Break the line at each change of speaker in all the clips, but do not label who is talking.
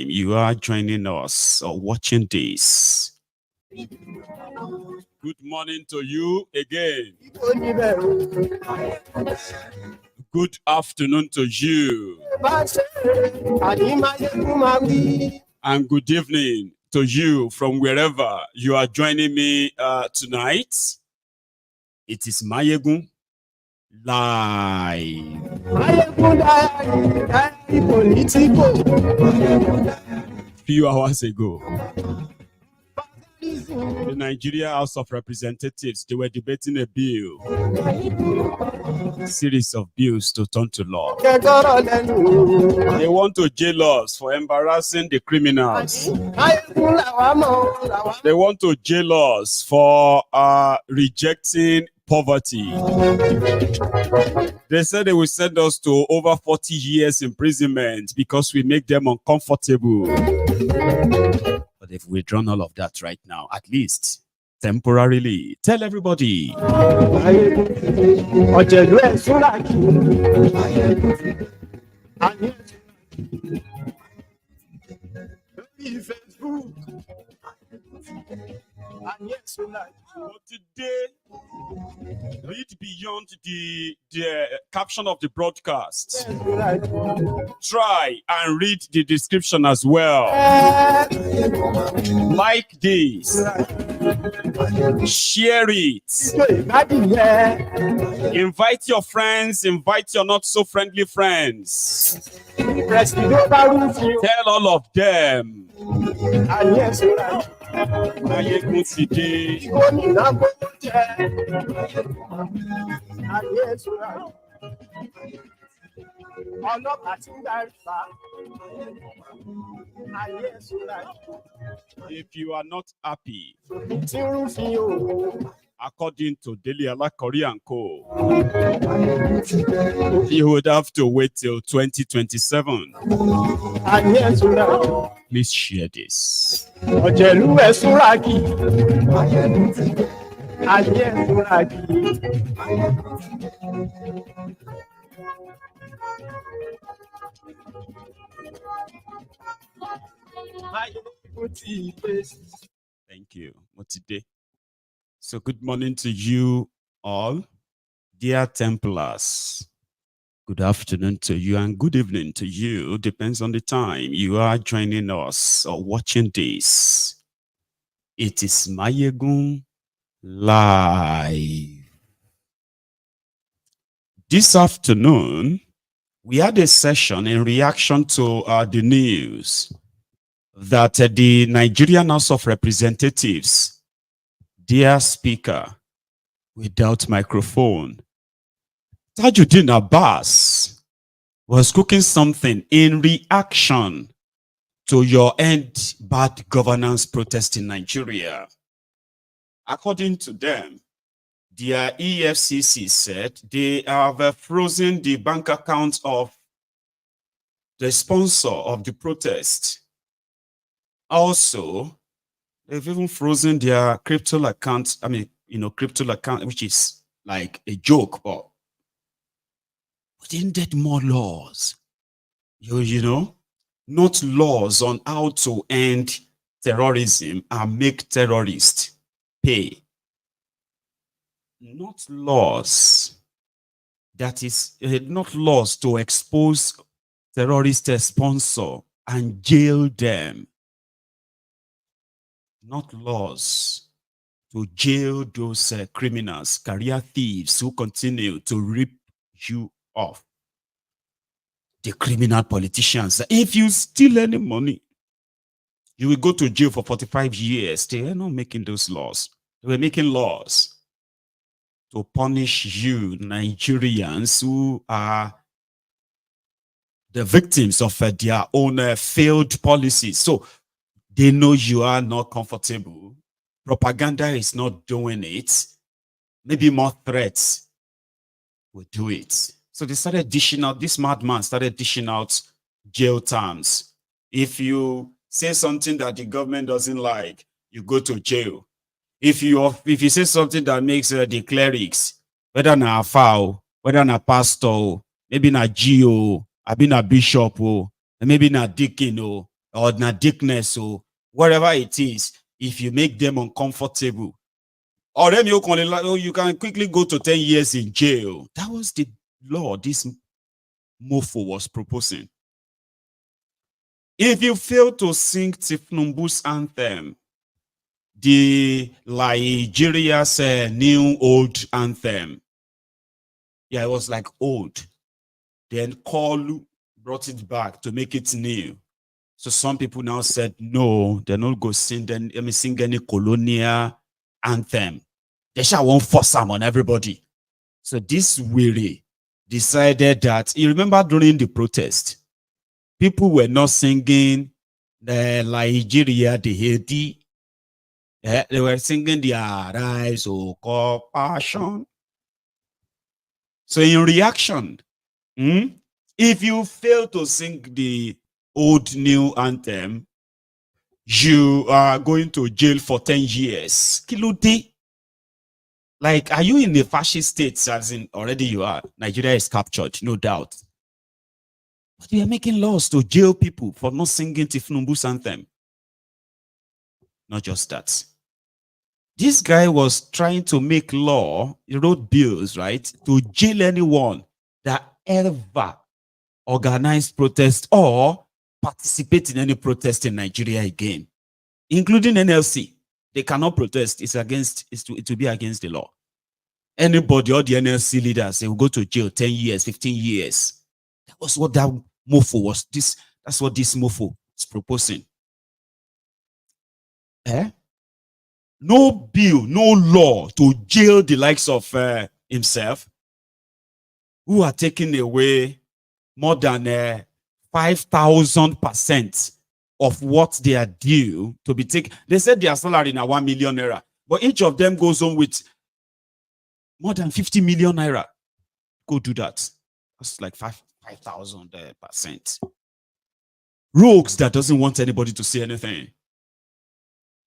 you are joining us or watching this. Good morning to you again. Good afternoon to you. And good evening to you from wherever you are joining me tonight. It is Maiyegun live. Few hours ago, the Nigerian House of Representatives, they were debating a bill, a series of bills to turn to law. They want to jail us for embarrassing the criminals. They want to jail us for rejecting poverty. They said they will send us to over 40 years imprisonment because we make them uncomfortable. But they've withdrawn all of that right now, at least temporarily. Tell everybody. But today, read beyond the caption of the broadcast. Try and read the description as well. Like this. Share it. Invite your friends. Invite your not so friendly friends. Tell all of them. Maiyegun today. If you are not happy, according to Daily Alakori and Co, you would have to wait till 2027. Please share this. Thank you. Today. So good morning to you all, dear Templars. Good afternoon to you and good evening to you. Depends on the time you are joining us or watching this. It is Maiyegun live. This afternoon, we had a session in reaction to the news that the Nigerian House of Representatives, dear Speaker, without microphone, Tajuddin Abbas, was cooking something in reaction to your end bad governance protest in Nigeria. According to them, their EFCC said they have frozen the bank account of the sponsor of the protest. Also, they've even frozen their crypto account. I mean, crypto account, which is like a joke, but they needed more laws. Not laws on how to end terrorism and make terrorists pay. Not laws. That is, not laws to expose terrorist sponsor and jail them. Not laws to jail those criminals, career thieves who continue to rip you off. The criminal politicians, if you steal any money, you will go to jail for 45 years. They are not making those laws. They were making laws to punish you, Nigerians, who are the victims of their own failed policies. So they know you are not comfortable. Propaganda is not doing it. Maybe more threats will do it. So they started dishing out, this madman started dishing out jail terms. If you say something that the government doesn't like, you go to jail. If you say something that makes the clerics, whether na foul, whether na pastor, maybe na GO, maybe na bishop, maybe na deacon, or dickness, or whatever it is, if you make them uncomfortable, or them you can quickly go to 10 years in jail. That was the law this mofo was proposing. If you fail to sing Thiefnubu's anthem, the Nigeria's new old anthem, yeah, it was like old. Then Call brought it back to make it new. So some people now said, no, they're not going to sing any colonial anthem. They shall won't force them on everybody. So this weary decided that, you remember during the protest, people were not singing the Nigeria, the Haiti. They were singing the Arise, O Compassion. So in reaction, if you fail to sing the old new anthem, you are going to jail for 10 years. Kilode. Like, are you in a fascist state? As in, already you are. Nigeria is captured, no doubt. But you are making laws to jail people for not singing Thiefnubu's anthem. Not just that. This guy was trying to make law, he wrote bills, right, to jail anyone that ever organized protest or participate in any protest in Nigeria again, including NLC. They cannot protest. It will be against the law. Anybody or the NLC leaders, they will go to jail 10 years, 15 years. That was what that mofo was. That's what this mofo is proposing. No bill, no law to jail the likes of himself, who are taking away more than 5,000% of what they are due to be taken. They said their salary now 1 million naira, but each of them goes on with more than 50 million naira. Go do that. That's like 5,000%. Rogues that doesn't want anybody to say anything.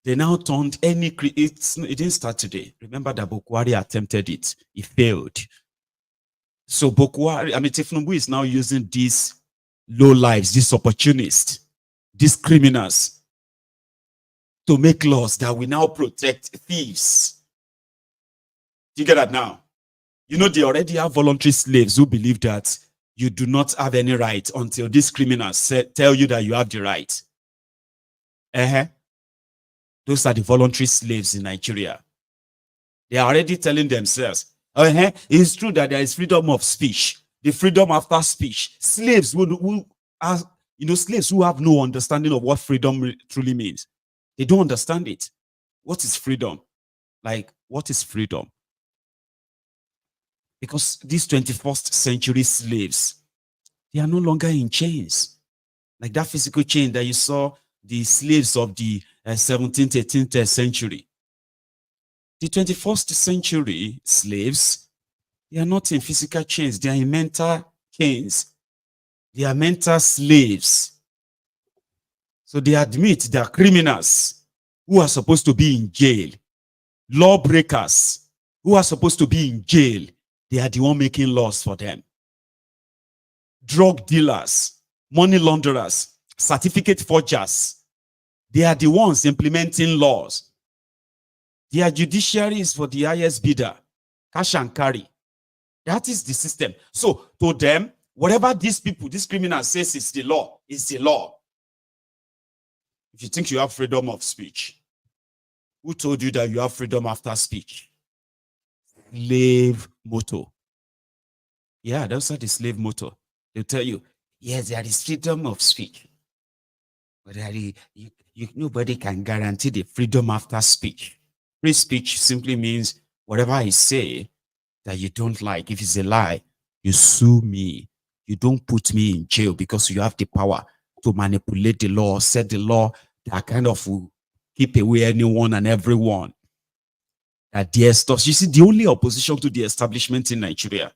They now turned it didn't start today. Remember that Bokwari attempted it. He failed. So Bokwari, Thiefnubu is now using these low lives, these opportunists, these criminals, to make laws that will now protect thieves. Do you get that now? You know, they already have voluntary slaves who believe that you do not have any right until these criminals tell you that you have the right. Those are the voluntary slaves in Nigeria. They are already telling themselves, it's true that there is freedom of speech, the freedom after speech. Slaves who have no understanding of what freedom truly means. They don't understand it. What is freedom? Like, what is freedom? Because these 21st century slaves, they are no longer in chains. Like that physical chain that you saw the slaves of the 17th, 18th century. The 21st century slaves, they are not in physical chains. They are in mental chains. They are mental slaves. So they admit they are criminals who are supposed to be in jail. Lawbreakers who are supposed to be in jail. They are the one making laws for them. Drug dealers, money launderers, certificate forgers. They are the ones implementing laws. Their judiciary is for the highest bidder, cash and carry. That is the system. So to them, whatever these criminals says is the law, is the law. If you think you have freedom of speech, who told you that you have freedom after speech? Slave motto. Yeah, those are the slave motto. They'll tell you, yes, there is freedom of speech. But nobody can guarantee the freedom after speech. Free speech simply means whatever I say that you don't like, if it's a lie, you sue me. You don't put me in jail because you have the power to manipulate the law, set the law that kind of will keep away anyone and everyone that dares stuff. You see, the only opposition to the establishment in Nigeria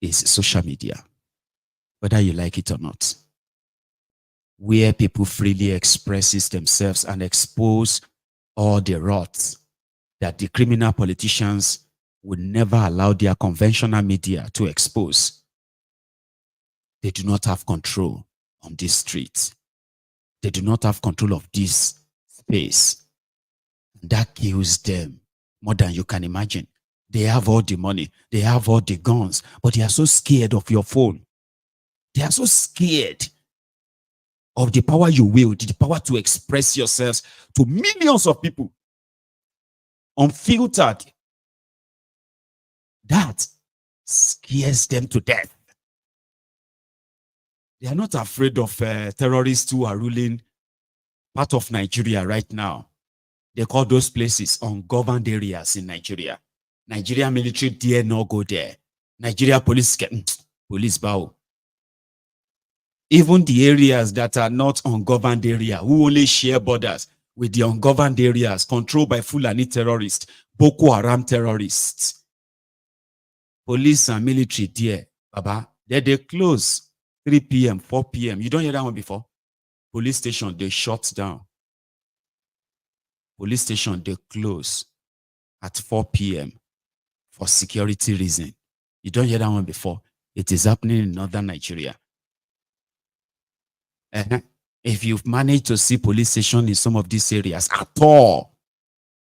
is social media, whether you like it or not, where people freely expresses themselves and expose all the rots that the criminal politicians would never allow their conventional media to expose. They do not have control. on this street. They do not have control of this space. That kills them more than you can imagine. They have all the money. They have all the guns. But they are so scared of your phone. They are so scared of the power you wield, the power to express yourselves to millions of people. Unfiltered. That scares them to death. They are not afraid of terrorists who are ruling part of Nigeria right now. They call those places ungoverned areas in Nigeria. Nigeria military dare not go there. Nigeria police police bow. Even the areas that are not ungoverned area, who only share borders with the ungoverned areas controlled by Fulani terrorists, Boko Haram terrorists. Police and military there, Baba, they close 3 p.m., 4 p.m. You don't hear that one before? Police station, they shut down. Police station, they close at 4 p.m. for security reason. You don't hear that one before? It is happening in northern Nigeria. If you've managed to see police station in some of these areas at all,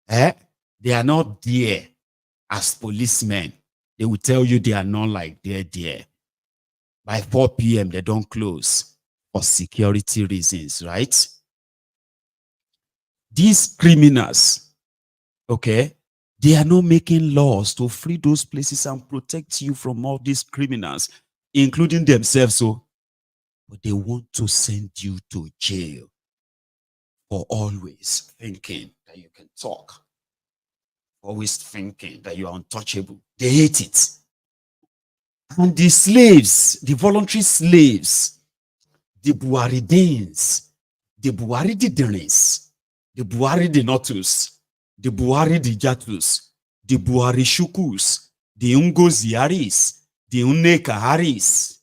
they are not there as policemen. They will tell you they are not like they're there. By 4 p.m., they don't close for security reasons, right? These criminals, okay, they are not making laws to free those places and protect you from all these criminals, including themselves. So, but they want to send you to jail for always thinking that you can talk, always thinking that you are untouchable. They hate it. And the slaves, the voluntary slaves, the Buharidins, the Buharididiris, the Buharidinotus, the Buharidijatus, the Buharishukus, the Ungoziaris, the Unekaharis,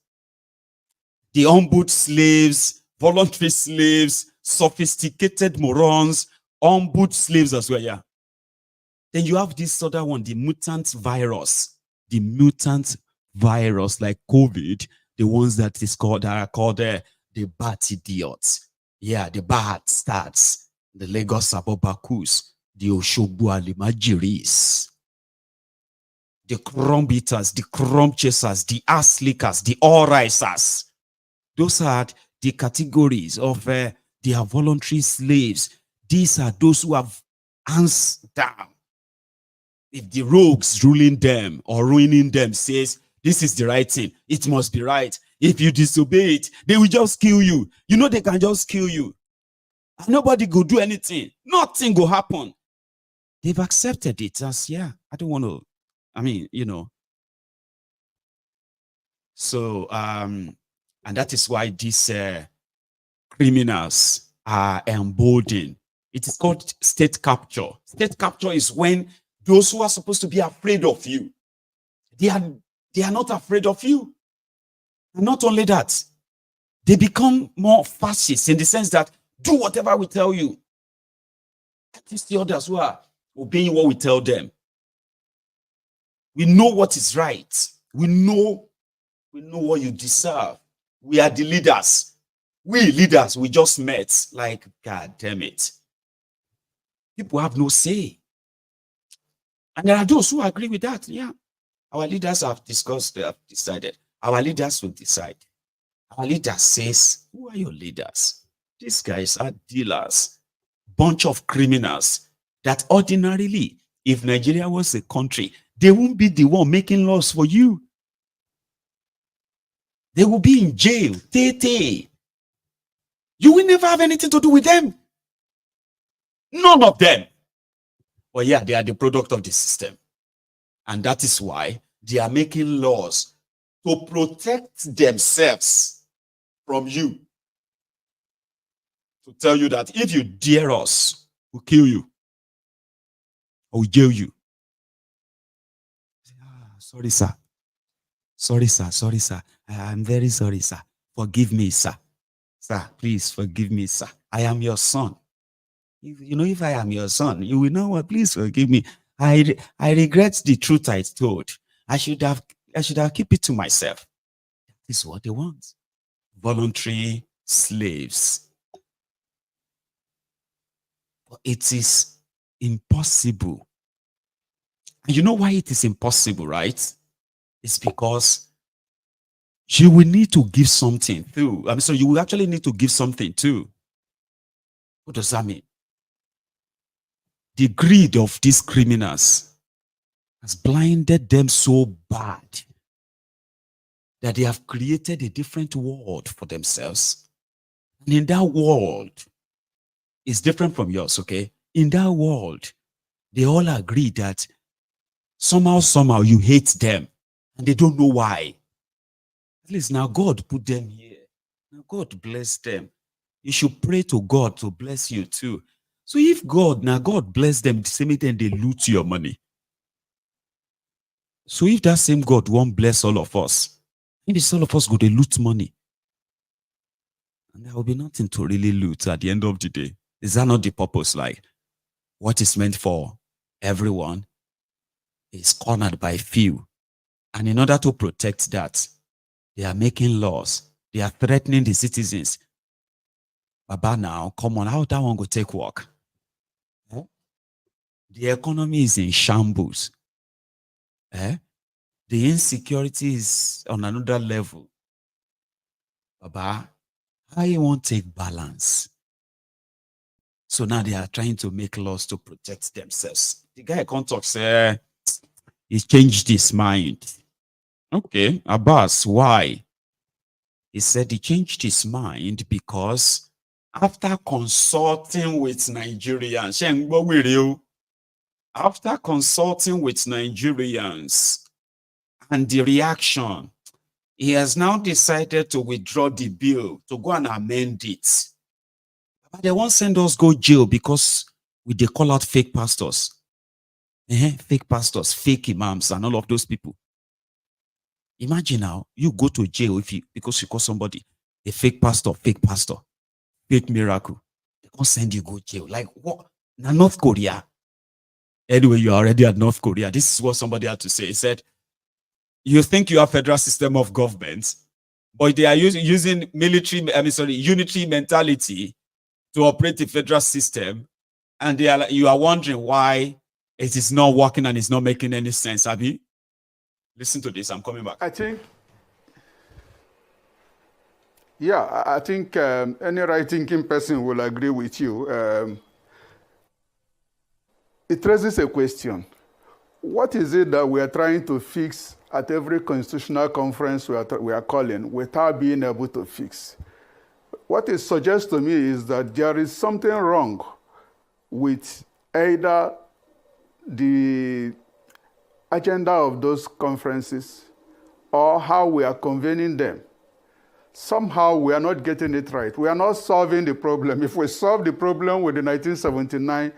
the ombud slaves, voluntary slaves, sophisticated morons, ombud slaves as well, yeah. Then you have this other one, the mutant virus. The mutant virus, like COVID, the ones that are called the bat idiots. Yeah, the bat starts, the Lagos Abobakus, the Oshogbo Alimajiris, the crumb eaters, the crumb chasers, the ass lickers, the all risers. Those are the categories of their voluntary slaves. These are those who have hands down. If the rogues ruling them or ruining them says, this is the right thing, it must be right. If you disobey it, they will just kill you. You know they can just kill you. And nobody will do anything. Nothing will happen. They've accepted it as, yeah, I don't want to, I mean, you know. So, and that is why these criminals are emboldened. It is called state capture. State capture is when those who are supposed to be afraid of you, they are not afraid of you. And not only that, they become more fascist in the sense that do whatever we tell you. At least the others who are obeying what we tell them. We know what is right. We know what you deserve. We are the leaders. We leaders, we just met. Like, God damn it. People have no say. And there are those who agree with that. Yeah. Our leaders have discussed, they have decided. Our leaders will decide. Our leader says, who are your leaders? These guys are dealers. Bunch of criminals that ordinarily, if Nigeria was a country, they won't be the one making laws for you. They will be in jail. Tete. You will never have anything to do with them. None of them. But yeah, they are the product of the system. And that is why they are making laws to protect themselves from you. To tell you that if you dare us, we'll kill you. Or we'll jail you. Sorry, sir. Sorry, sir. Sorry, sir. I'm very sorry, sir. Forgive me, sir. Sir, please forgive me, sir. I am your son. If I am your son, you will know what. Please forgive me. I regret the truth I told. I should have kept it to myself. That is what they want. Voluntary slaves. But it is impossible. And you know why it is impossible, right? It's because you will need to give something too. I mean, so you will actually need to give something too. What does that mean? The greed of these criminals has blinded them so bad that they have created a different world for themselves. And in that world, it's different from yours, okay? In that world, they all agree that somehow you hate them and they don't know why. At least now God put them here. Now God bless them. You should pray to God to bless you too. So if God bless them, the same time they loot your money. So if that same God won't bless all of us, maybe all of us go to loot money. And there will be nothing to really loot at the end of the day. Is that not the purpose? Like, what is meant for everyone is cornered by few. And in order to protect that, they are making laws. They are threatening the citizens. Baba, now, come on, how that one go take work? The economy is in shambles. The insecurity is on another level. Baba, how you want to take balance? So now they are trying to make laws to protect themselves. The guy can't talk, say, he's changed his mind. Okay, Abbas, why? He said he changed his mind because after consulting with Nigerians, and the reaction, he has now decided to withdraw the bill, to go and amend it. But they won't send us go jail because they call out fake pastors. Fake pastors, fake imams, and all of those people. Imagine now, you go to jail because you call somebody a fake pastor, fake miracle. They can't send you go jail. Like what? Now North Korea. Anyway, you're already at North Korea. This is what somebody had to say. He said, you think you have federal system of government, but they are using unitary mentality to operate the federal system, and you are wondering why it is not working and it's not making any sense, Abi? Listen to this. I'm coming back.
I think any right-thinking person will agree with you. It raises a question. What is it that we are trying to fix at every constitutional conference we are calling without being able to fix? What it suggests to me is that there is something wrong with either the agenda of those conferences or how we are convening them. Somehow we are not getting it right. We are not solving the problem. If we solve the problem with the 1979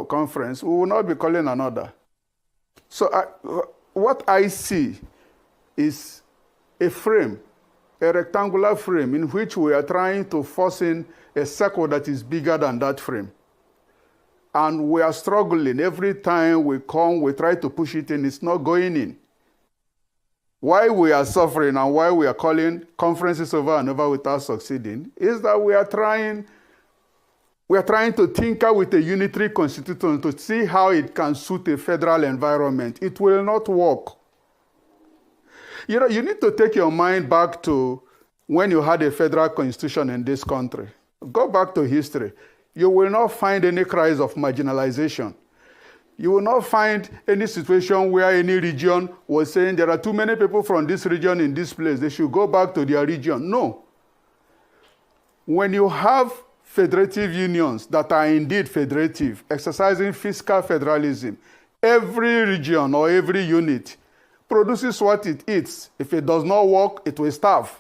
conference, we will not be calling another. So what I see is a frame, a rectangular frame in which we are trying to force in a circle that is bigger than that frame. And we are struggling. Every time we come, we try to push it in, it's not going in. Why we are suffering and why we are calling conferences over and over without succeeding is that we are trying to tinker with a unitary constitution to see how it can suit a federal environment. It will not work. You know, you need to take your mind back to when you had a federal constitution in this country. Go back to history. You will not find any cries of marginalization. You will not find any situation where any region was saying there are too many people from this region in this place, they should go back to their region. No. When you have federative unions that are indeed federative, exercising fiscal federalism, every region or every unit produces what it eats. If it does not work, it will starve.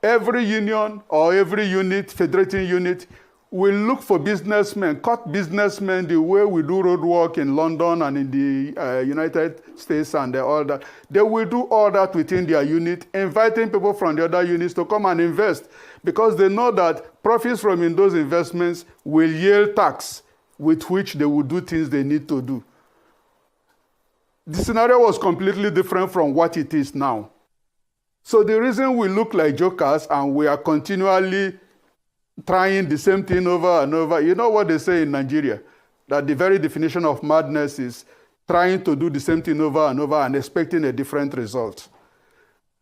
Every union or every unit, federating unit, will look for businessmen, cut businessmen the way we do road work in London and in the United States and all that. They will do all that within their unit, inviting people from the other units to come and invest because they know that profits from in those investments will yield tax with which they will do things they need to do. The scenario was completely different from what it is now. So the reason we look like jokers and we are continually trying the same thing over and over, you know what they say in Nigeria? That the very definition of madness is trying to do the same thing over and over and expecting a different result.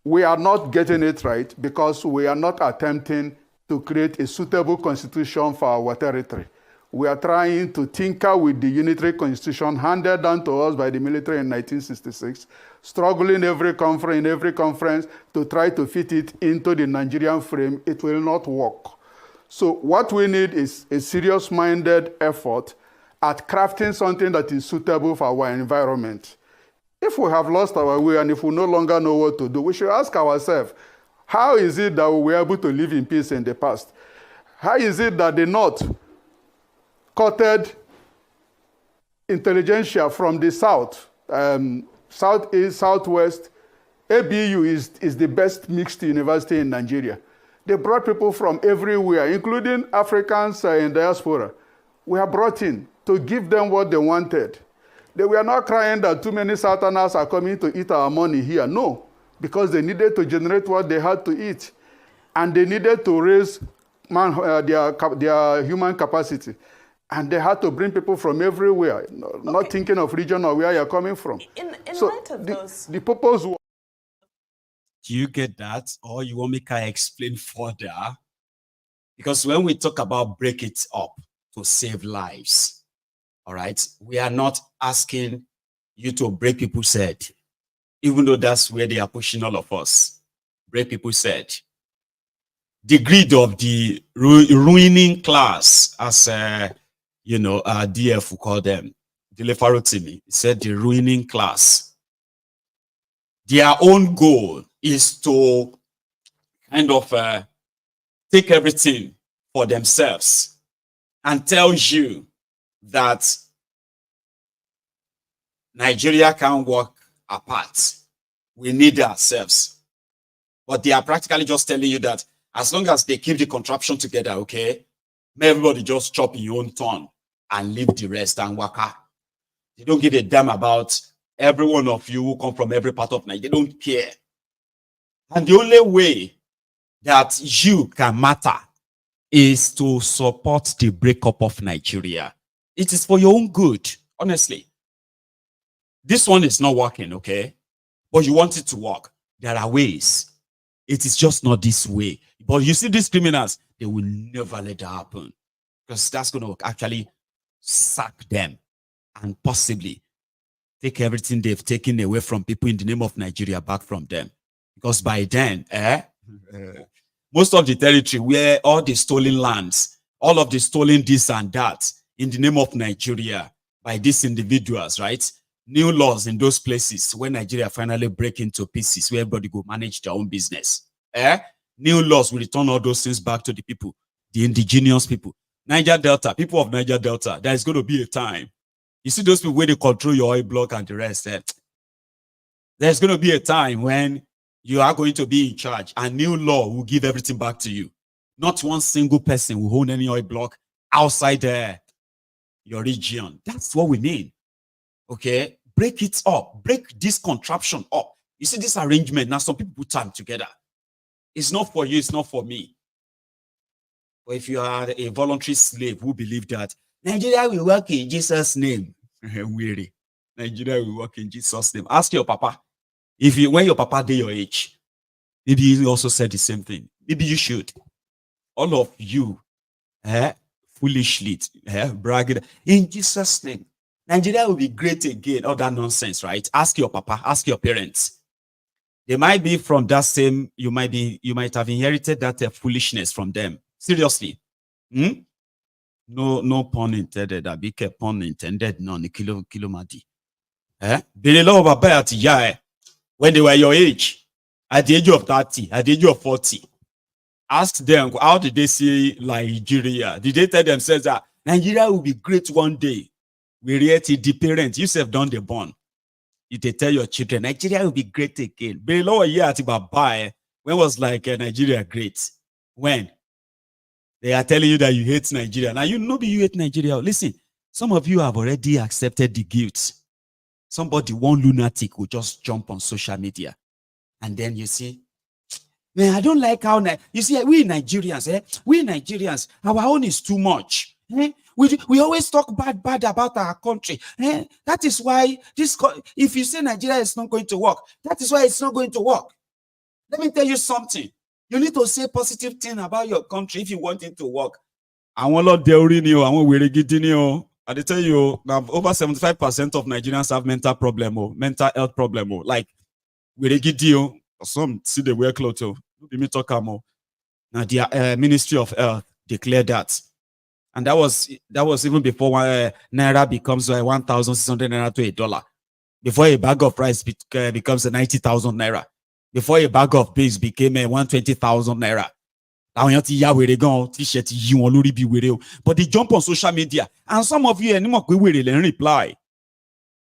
We are not getting it right because we are not attempting to create a suitable constitution for our territory. We are trying to tinker with the unitary constitution handed down to us by the military in 1966, struggling in every conference to try to fit it into the Nigerian frame. It will not work. So what we need is a serious-minded effort at crafting something that is suitable for our environment. If we have lost our way and if we no longer know what to do, we should ask ourselves, how is it that we were able to live in peace in the past? How is it that the North courted intelligentsia from the South, Southeast, Southwest? ABU is the best mixed university in Nigeria. They brought people from everywhere, including Africans in diaspora. We are brought in to give them what they wanted. They were not crying that too many Southerners are coming to eat our money here. No, because they needed to generate what they had to eat. And they needed to raise their human capacity. And they had to bring people from everywhere, not thinking of region or where you're coming from.
In
so
light of those...
The purpose was...
Do you get that? Or you want me to explain further? Because when we talk about break it up to save lives, all right, we are not asking you to break people's head, even though that's where they are pushing all of us. Break people's head. The greed of the ruining class, as DF will call them, Dilefarotimi said, the ruining class. Their own goal is to kind of take everything for themselves and tell you that Nigeria can work apart. We need ourselves. But they are practically just telling you that as long as they keep the contraption together, okay, everybody just chop in your own turn and leave the rest and waka. They don't give a damn about every one of you who come from every part of Nigeria. They don't care. And the only way that you can matter is to support the breakup of Nigeria. It is for your own good, honestly. This one is not working, okay? But you want it to work. There are ways. It is just not this way. But you see these criminals, they will never let that happen. Because that's going to actually sack them and possibly take everything they've taken away from people in the name of Nigeria back from them. Because by then, most of the territory where all the stolen lands, all of the stolen this and that in the name of Nigeria by these individuals, right? New laws in those places where Nigeria finally break into pieces, where everybody go manage their own business. New laws will return all those things back to the people, the indigenous people. Niger Delta, people of Niger Delta, there is going to be a time. You see those people where they control your oil block and the rest. There's going to be a time when you are going to be in charge and new law will give everything back to you. Not one single person will own any oil block outside your region. That's what we mean. Okay? Break it up. Break this contraption up. You see this arrangement, now some people put time together. It's not for you, it's not for me. But if you are a voluntary slave who believe that Nigeria will work in Jesus' name, weary. Nigeria will work in Jesus' name. Ask your papa. When your papa did your age, maybe you also said the same thing. Maybe you should. All of you, foolishly, bragging in Jesus' name. Nigeria will be great again. All that nonsense, right? Ask your papa, ask your parents. They might be from that same, you might have inherited that foolishness from them. Seriously. No pun intended. I be kept pun intended. No, kilomadi. When they were your age, at the age of 30, at the age of 40, ask them, how did they see Nigeria? Did they tell themselves that Nigeria will be great one day? We reacted the parents. You have done the born. You tell your children, Nigeria will be great again. Below a year at Ibabai, when was Nigeria great? When? They are telling you that you hate Nigeria. Now you know you hate Nigeria. Listen, some of you have already accepted the guilt. Somebody, one lunatic, will just jump on social media. And then you see, Man, I don't like how you see we Nigerians, our own is too much. We always talk bad about our country. That is why if you say Nigeria is not going to work, that is why it's not going to work. Let me tell you something. You need to say positive thing about your country if you want it to work. Àwọn ọlọ́dẹ orí ni o, àwọn wèrè gidi ni o. I tell you, now over 75% of Nigerians have mental health problem. Like wèrè gidi o. Some see they wear clothes. Me talk more. Now the Ministry of Health declared that. And that was even before Naira becomes 1,600 Naira to $1. Before a bag of rice becomes 90,000 Naira. Before a bag of beans became 120,000 Naira. But they jump on social media. And some of you will reply.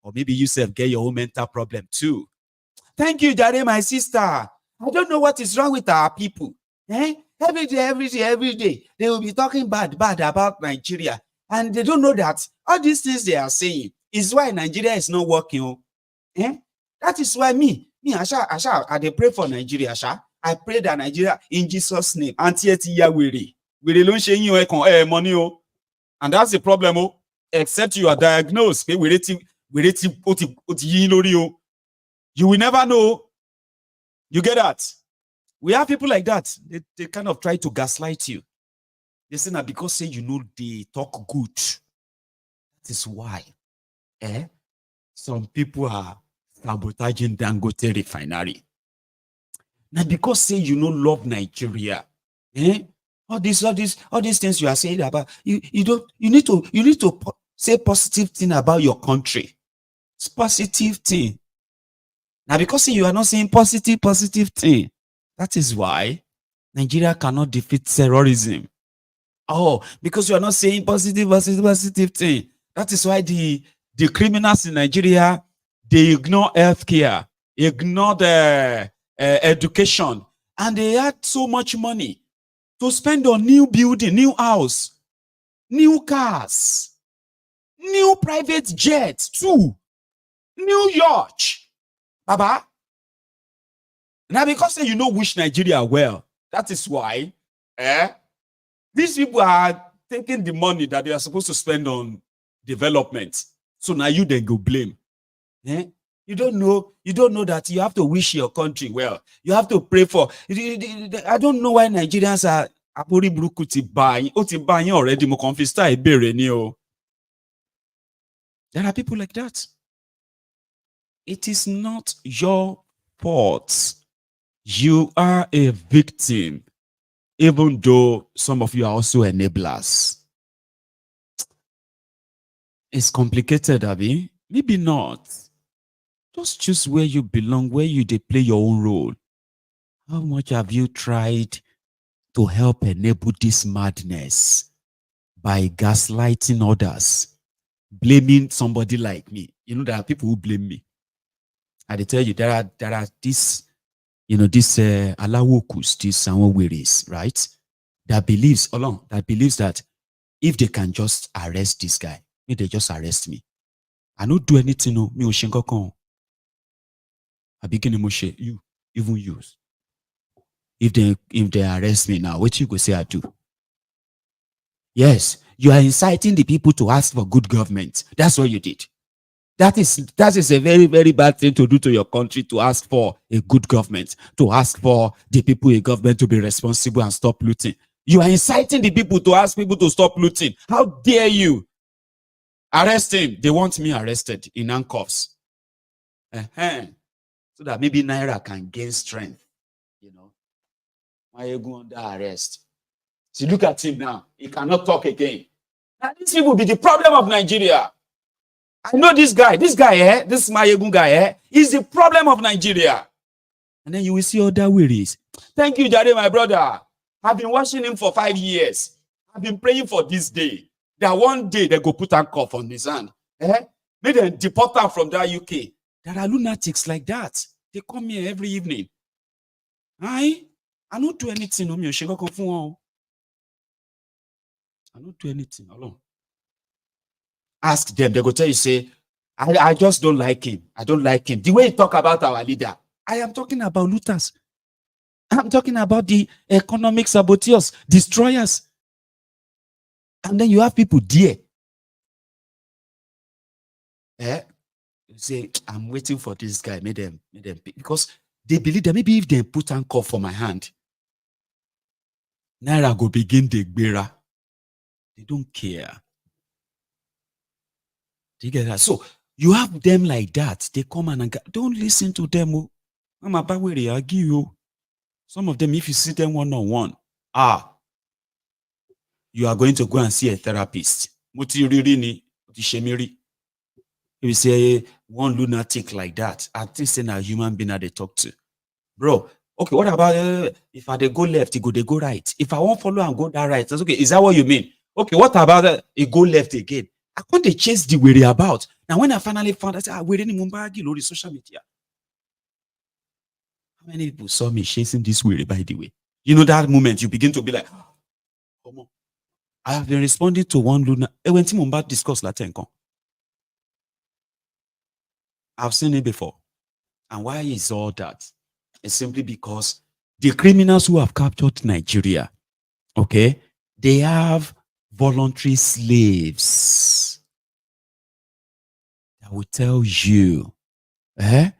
Or maybe you self get your own mental problem too. Thank you, Jare, my sister. I don't know what is wrong with our people. Every day, they will be talking bad about Nigeria. And they don't know that all these things they are saying is why Nigeria is not working. That is why me, I dey pray for Nigeria, I pray that Nigeria in Jesus' name. Money. And that's the problem. Except you are diagnosed. You will never know. You get that? We have people like that. They kind of try to gaslight you. They say that because they talk good. That is why. Some people are sabotaging Dangote refinery. Now because love Nigeria. All these things you are saying about you need to say positive thing about your country. It's positive thing. Now because you are not saying positive thing. That is why Nigeria cannot defeat terrorism. Oh, because you are not saying positive thing. That is why the criminals in Nigeria, they ignore healthcare, ignore the education, and they had so much money to spend on new building, new house, new cars, new private jets too, new yacht. Baba. Now, because wish Nigeria well, that is why these people are taking the money that they are supposed to spend on development. So now you then go blame. You don't know that you have to wish your country well. You have to pray for. I don't know why Nigerians are already. There are people like that. It is not your fault. You are a victim, even though some of you are also enablers. It's complicated, Abby. Maybe not. Just choose where you belong, where you play your own role. How much have you tried to help enable this madness by gaslighting others, blaming somebody like me? There are people who blame me. I tell you, there are this. This alawokus, these wearies, right? That believes that if they can just arrest this guy, if they just arrest me, I don't do anything. No, me oshinkokon. I begin to you even use. If they arrest me now, what you go say I do? Yes, you are inciting the people to ask for good government. That's what you did. That is a very, very bad thing to do to your country, to ask for a good government, to ask for the people in government to be responsible and stop looting. You are inciting the people to ask people to stop looting. How dare you? Arrest him. They want me arrested in handcuffs. So that maybe Naira can gain strength. Maiyegun under arrest. So look at him now. He cannot talk again. Now these people be the problem of Nigeria. I know this guy, this Maiyegun guy, is the problem of Nigeria. And then you will see other ways. Thank you, Jare, my brother. I've been watching him for 5 years. I've been praying for this day. That one day they go put a cuff on his hand. Make them deport him from that UK. There are lunatics like that. They come here every evening. I don't do anything. I don't do anything alone. Ask them, they go tell you, say, I just don't like him. I don't like him. The way you talk about our leader, I am talking about looters. I'm talking about the economic saboteurs, destroyers. And then you have people there. You say, I'm waiting for this guy. Make them pick. Because they believe that maybe if they put anchor for my hand, Naira go begin the gbera. They don't care. Do you get that? So you have them like that. They come and don't listen to them. I'm about where they argue you. Some of them, if you see them one-on-one, you are going to go and see a therapist. If you say one lunatic like that, at least in a human being that they talk to. Bro, okay, what about if I they go left, they go right? If I won't follow and go that right, that's okay. Is that what you mean? Okay, what about it go left again? I can't they chase the way about. Now, when I finally found, I said, we're in Mumbagi, Lori social media. How many people saw me chasing this way, by the way? You know, that moment you begin to be like, come on. I have been responding to one Luna. When Timumba discussed Latin, I've seen it before. And why is all that? It's simply because the criminals who have captured Nigeria, okay, they have voluntary slaves that will tell you that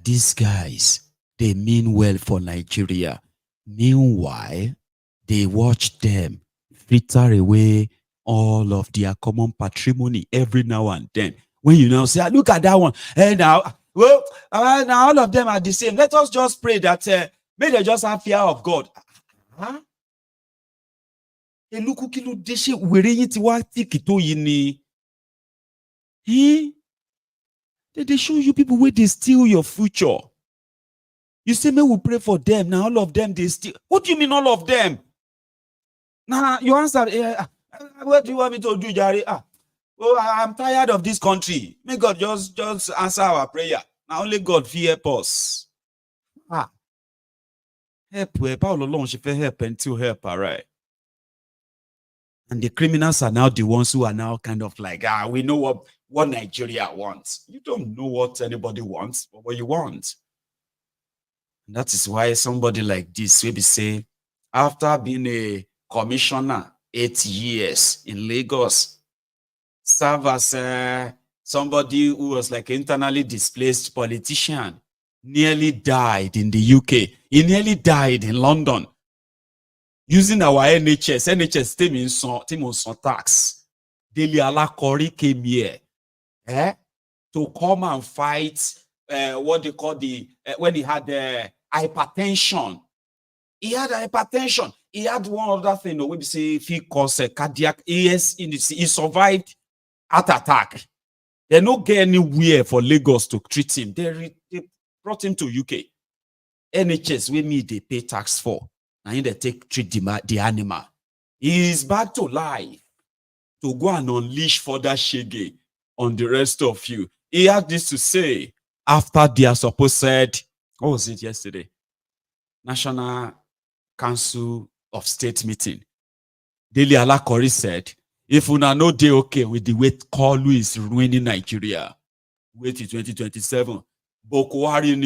these guys, they mean well for Nigeria. Meanwhile, they watch them fritter away all of their common patrimony every now and then. When you now say, look at that one, and now, well, now all of them are the same. Let us just pray that may they just have fear of God. Huh? They show you people where they steal your future. You say, may we pray for them. Now all of them, they steal. What do you mean all of them? Now you answer, what do you want me to do, Jari? Oh, I'm tired of this country. May God just answer our prayer. Now only God help us. Help where Paul alone should help until help, all right. And the criminals are now the ones who are now kind of like, we know what Nigeria wants. You don't know what anybody wants, but what you want. And that is why somebody like this will be saying, after being a commissioner 8 years in Lagos, serve as somebody who was like internally displaced politician, nearly died in the UK. He nearly died in London. Using our NHS team on some tax. Dele Alakori came here to come and fight what they call when he had hypertension. He had hypertension. He had one other thing, when we say if he caused cardiac, he survived heart attack. They don't get anywhere for Lagos to treat him. They brought him to UK. NHS, we me they pay tax for. And they treat the animal. He is back to life to go and unleash further shege on the rest of you. He had this to say after their supposed, what was it yesterday? National Council of State meeting. Dele Alakori said, if una no dey okay with the way Kolu is ruining Nigeria, wait till 2027. Boko Haram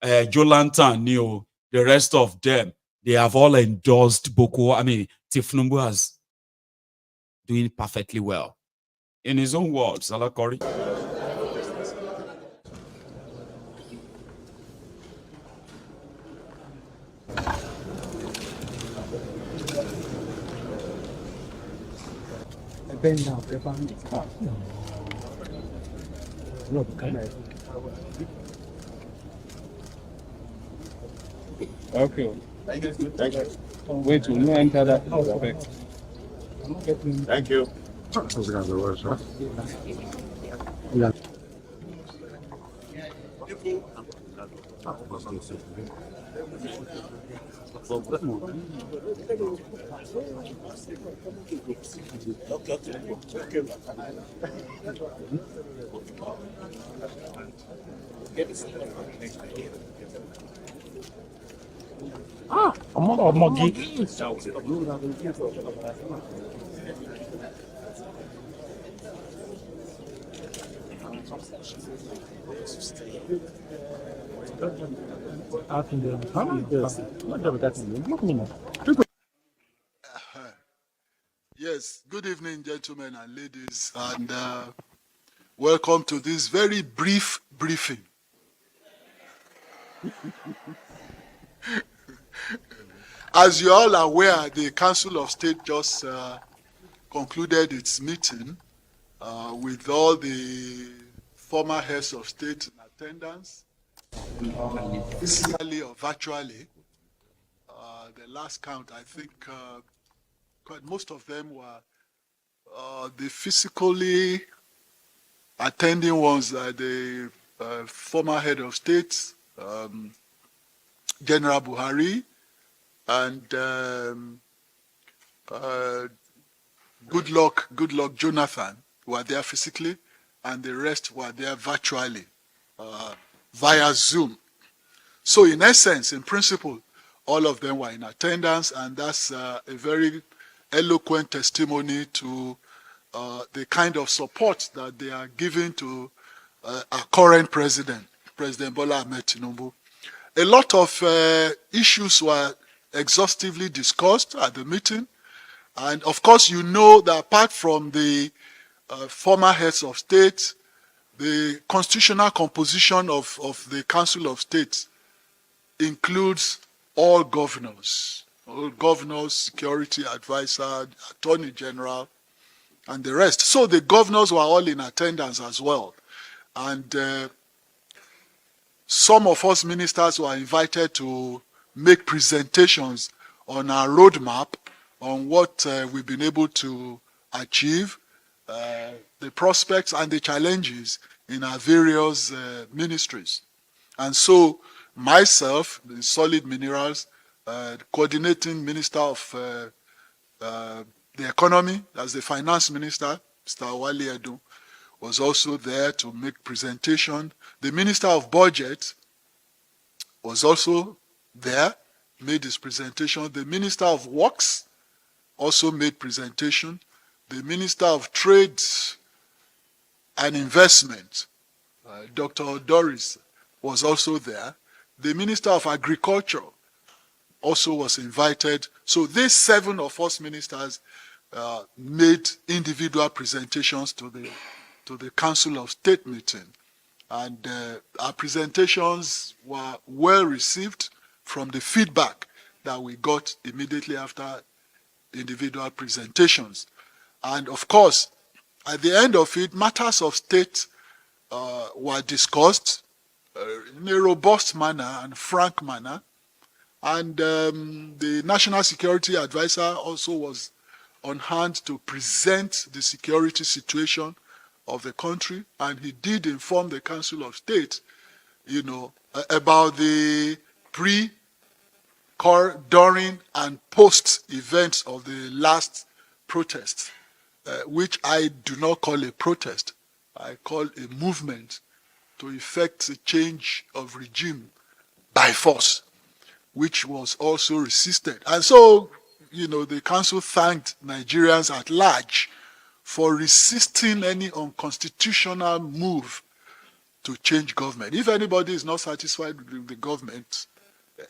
Jolantan the rest of them, they have all endorsed Thiefnubu as doing perfectly well. In his own words, Alakori.
Okay. Thank you. Wait till you enter that. Thank you. I'm not Mogi.
Yes, good evening, gentlemen and ladies, and welcome to this very brief briefing. As you all are aware, the Council of State just concluded its meeting with all the former heads of state in attendance, physically or virtually. The last count, I think quite most of them were the physically attending ones, the former head of state, General Buhari, and Goodluck Jonathan were there physically, and the rest were there virtually via Zoom. So in essence, in principle, all of them were in attendance, and that's a very eloquent testimony to the kind of support that they are giving to our current president, President Bola Ahmed Tinubu. A lot of issues were exhaustively discussed at the meeting. And of course, you know that apart from the former heads of state, the constitutional composition of the Council of State includes all governors, security advisor, attorney general, and the rest. So the governors were all in attendance as well. And some of us ministers were invited to make presentations on our roadmap on what we've been able to achieve, the prospects and the challenges in our various ministries. And so myself, the Solid Minerals, coordinating minister of the economy, as the finance minister, Mr. Wale Edun, was also there to make presentation. The minister of budget was also there, made his presentation. The minister of works also made presentation. The minister of trade and investment, Dr. Doris, was also there. The minister of agriculture also was invited. So these 7 of us ministers made individual presentations to the Council of State meeting. And our presentations were well received from the feedback that we got immediately after individual presentations. And of course, at the end of it, matters of state were discussed in a robust manner and frank manner. And the National Security Advisor also was on hand to present the security situation of the country, and he did inform the Council of State, about the pre, during, and post events of the last protest, which I do not call a protest. I call a movement to effect a change of regime by force, which was also resisted. And so, the council thanked Nigerians at large for resisting any unconstitutional move to change government. If anybody is not satisfied with the government,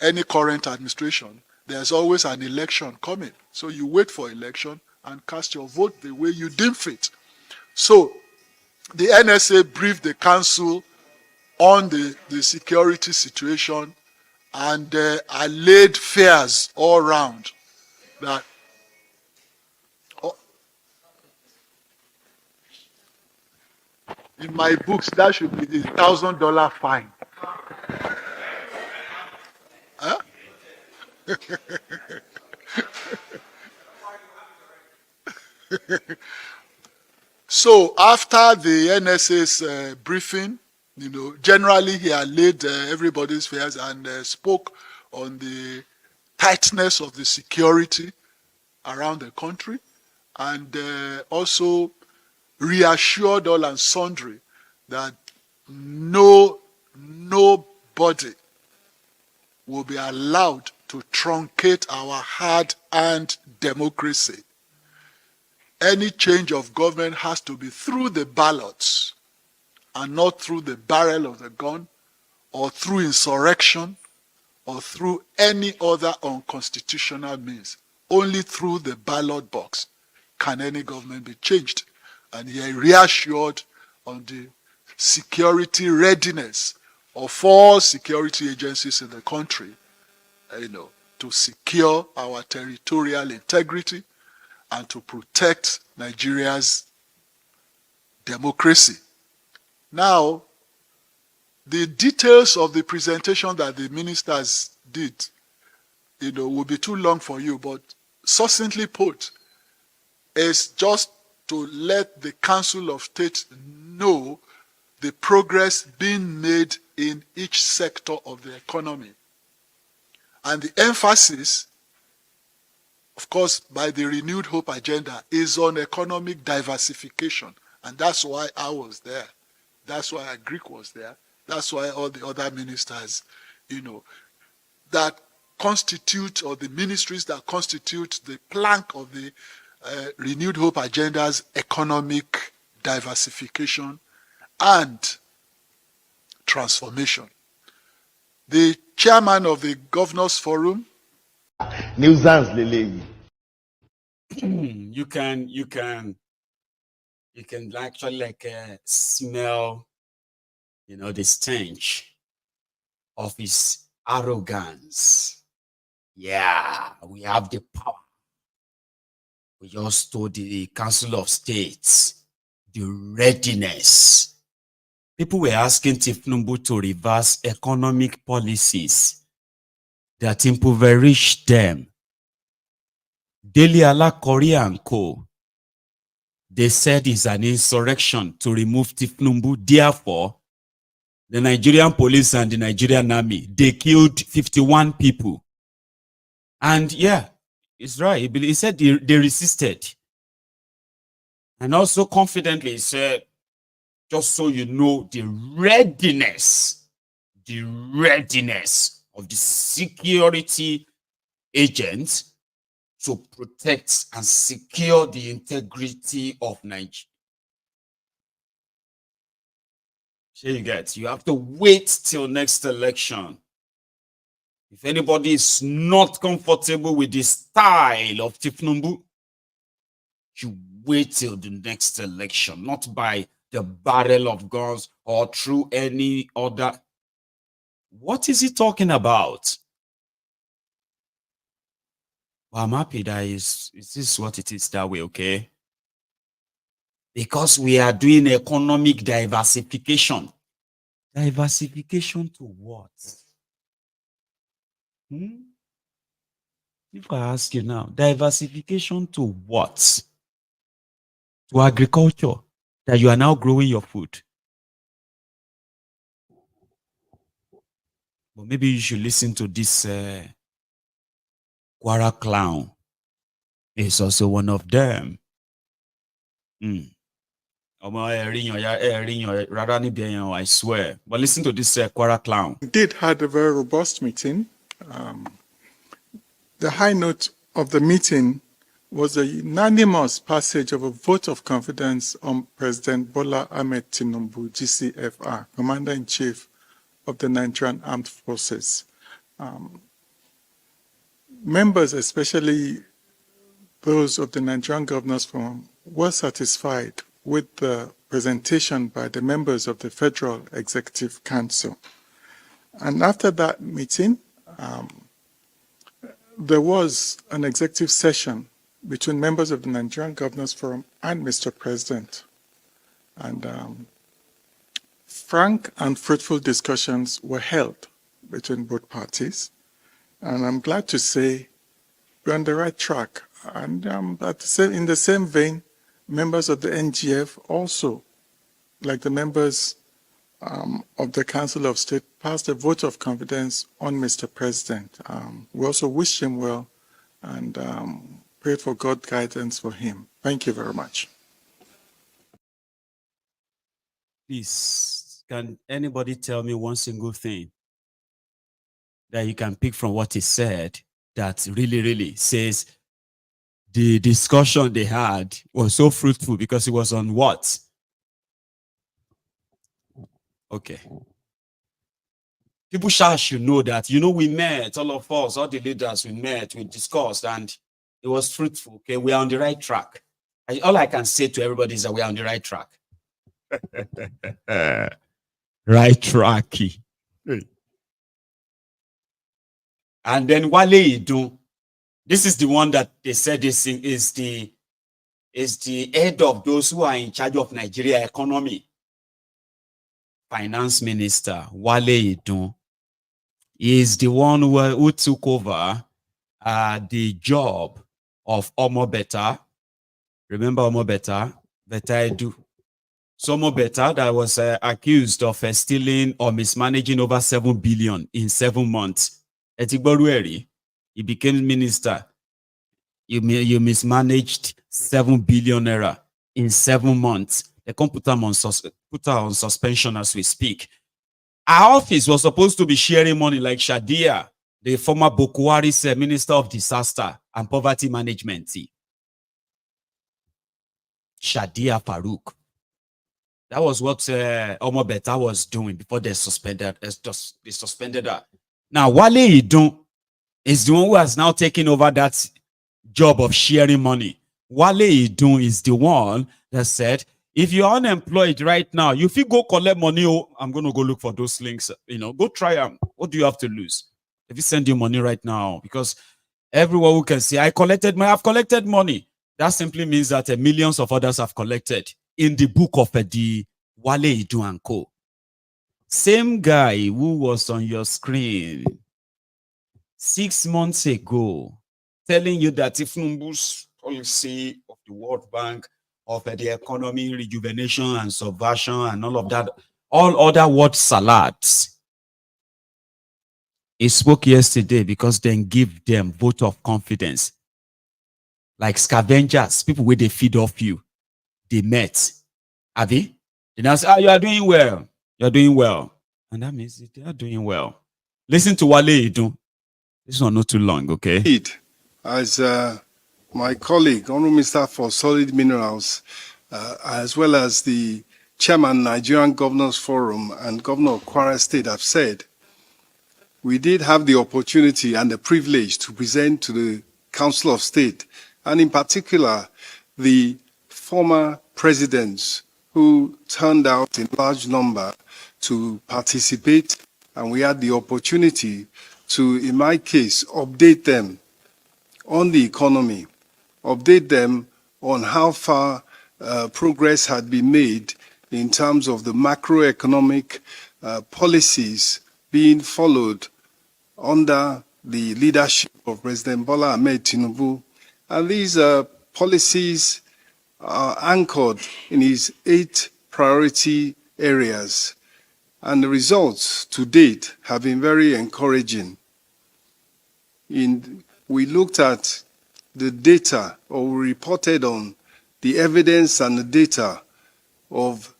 any current administration, there's always an election coming. So you wait for election and cast your vote the way you deem fit. So the NSA briefed the council on the security situation and allayed fears all around that in my books that should be the $1,000 fine. Huh? So after the NSA's briefing, generally he allayed everybody's fears and spoke on the tightness of the security around the country, and also reassured all and sundry that nobody will be allowed to truncate our hard-earned democracy. Any change of government has to be through the ballots, and not through the barrel of the gun or through insurrection or through any other unconstitutional means. Only through the ballot box can any government be changed. And he reassured on the security readiness of all security agencies in the country, to secure our territorial integrity and to protect Nigeria's democracy. Now, the details of the presentation that the ministers did, will be too long for you, but succinctly put, is just to let the Council of State know the progress being made in each sector of the economy. And the emphasis, of course, by the Renewed Hope agenda is on economic diversification. And that's why I was there. That's why Greek was there. That's why all the other ministers, that constitute, or the ministries that constitute the plank of the Renewed Hope agenda's economic diversification and transformation. The chairman of the Governors Forum.
You can actually smell, the stench of his arrogance. Yeah, we have the power. We just told the Council of States the readiness. People were asking Thiefnubu to reverse economic policies that impoverish them. Daily Alakori and Co. They said it's an insurrection to remove Thiefnubu. Therefore, the Nigerian police and the Nigerian army, they killed 51 people. And yeah, it's right. He said they resisted. And also confidently he said, just so you know, the readiness of the security agents to protect and secure the integrity of Nigeria. You have to wait till next election. If anybody is not comfortable with the style of Thiefnubu, you wait till the next election, not by the barrel of guns or through any other. What is he talking about? Well, I'm happy that this is what it is that way, okay? Because we are doing economic diversification. Diversification to what? If I ask you now, diversification to what? To agriculture, that you are now growing your food. But maybe you should listen to this Kwara clown. He's also one of them. I swear. But listen to this Kwara clown.
We did had a very robust meeting. The high note of the meeting was a unanimous passage of a vote of confidence on President Bola Ahmed Tinubu, GCFR, Commander-in-Chief of the Nigerian Armed Forces. Members, especially those of the Nigerian Governors Forum, were satisfied with the presentation by the members of the Federal Executive Council. And after that meeting, there was an executive session between members of the Nigerian Governors Forum and Mr. President. And frank and fruitful discussions were held between both parties. And I'm glad to say we're on the right track. And in the same vein, members of the NGF also, like the members of the Council of State, passed a vote of confidence on Mr. President. We also wish him well and prayed for God's guidance for him. Thank you very much.
Please, can anybody tell me one single thing that you can pick from what he said that really says the discussion they had was so fruitful? Because it was on what? Okay. People should know that, we met, all of us, all the leaders, we met, we discussed, and it was fruitful. Okay, we are on the right track. All I can say to everybody is that we are on the right track. Right track. And then Wale Idun, this is the one that they said is the head of those who are in charge of Nigeria economy. Finance Minister Wale Idun is the one who took over the job of Omo Beta. Remember Omo Beta? Beta Edu. So Omo Beta that was accused of stealing or mismanaging over 7 billion in 7 months. Etigborueri, he became minister. You mismanaged 7 billion naira in 7 months. They can't put her on suspension as we speak. Our office was supposed to be sharing money like Shadia, the former Bokwari's Minister of Disaster and Poverty Management. Shadia Farouk. That was what Omo Beta was doing before they suspended her. Now, Wale Idun is the one who has now taken over that job of sharing money. Wale Idun is the one that said, if you're unemployed right now, you feel go collect money, I'm going to go look for those links. Go try them. What do you have to lose? If you send you money right now, because everyone who can say, I've collected money. That simply means that millions of others have collected in the book of the Wale Idun and Co. Same guy who was on your screen 6 months ago, telling you that Thiefnubu's policy of the World Bank, of the economy, rejuvenation and subversion and all of that, all other word salads. He spoke yesterday because then give them vote of confidence. Like scavengers, people where they feed off you, they met. Abi? They now say, you are doing well. You're doing well. And that means they are doing well. Listen to Wale Idun. This one not too long, okay?
As my colleague, Honorable Minister for Solid Minerals, as well as the Chairman, Nigerian Governors Forum and Governor of Kwara State have said, we did have the opportunity and the privilege to present to the Council of State, and in particular, the former presidents who turned out in large number to participate, and we had the opportunity to, in my case, update them on the economy, update them on how far progress had been made in terms of the macroeconomic policies being followed under the leadership of President Bola Ahmed Tinubu. And these policies are anchored in his 8 priority areas. And the results to date have been very encouraging. We looked at the data, or we reported on the evidence and the data of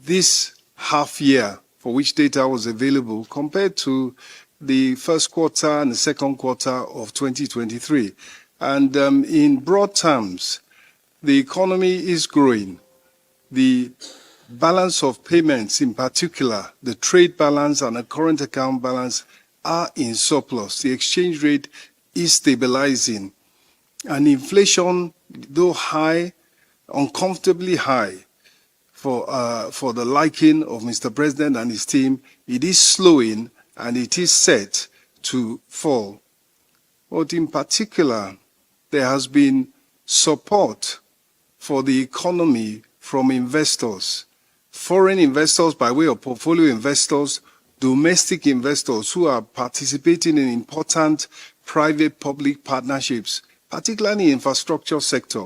this half year for which data was available compared to the first quarter and the second quarter of 2023. And in broad terms, the economy is growing. The balance of payments, in particular, the trade balance and the current account balance, are in surplus. The exchange rate is stabilizing. And inflation, though high, uncomfortably high for the liking of Mr. President and his team, it is slowing and it is set to fall. But in particular, there has been support for the economy from investors, foreign investors by way of portfolio investors, domestic investors who are participating in important private-public partnerships, particularly in the infrastructure sector.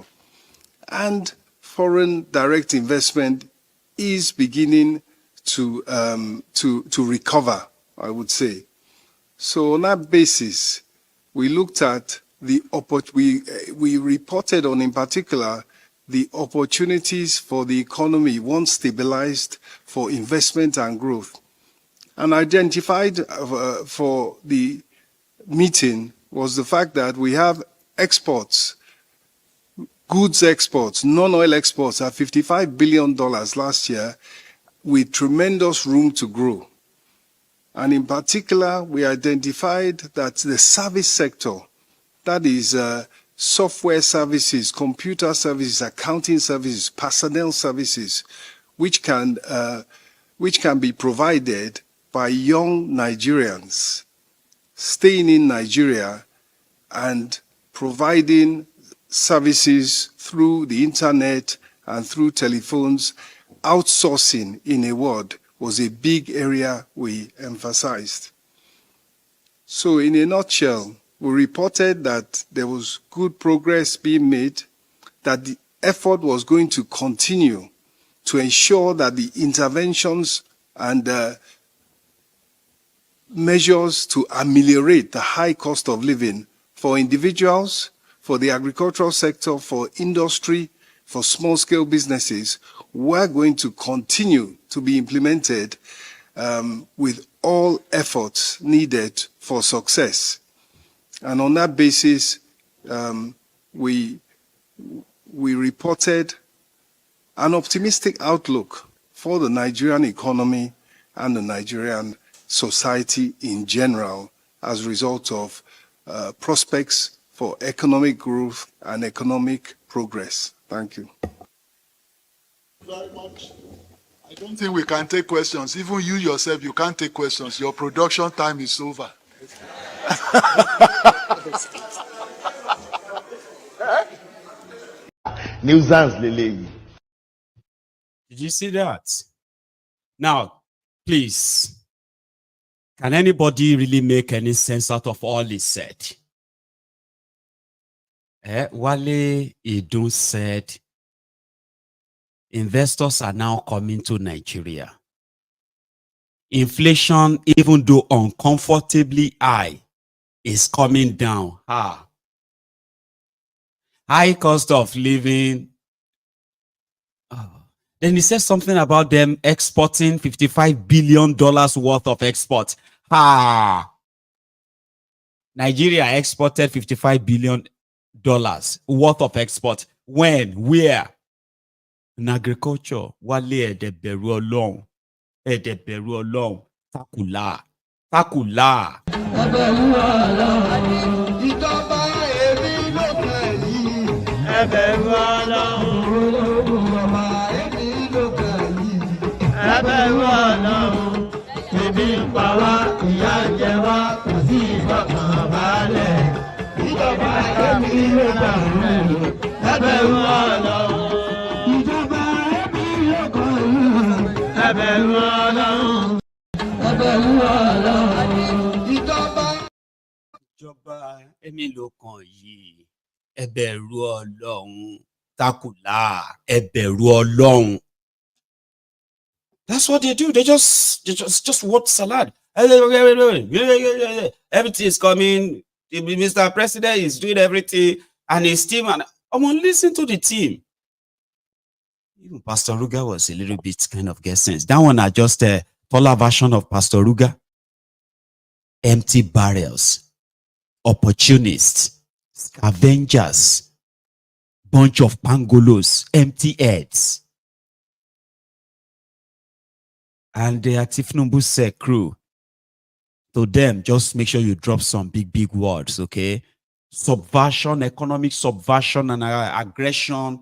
And foreign direct investment is beginning to recover, I would say. So on that basis, we looked at we reported on, in particular, the opportunities for the economy once stabilized for investment and growth. And identified for the meeting was the fact that we have exports, goods exports, non-oil exports at $55 billion last year, with tremendous room to grow. And in particular, we identified that the service sector, that is software services, computer services, accounting services, personnel services, which can be provided by young Nigerians staying in Nigeria and providing services through the internet and through telephones. Outsourcing, in a word, was a big area we emphasized. So in a nutshell, we reported that there was good progress being made, that the effort was going to continue to ensure that the interventions and measures to ameliorate the high cost of living for individuals, for the agricultural sector, for industry, for small-scale businesses, were going to continue to be implemented with all efforts needed for success. And on that basis, we reported an optimistic outlook for the Nigerian economy and the Nigerian society in general as a result of prospects for economic growth and economic progress. Thank you.
Very much. I don't think we can take questions. Even you yourself, you can't take questions. Your production time is over.
Did you see that? Now, please, can anybody really make any sense out of all he said? Wale Idun said, investors are now coming to Nigeria. Inflation, even though uncomfortably high, is coming down. High cost of living. Then he says something about them exporting $55 billion worth of exports. Nigeria exported $55 billion worth of export. When? Where? In agriculture. Wale edeberu Ọlọ́run. Edeberu Ọlọ́run. Takula. Takula. Edeberu Ọlọ́run. Ìjọba èmi ló kàn yìí. Edeberu Ọlọ́run. Ìjọba èmi ló kàn yìí. Edeberu Ọlọ́run. Ebi ń pa wá, ìyà ń jẹ wá, kò sí ìfọ̀kànbalẹ̀. Ìjọba èmi ló kàn yìí. Edeberu Ọlọ́run. Ìjọba èmi ló kàn yìí. Ẹ bẹ̀rù Ọlọ́run. Takula. Ẹ bẹ̀rù Ọlọ́run. That's what they do. They just watch salad. Everything is coming. Mr. President is doing everything, and his team. And I'm gonna listen to the team. Even Pastor Ruga was a little bit kind of get sense. That one are just a taller version of Pastor Ruga. Empty barrels, opportunists, scavengers, bunch of pangolos, empty heads. And the Thiefnubu crew, to them, just make sure you drop some big words, okay? Subversion, economic subversion and aggression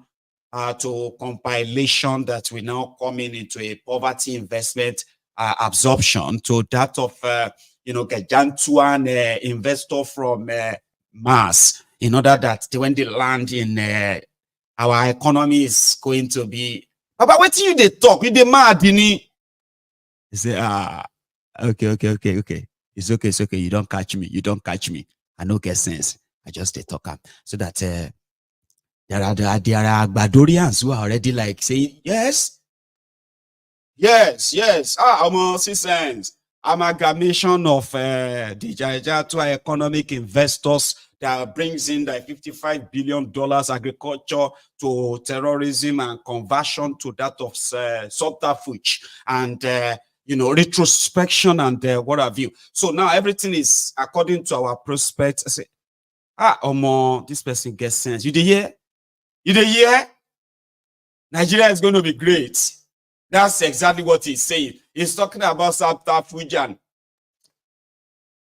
to compilation that we now coming into a poverty investment absorption to that of, Gajantuan investor from Mars, in order that when they land in our economy is going to be. But what you they talk? You they mad, Dini? He say, okay. It's okay. You don't catch me. I no get sense. I just they talk up so that there are Gbadorians who are already like saying yes. Sense. Amalgamation of the Jajatu economic investors that brings in the $55 billion agriculture to terrorism and conversion to that of subterfuge and retrospection and what have you. So now everything is according to our prospects. I say, this person gets sense. You dey hear? Nigeria is going to be great. That's exactly what he's saying. He's talking about South African.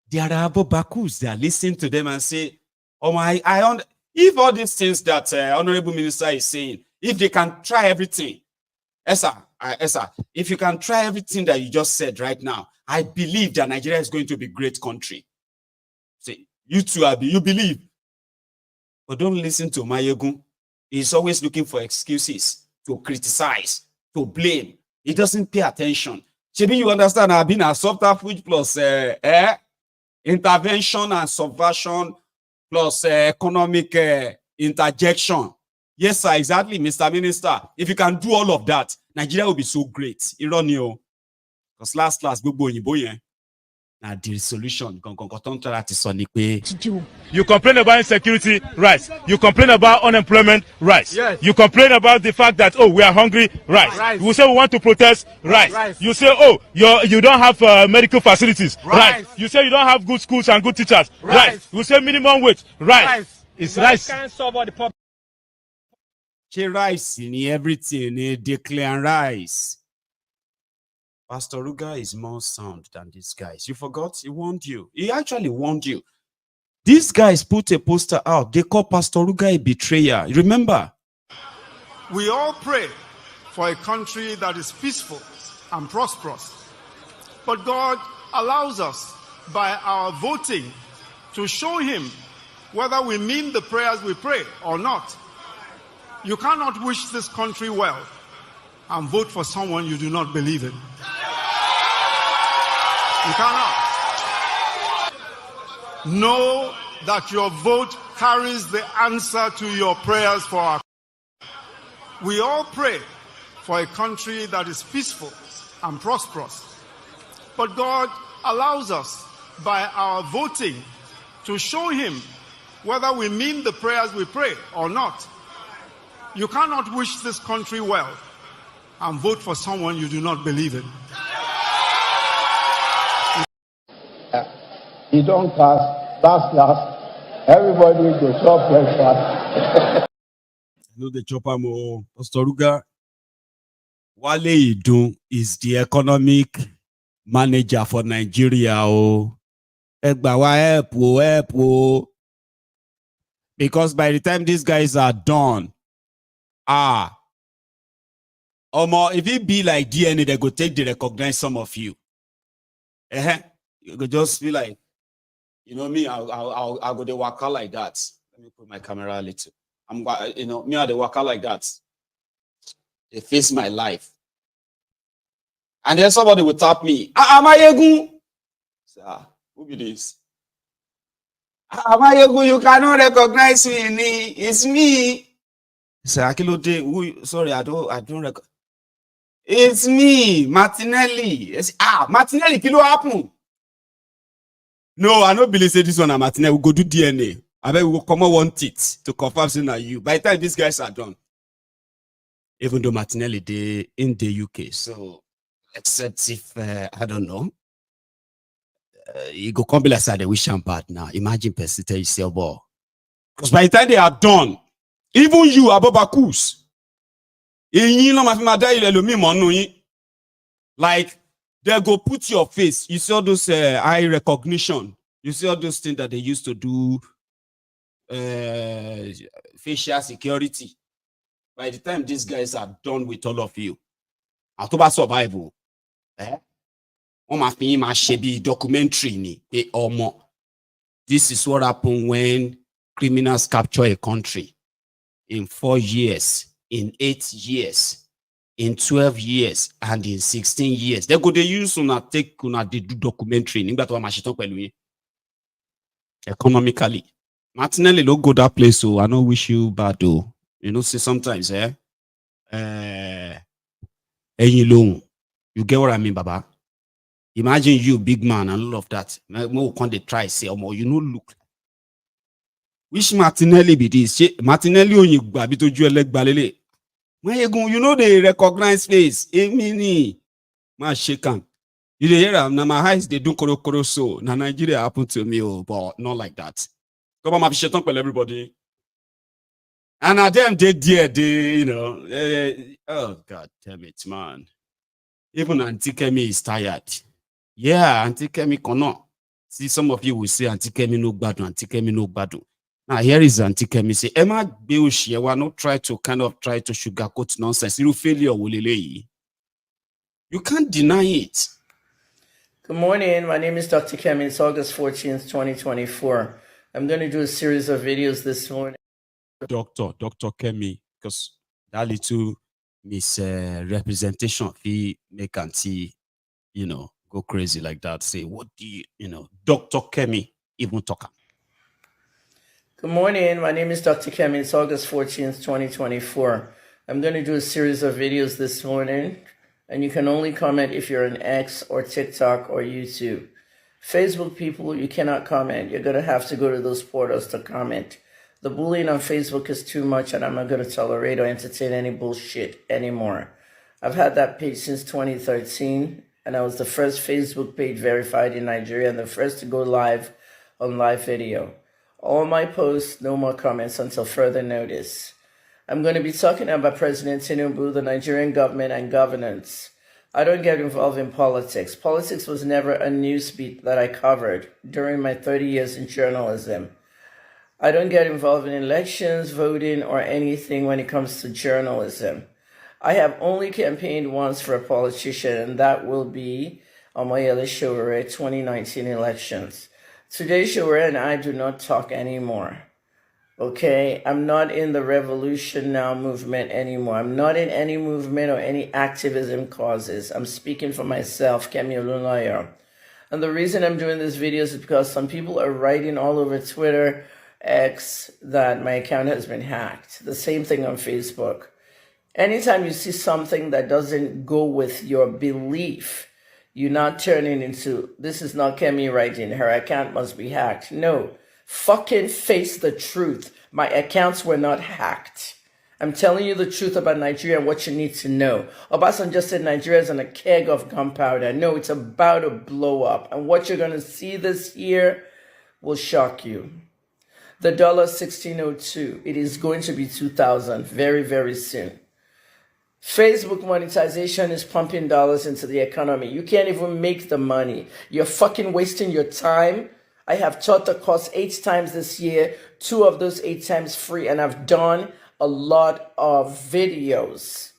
There are Bakus that listen to them and say, oh my, if all these things that Honorable Minister is saying, if they can try everything, Esa, if you can try everything that you just said right now, I believe that Nigeria is going to be a great country. Say, you too, Abi, you believe. But don't listen to Maiyegun. He's always looking for excuses to criticize, to blame. He doesn't pay attention. Maybe you understand, I've been a soft food plus intervention and subversion plus economic interjection. Yes, sir, exactly, Mr. Minister. If you can do all of that, Nigeria will be so great. Ironio. Because last, now the solution.
You complain about insecurity, right? You complain about unemployment, right? Yes. You complain about the fact that, oh, we are hungry, right? You say we want to protest, right? You say, oh, you don't have medical facilities, right? You say you don't have good schools and good teachers, right? You say minimum wage, right? It's rice.
Can't solve all the problem.
Rice in everything, declare rice. Pastor Ruga is more sound than these guys. You forgot? He warned you. He actually warned you. These guys put a poster out. They call Pastor Ruga a betrayer. Remember?
We all pray for a country that is peaceful and prosperous. But God allows us, by our voting, to show him whether we mean the prayers we pray or not. You cannot wish this country well and vote for someone you do not believe in. You cannot. Know that your vote carries the answer to your prayers for our country. We all pray for a country that is peaceful and prosperous. But God allows us, by our voting, to show him whether we mean the prayers we pray or not. You cannot wish this country well and vote for someone you do not believe in.
You don't cast, last. Everybody go chop breakfast.
No, the chopper more. Pastor Ruga, Wale Idun is the economic manager for Nigeria. Help. Because by the time these guys are done, if it be like DNA, they go take, they recognize some of you. You could just be like, you know me, I'll go to work out like that. Let me put my camera a little. Me I work out like that. They face my life. And then somebody will tap me. Maiyegun. Who be this? Maiyegun, you cannot recognize me. It's me. Say, Akilode, sorry, I don't recognize. It's me, Martinelli. Martinelli, kilo happen. No, I don't believe this one. Martinelli, we go do DNA. I bet we will come on one teeth to confirm saying that you. By the time these guys are done, even though Martinelli they in the UK, so except if I don't know, you go come be like say they wish I'm bad now. Imagine person tell you say, "Oh, because by the time they are done, even you, Abobakus, like they go put your face. You see all those eye recognition. You see all those things that they used to do, facial security. By the time these guys are done with all of you, October survival, documentary or more. This is what happened when criminals capture a country in 4 years, in 8 years, in 12 years, and in 16 years. They go they use they do documentary. Economically. Martinelli don't go that place, so I don't wish you bad though. You know, see sometimes, you get what I mean, Baba? Imagine you, big man, and all of that. More can they try say, oh, you know, look. Which Martinelli be this? Martinelli on you, baby, to you leg balele. You know they recognize face. Mini, my shaken. You hear them? Now my eyes they do koro so. Now Nigeria happened to me, but not like that. Come on, my shaitan for everybody. And at them they you know. Oh God damn it, man. Even Auntie Kemi is tired. Yeah, Auntie Kemi cannot. See, some of you will say Auntie Kemi no bad, Auntie Kemi no bad. Now here is Auntie Kemi say, Emma Beushi, will not try to sugarcoat nonsense. You failure will You can't deny it.
Good morning. My name is Dr. Kemi. It's August 14th, 2024. I'm going to do a series of videos this morning.
Dr. Kemi, because that little misrepresentation he make Auntie, go crazy like that. Say, what do you, Dr. Kemi even talk?
Good morning. My name is Dr. Kemi. It's August 14th, 2024. I'm going to do a series of videos this morning, and you can only comment if you're on X or TikTok or YouTube. Facebook people, you cannot comment. You're going to have to go to those portals to comment. The bullying on Facebook is too much, and I'm not going to tolerate or entertain any bullshit anymore. I've had that page since 2013, and I was the first Facebook page verified in Nigeria and the first to go live on live video. All my posts, no more comments until further notice. I'm going to be talking about President Thiefnubu, the Nigerian government, and governance. I don't get involved in politics. Politics was never a newsbeat that I covered during my 30 years in journalism. I don't get involved in elections, voting, or anything when it comes to journalism. I have only campaigned once for a politician, and that will be on Charade 2019 elections. Today, Charade and I do not talk anymore. Okay, I'm not in the Revolution Now movement anymore. I'm not in any movement or any activism causes. I'm speaking for myself, Kemi Olunloyo. And the reason I'm doing this video is because some people are writing all over Twitter, X, that my account has been hacked. The same thing on Facebook. Anytime you see something that doesn't go with your belief, you're not turning into, this is not Kemi writing, her account must be hacked. No. Fucking face the truth. My accounts were not hacked. I'm telling you the truth about Nigeria and what you need to know. Obasanjo just said Nigeria is on a keg of gunpowder. No, it's about to blow up. And what you're going to see this year will shock you. The dollar 1602. It is going to be 2000 very, very soon. Facebook monetization is pumping dollars into the economy. You can't even make the money. You're fucking wasting your time. I have taught the course 8 times this year, 2 of those 8 times free, and I've done a lot of videos.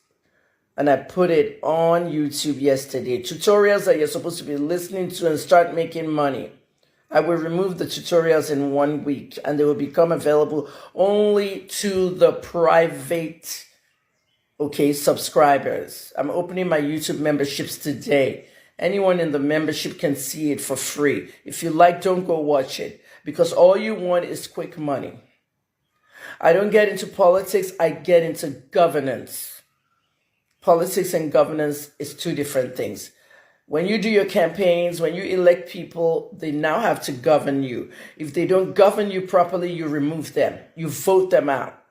And I put it on YouTube yesterday. Tutorials that you're supposed to be listening to and start making money. I will remove the tutorials in 1 week, and they will become available only to the private, subscribers. I'm opening my YouTube memberships today. Anyone in the membership can see it for free. If you like, don't go watch it, because all you want is quick money. I don't get into politics, I get into governance. Politics and governance is 2 different things. When you do your campaigns, when you elect people, they now have to govern you. If they don't govern you properly, you remove them. You vote them out.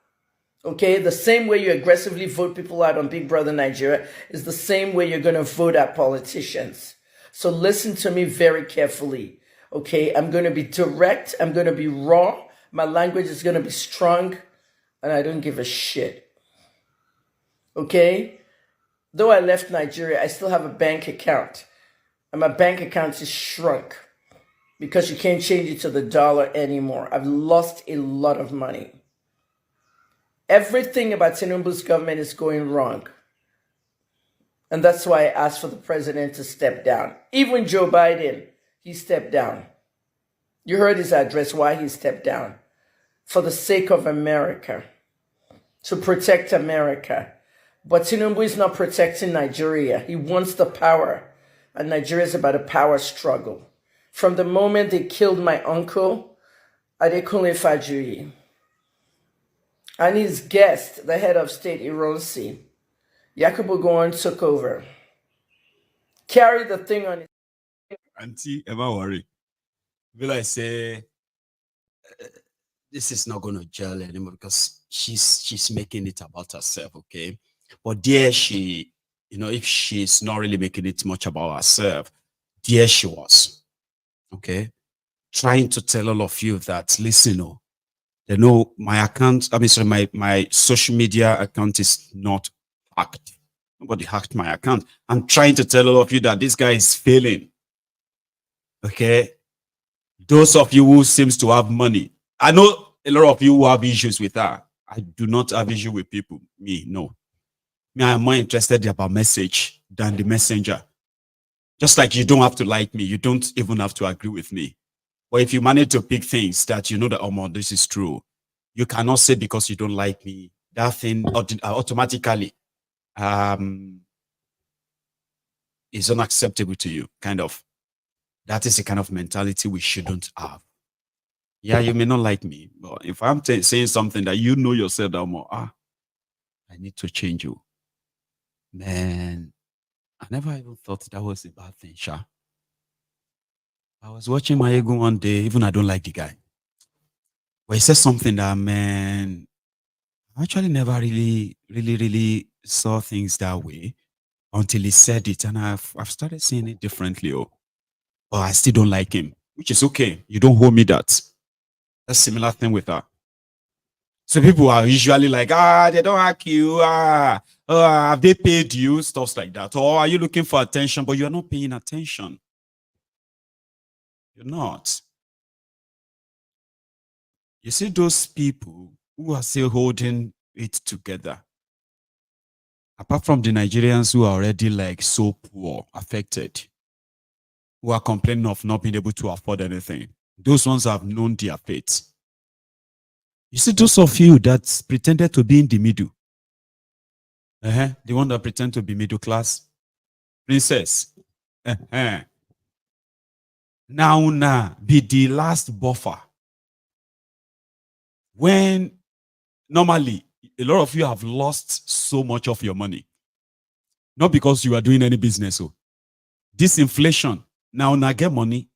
Okay, the same way you aggressively vote people out on Big Brother Nigeria is the same way you're going to vote out politicians. So listen to me very carefully. Okay, I'm going to be direct. I'm going to be raw. My language is going to be strong. And I don't give a shit. Okay, though I left Nigeria, I still have a bank account. And my bank account is shrunk because you can't change it to the dollar anymore. I've lost a lot of money. Everything about Tinubu's government is going wrong. And that's why I asked for the president to step down. Even Joe Biden, he stepped down. You heard his address, why he stepped down. For the sake of America. To protect America. But Thiefnubu is not protecting Nigeria. He wants the power. And Nigeria is about a power struggle. From the moment they killed my uncle, Adekunle Fajuyi, and his guest, the head of state, Ironsi, Yakubu Gowon took over. Carried the thing on his...
Auntie, Emma worry. Will I say, this is not going to gel anymore because she's making it about herself, okay? But there she, if she's not really making it much about herself, there she was, okay? Trying to tell all of you that, listen, they know my account, my social media account is not hacked. Nobody hacked my account. I'm trying to tell all of you that this guy is failing. Okay? Those of you who seems to have money. I know a lot of you who have issues with her. I do not have issue with people. Me, no. Me, I am more interested about message than the messenger. Just like you don't have to like me. You don't even have to agree with me. But if you manage to pick things that you know that, oh, this is true, you cannot say because you don't like me, that thing automatically is unacceptable to you, kind of. That is the kind of mentality we shouldn't have. Yeah, you may not like me, but if I'm saying something that you know yourself that more, I need to change you. Man, I never even thought that was a bad thing, Sha. I was watching Maiyegun one day, even I don't like the guy. But he said something that, man, I actually never really saw things that way until he said it. And I've started seeing it differently. But I still don't like him, which is okay. You don't hold me that. That's a similar thing with her. So people are usually like, they don't hack you. Have they paid you? Stuff like that. Or are you looking for attention, but you're not paying attention? You're not. You see those people who are still holding it together. Apart from the Nigerians who are already like so poor, affected, who are complaining of not being able to afford anything. Those ones have known their fate. You see those of you that pretended to be in the middle. The one that pretend to be middle class. Princess. Now, be the last buffer. When normally, a lot of you have lost so much of your money. Not because you are doing any business. So this inflation, now get money.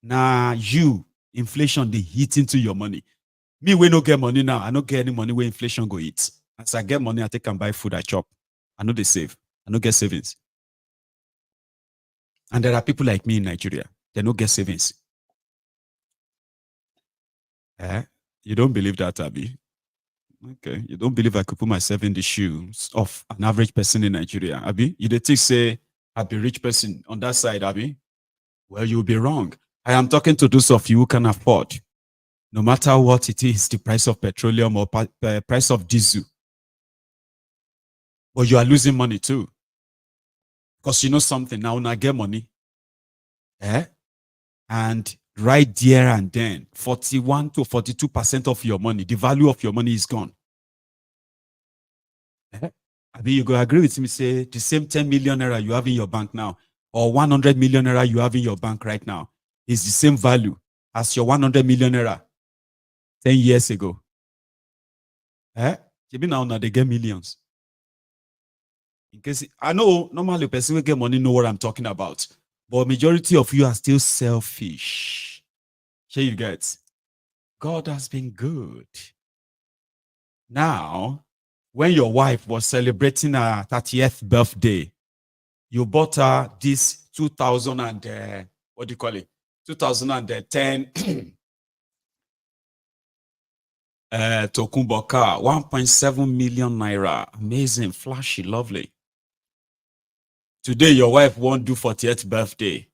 Now inflation, they hit into your money. Me, we no get money now. I don't get any money where inflation go eat. As I get money, I take and buy food, I chop. I know they save. I don't get savings. And there are people like me in Nigeria. They don't get savings. You don't believe that, Abby? Okay. You don't believe I could put myself in the shoes of an average person in Nigeria, Abby? You did say I'd be a rich person on that side, Abby? Well, you'll be wrong. I am talking to those of you who can afford, no matter what it is, the price of petroleum or price of diesel. But you are losing money too. Because you know something, now I get money. And right there and then, 41 to 42% of your money, the value of your money is gone. I mean, you go agree with me, say the same 10 million naira you have in your bank now, or 100 million naira you have in your bank right now, is the same value as your 100 million naira 10 years ago. Maybe now they get millions. In case I know normally person will get money know what I'm talking about, but majority of you are still selfish. Sure you get. God has been good. Now, when your wife was celebrating her 30th birthday, you bought her this 2010 Tokumbo car, 1.7 million naira. Amazing, flashy, lovely. Today, your wife won't do 40th birthday.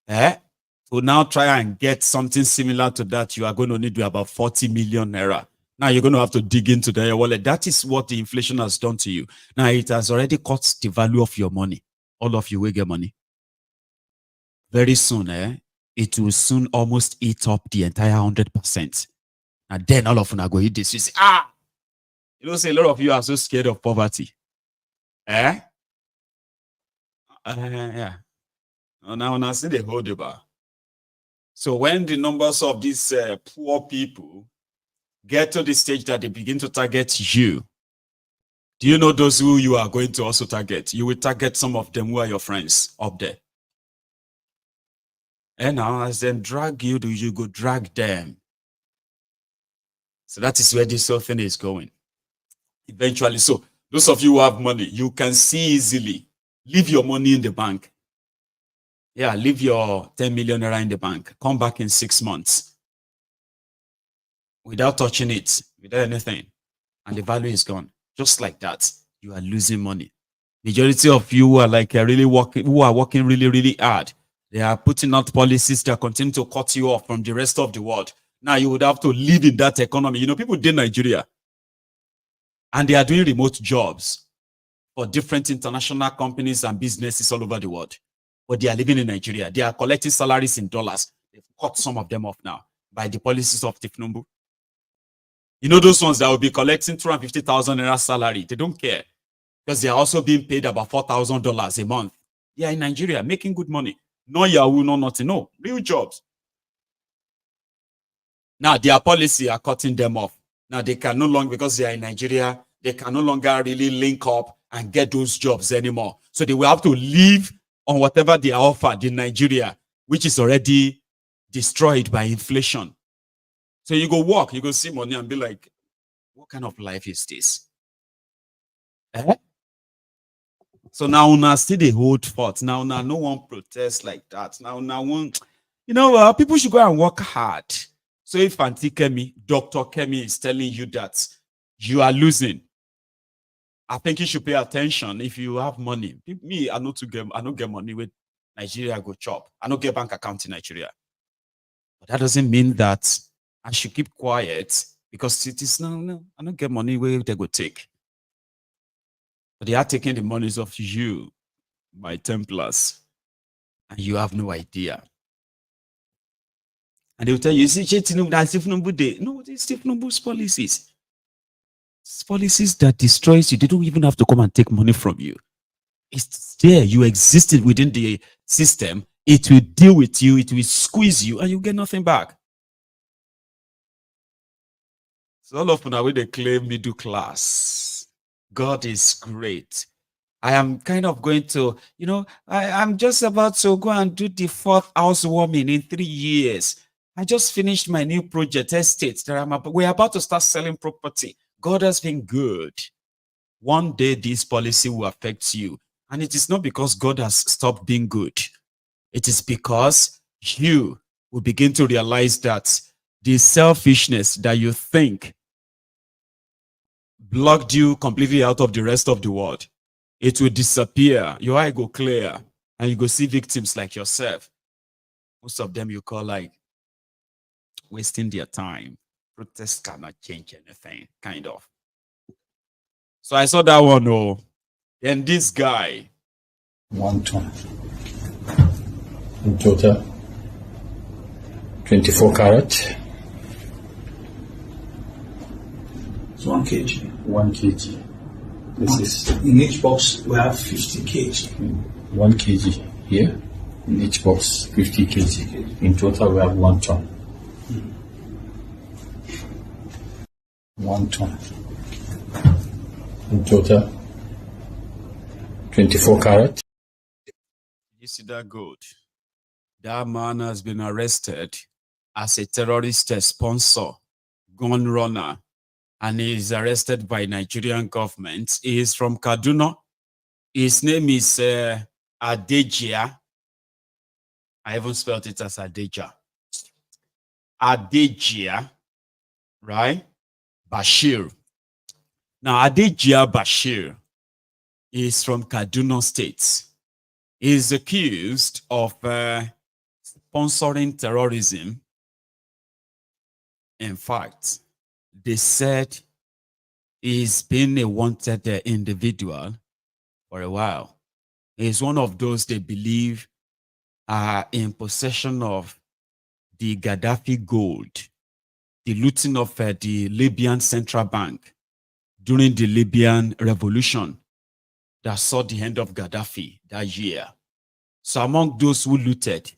So now try and get something similar to that. You are going to need about 40 million naira. Now you're going to have to dig into your wallet. That is what the inflation has done to you. Now it has already cut the value of your money. All of you will get money. Very soon, it will soon almost eat up the entire 100%. And then all of you are going to eat this. You say, you know, say a lot of you are so scared of poverty. Yeah. Now I see they hold the bar. So when the numbers of these poor people get to the stage that they begin to target you, do you know those who you are going to also target? You will target some of them who are your friends up there. And now as they drag you, you go drag them. So that is where this whole thing is going. Eventually, so those of you who have money, you can see easily. Leave your money in the bank. Yeah, leave your 10 million naira in the bank. Come back in 6 months. Without touching it, without anything. And the value is gone. Just like that. you are losing money. Majority of you are like really working, who are working really, really hard. They are putting out policies that continue to cut you off from the rest of the world. Now you would have to live in that economy. You know, people in Nigeria, and they are doing remote jobs for different international companies and businesses all over the world. But they are living in Nigeria. They are collecting salaries in dollars. They've cut some of them off now by the policies of Thiefnubu. You know, those ones that will be collecting 250,000 naira salary, they don't care because they are also being paid about $4,000 a month. They are in Nigeria making good money. No Yahoo, no nothing, no real jobs. Now their policy are cutting them off. Now they can no longer, because they are in Nigeria, they can no longer really link up and get those jobs anymore. So they will have to live on whatever they are offered in Nigeria, which is already destroyed by inflation. So you go work, you go see money and be like, what kind of life is this? Eh? So now still they hold forth. Now no one protests like that. Now one, you know, people should go and work hard. So if Auntie Kemi, Dr. Kemi is telling you that you are losing, I think you should pay attention. If you have money, me, I don't get money with Nigeria go chop. I don't get bank account in Nigeria. But that doesn't mean that I should keep quiet because it is no, I don't get money where they go take. But they are taking the monies of you, my Templars, and you have no idea. And they will tell you, see, Thiefnubu Day. No, it's Thiefnubu's policies. It's policies that destroys you. They don't even have to come and take money from you. It's there. You existed within the system. It will deal with you. It will squeeze you, and you get nothing back. So all of them, when they claim middle class, God is great. I am kind of going to, you know, I'm just about to go and do the 4th housewarming in 3 years. I just finished my new project, estate. We're about to start selling property. God has been good. One day, this policy will affect you. And it is not because God has stopped being good. It is because you will begin to realize that the selfishness that you think blocked you completely out of the rest of the world, it will disappear. Your eye go clear, and you go see victims like yourself. Most of them you call like wasting their time. Protest cannot change anything, kind of. So I saw that one, oh. And this guy.
1 ton. In total, 24 carat.
It's 1 kg.
1 kg. This is
in each box we have 50 kg.
1 kg here. In each box, 50 kg. In total, we have 1 ton. 1 ton. In total, 24 carat.
You see that gold? That man has been arrested as a terrorist sponsor, gun runner, and he is arrested by Nigerian government. He is from Kaduna. His name is Adejia. I even spelled it as Adeja. Adejia, right? Bashir. Now, Adejia Bashir is from Kaduna State. He is accused of sponsoring terrorism. In fact, they said he's been a wanted individual for a while. He's one of those they believe are in possession of the Gaddafi gold, the looting of the Libyan central bank during the Libyan revolution that saw the end of Gaddafi that year. So among those who looted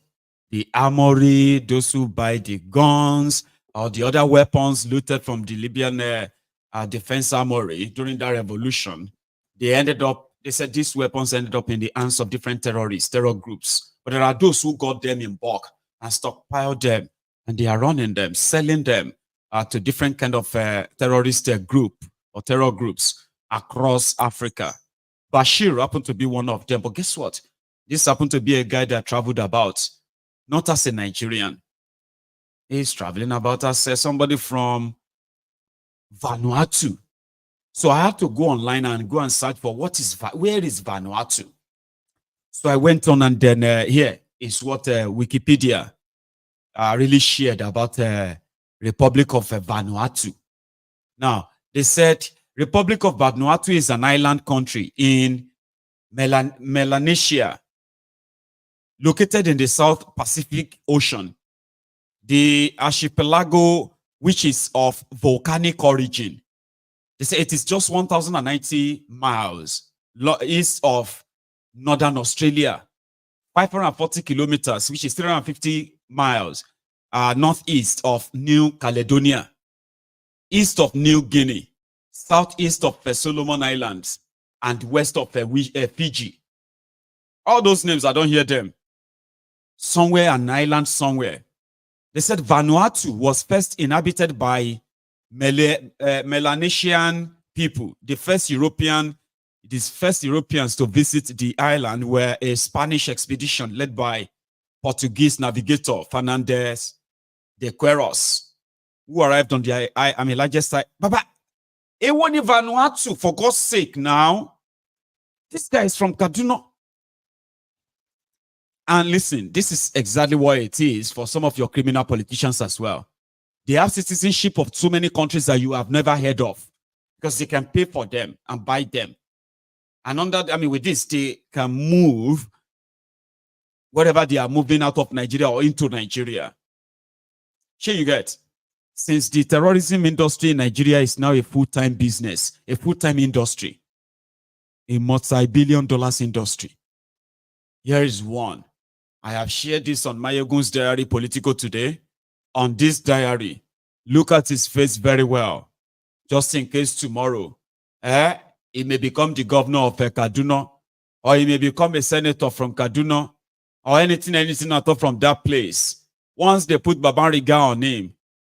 the armory, those who buy the guns or the other weapons looted from the Libyan defense armory during that revolution, they said these weapons ended up in the hands of different terror groups. But there are those who got them in bulk and stockpiled them, and they are running them, selling them to different kind of terrorist group or terror groups across Africa. Bashir happened to be one of them. But guess what? This happened to be a guy that traveled about, not as a Nigerian. He's traveling about as somebody from Vanuatu. So I had to go online and go and search for where is Vanuatu. So I went on, and then here is what Wikipedia really shared about Republic of Vanuatu. Now, they said Republic of Vanuatu is an island country in Melanesia, located in the South Pacific Ocean. The archipelago, which is of volcanic origin, they say it is just 1,090 miles east of Northern Australia, 540 kilometers, which is 350 miles northeast of New Caledonia, east of New Guinea, southeast of Solomon Islands, and west of Fiji. All those names, I don't hear them. Somewhere, an island somewhere. They said Vanuatu was first inhabited by Melanesian people. The first Europeans to visit the island were a Spanish expedition led by Portuguese navigator Fernandez de Queiroz, who arrived on the largest side. Baba, Ewani Vanuatu, for God's sake now. This guy is from Kaduna. And listen, this is exactly what it is for some of your criminal politicians as well. They have citizenship of too many countries that you have never heard of because they can pay for them and buy them. And with this, they can move wherever they are moving out of Nigeria or into Nigeria. Sure, you get. Since the terrorism industry in Nigeria is now a full-time business, a full-time industry, a multi-billion-dollar industry. Here is one. I have shared this on MaiyegunsDiary Politico today. On this diary, look at his face very well, just in case tomorrow, he may become the governor of Kaduna, or he may become a senator from Kaduna, or anything at all from that place. Once they put Babariga on him,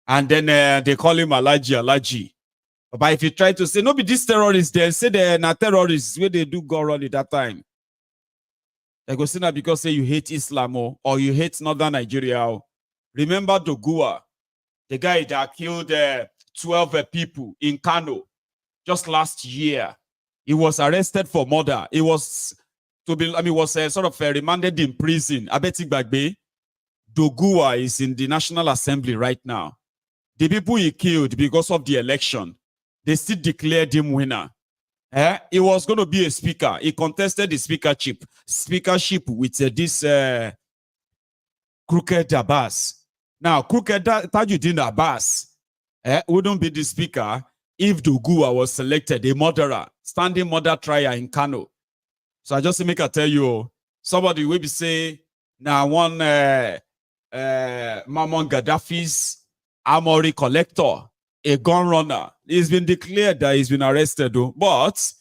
and then they call him Alaji. But if you try to say, no, be this terrorist, they say they're not terrorists, where they do go around at that time. They go say that because say you hate Islam or you hate Northern Nigeria. Remember Dogua, the guy that killed 12 people in Kano just last year. He was arrested for murder. He was sort of remanded in prison. Abeti Bagbe, Dogua is in the National Assembly right now. The people he killed because of the election, they still declared him winner. He was going to be a speaker. He contested the speakership with this Crooked Abbas. Now, Crooked Tajuddin Abbas wouldn't be the speaker if Dogua was selected, a murderer, standing murder trial in Kano. So I just make I tell you, somebody will be say, now one Maman Gaddafi's armory collector, a gun runner. He's been declared that he's been arrested, though. But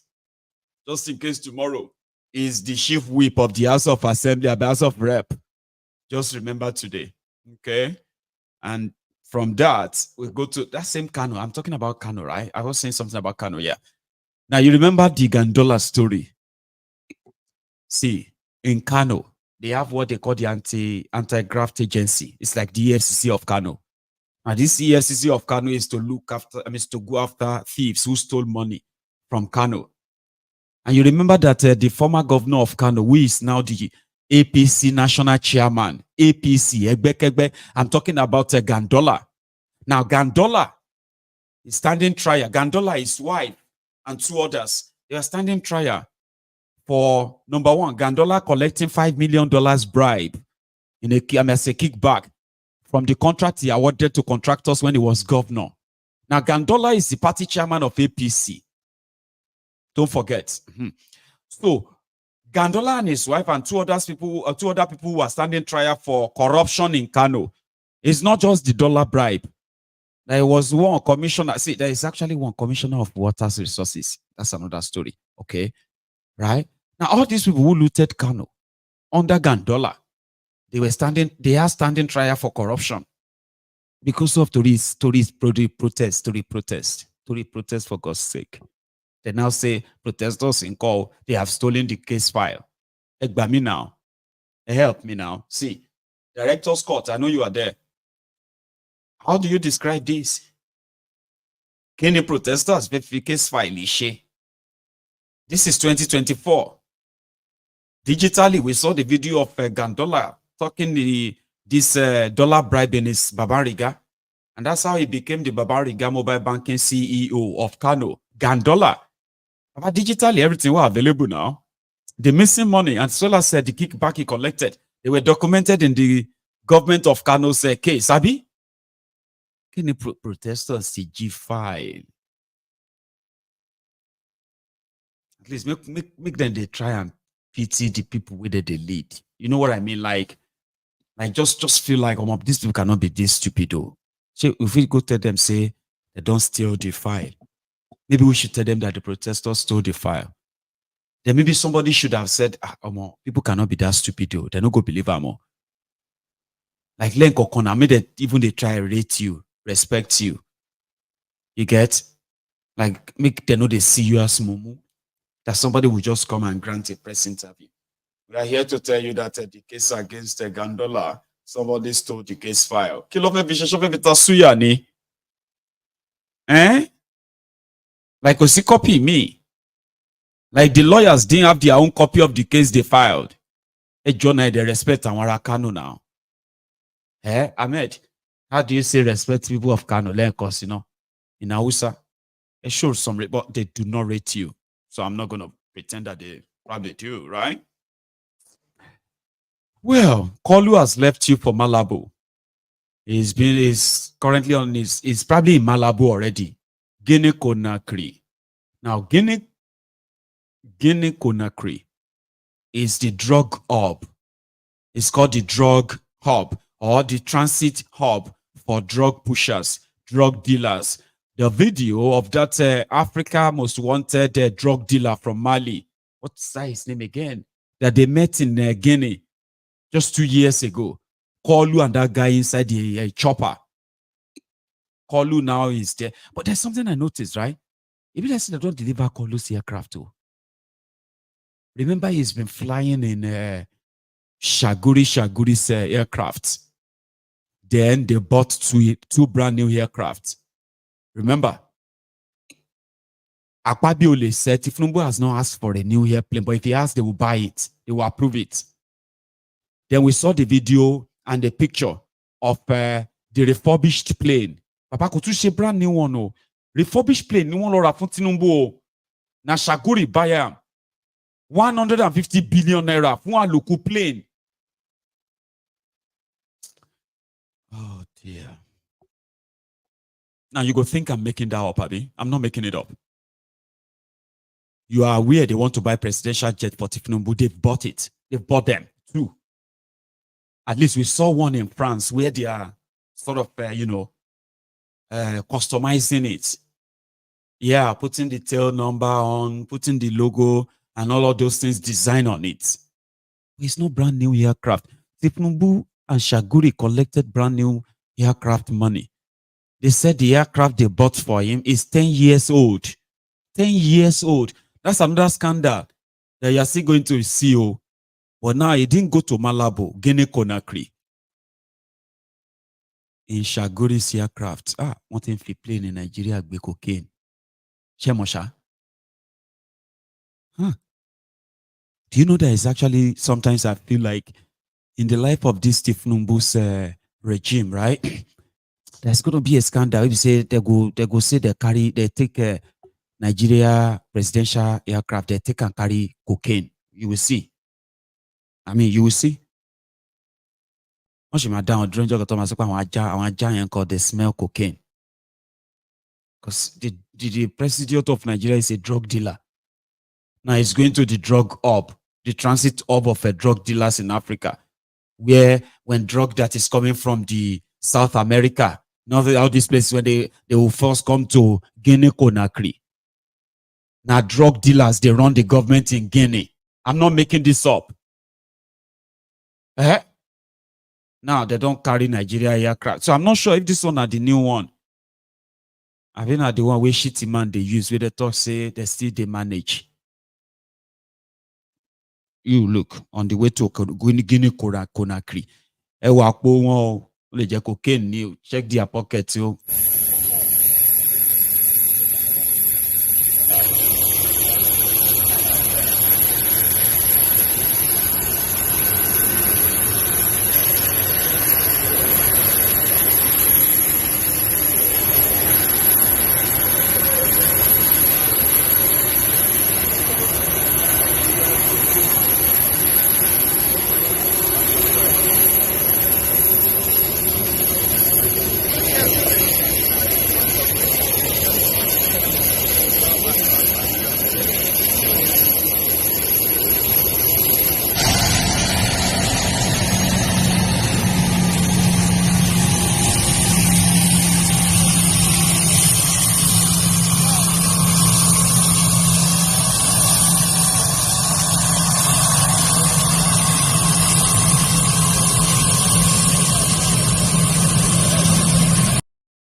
just in case tomorrow is the chief whip of the House of Assembly, the House of Rep. Just remember today, okay? And from that, we go to that same Kano. I'm talking about Kano, right? I was saying something about Kano, yeah. Now, you remember the Gandola story? See, in Kano, they have what they call the anti-graft agency. It's like the EFCC of Kano. And this EFCC of Kano is to to go after thieves who stole money from Kano. And you remember that the former governor of Kano, who is now the APC national chairman, APC, I'm talking about Gandola. Now, Gandola is standing trial. Gandola, his wife, and two others, they are standing trial for, number one, Gandola collecting $5 million bribe in a kickback from the contract he awarded to contractors when he was governor. Now, Gandola is the party chairman of APC. Don't forget. So, Gandola and his wife and two other people who are standing trial for corruption in Kano. It's not just the dollar bribe. There was one commissioner. See, there is actually one commissioner of water resources. That's another story. Okay. Right? Now, all these people who looted Kano under Gandola, they are standing trial for corruption because of tourist protest for God's sake. They now say protesters in call, they have stolen the case file. Help me now. Help me now. See, Director's Court, I know you are there. How do you describe this? Kenny protesters case file issue. This is 2024. Digitally, we saw the video of Gandola talking this dollar bribe in his Babariga. And that's how he became the Babariga mobile banking CEO of Kano. Gandola. But digitally, everything was available now. The missing money, and Sola said the kickback he collected, they were documented in the government of Kano's case. Abi? Kenny protesters CG file. At least make them they try and pity the people where they lead. You know what I mean? Like just feel like these people cannot be this stupid though. So if we go tell them, say they don't steal the file, maybe we should tell them that the protesters stole the file. Then maybe somebody should have said, people cannot be that stupid though. They're not going to believe them. Like Len Kokona, maybe even they try to rate you, respect you. You get? Like make them know they see you as Mumu. That somebody will just come and grant a press interview. We are here to tell you that the case against Gandola, somebody stole the case file. Eh? Like, was copy me? Like the lawyers didn't have their own copy of the case they filed. Hey, John, they respect Amara Kano now. Eh, Ahmed, how do you say respect people of Kano? Because, in Hausa, it shows some, but they do not rate you. So I'm not going to pretend that they probably do, right? Well, Kolu has left you for Malabo. He's currently on he's probably in Malabo already. Guinea Conakry. Now, Guinea Conakry is the drug hub. It's called the drug hub or the transit hub for drug pushers, drug dealers. The video of that Africa most wanted drug dealer from Mali. What's his name again? That they met in Guinea just 2 years ago. Kolu and that guy inside the chopper. Kolu now is there. But there's something I noticed, right? If you say they don't deliver Kolu's aircraft too. Remember, he's been flying in Shaguri's aircraft. Then they bought two brand new aircraft. Remember, Akpabiole said Thiefnubu has not asked for a new airplane, but if he asks, they will buy it. They will approve it. Then we saw the video and the picture of the refurbished plane. Papa Kutushe brand new one. Oh. Refurbished plane, new one Laura Thiefnubu. Na Shaguri buy 150 billion naira for one local plane. Oh dear. Now you go think I'm making that up, Abi. I'm not making it up. You are aware they want to buy presidential jet for Thiefnubu. They've bought it. They've bought them too. At least we saw one in France where they are sort of, customizing it. Yeah, putting the tail number on, putting the logo and all of those things design on it. It's no brand new aircraft. Thiefnubu and Shaguri collected brand new aircraft money. They said the aircraft they bought for him is 10 years old. 10 years old. That's another scandal that you're still going to see. But now he didn't go to Malabo, Guinea Conakry. In Shaguri's aircraft. One thing if plane in Nigeria be cocaine. Shemosha. Do you know that it's actually sometimes I feel like in the life of this Thiefnubu's regime, right? There's going to be a scandal. If you say they take Nigeria presidential aircraft, they take and carry cocaine. You will see. You will see. Once you are down, they smell cocaine. Because the president of Nigeria is a drug dealer. Now he's going to the drug hub, the transit hub of drug dealers in Africa, where when drug that is coming from the South America, not all these places when they will first come to Guinea Conakry. Now drug dealers, they run the government in Guinea. I'm not making this up. Now they don't carry Nigeria aircraft. So I'm not sure if this one are the new one. I think are the one where shitty man they use, where they talk say they manage. You look on the way to Guinea Conakry. Check their pockets.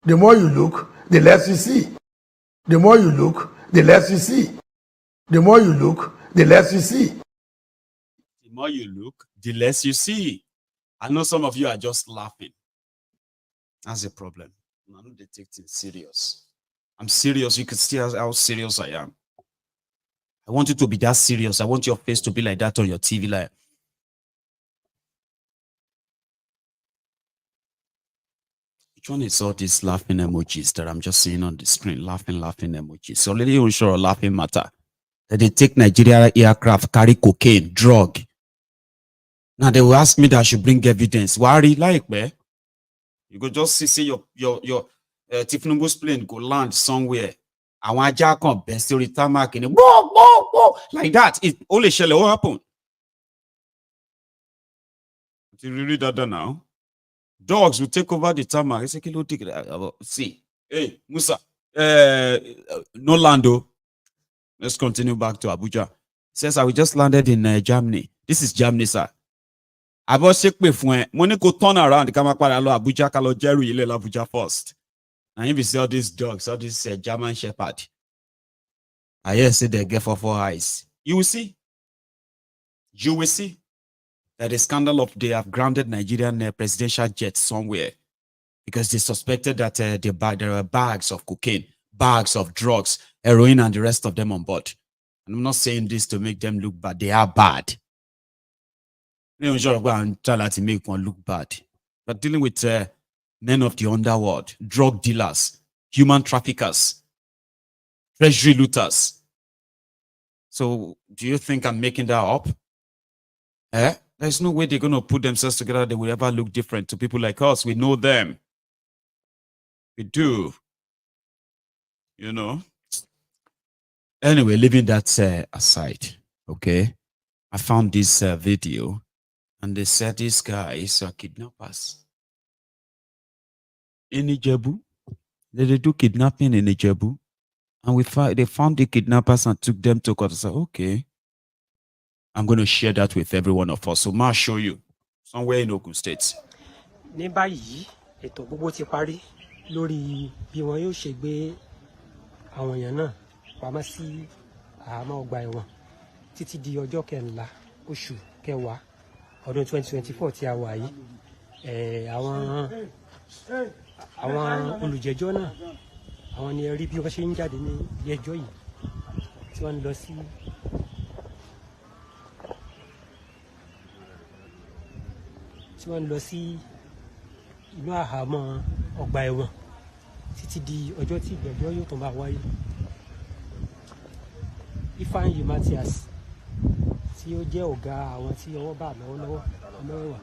The more you look, the less you see. The more you look, the less you see. The more you look, the less you see.
The more you look, the less you see. I know some of you are just laughing. That's a problem. I'm not taking serious. I'm serious. You can see how serious I am. I want you to be that serious. I want your face to be like that on your TV. Like, which one is all these laughing emojis that I'm just seeing on the screen? Laughing emojis. So already unsure of laughing matter. That they take Nigeria aircraft, carry cocaine, drug. Now they will ask me that I should bring evidence. Worry, like, man. You go just see your Thiefnubu's plane go land somewhere. I want Jack on best tarmac in like that. It only shall what happen. You really that now? Dogs will take over the tarmac. It's a see. Hey, Musa. No lando. Let's continue back to Abuja. Says we just landed in Germany. This is Germany, sir. I was sick with money go turn around. Come up Abuja, Kalo Jerry, Abuja first. And if you see all these dogs, all this German shepherd, I hear say they get for 4 eyes. You will see. You will see that the scandal of they have grounded Nigerian presidential jets somewhere because they suspected that there were bags of cocaine, bags of drugs, heroin, and the rest of them on board. And I'm not saying this to make them look bad. They are bad. They don't go and try to make one look bad. But dealing with men of the underworld, drug dealers, human traffickers, treasury looters. So do you think I'm making that up? There's no way they're going to put themselves together. They will ever look different to people like us. We know them. We do. You know. Anyway, leaving that aside, okay? I found this video, and they said these guys are kidnappers. In Ijebu, they do kidnapping in Ijebu, and they found the kidnappers and took them to court. I said, okay, I'm going to share that with every one of us. So I'll show you somewhere in Ogun State.
Ní báyìí, ètò gbogbo ti parí lórí bí wọn yóò ṣe gbé àwọn èèyàn náà pamọ́ sí àhámọ́ ọgbà ẹ̀wọ̀n títí di ọjọ́ 14 oṣù kẹwàá ọdún 2024 tí a wà yìí. Àwọn olùjẹ́jọ́ náà àwọn ni rí bí wọ́n ṣe ń jáde ní ilé ẹjọ́ yìí tí wọ́n lọ sí inú àhámọ́ ọgbà ẹ̀wọ̀n títí di ọjọ́ tí ìgbẹ́jọ́ yóò tún bá wáyé. Ifeanyi Matthias tí ó jẹ́ ọ̀gá àwọn tí ọwọ́ bá lọ́wọ́lọ́wọ́ ọmọwẹ́wà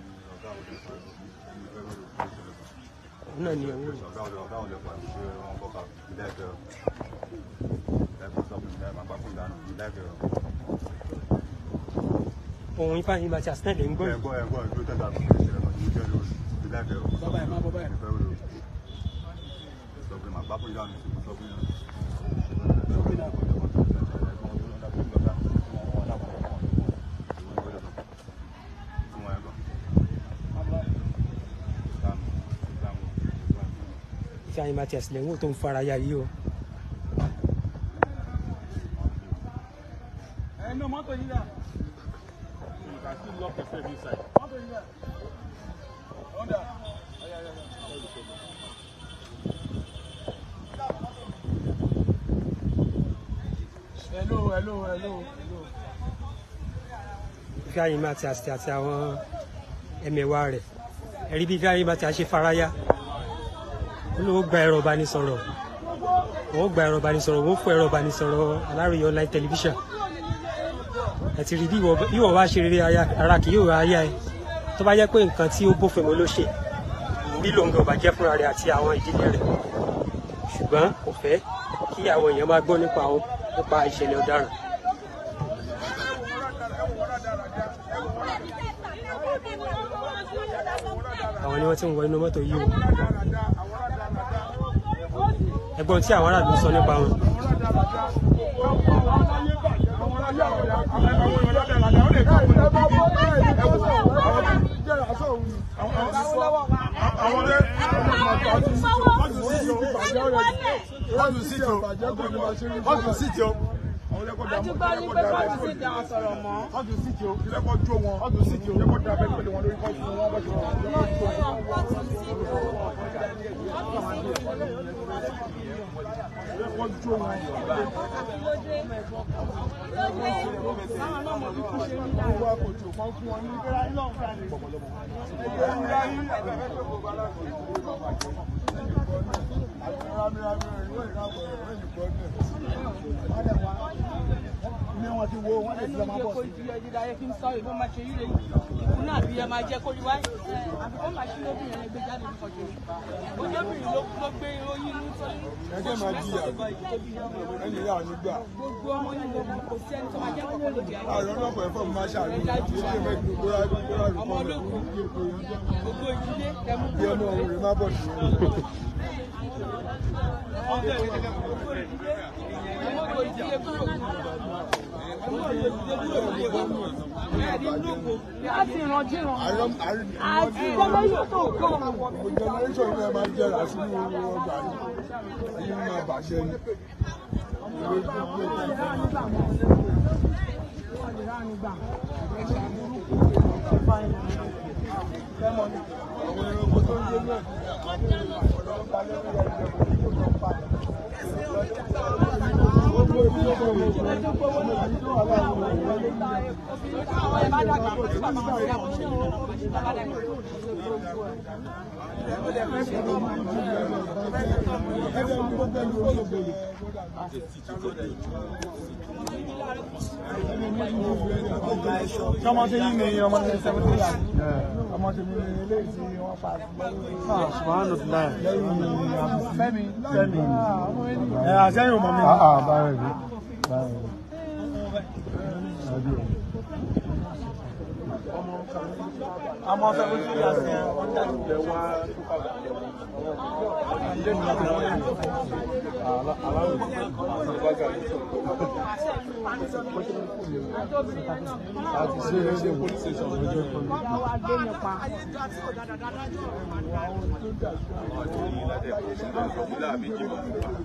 náà ni ẹ̀wọ̀n ohun Ifeanyi Matthias náà lè ń gbọ́ Ifeanyi Matthias lẹ́wọ̀n tó ń fara ya yìí o. Hello. Ifeanyi Matthias àti àwọn ẹ̀mẹ̀wà rẹ̀ ẹ̀rí bí Ifeanyi Matthias ṣe faraya ó gba ẹ̀rọ ìbánisọ̀rọ̀ ó fún ẹ̀rọ ìbánisọ̀rọ̀ Aláròyé online television ẹ ti rí bí ìwọ bá ṣe rere ara kì yóò aya ẹ tó bá jẹ́ pé nǹkan tí ó bófin mu ló ṣe bí lòǹgà ò bá jẹ́ fúnra rẹ̀ àti àwọn ìdílé rẹ̀ ṣùgbọ́n kò fẹ́ kí àwọn èèyàn máa gbọ́ nípa ìṣẹ̀lẹ̀ ọ̀daràn. Àwọn ni wọ́n ti ń wọ inú mọ́tò yìí o. Ẹ̀gbọ́n tí àwọn aráàlú sọ nípa wọn.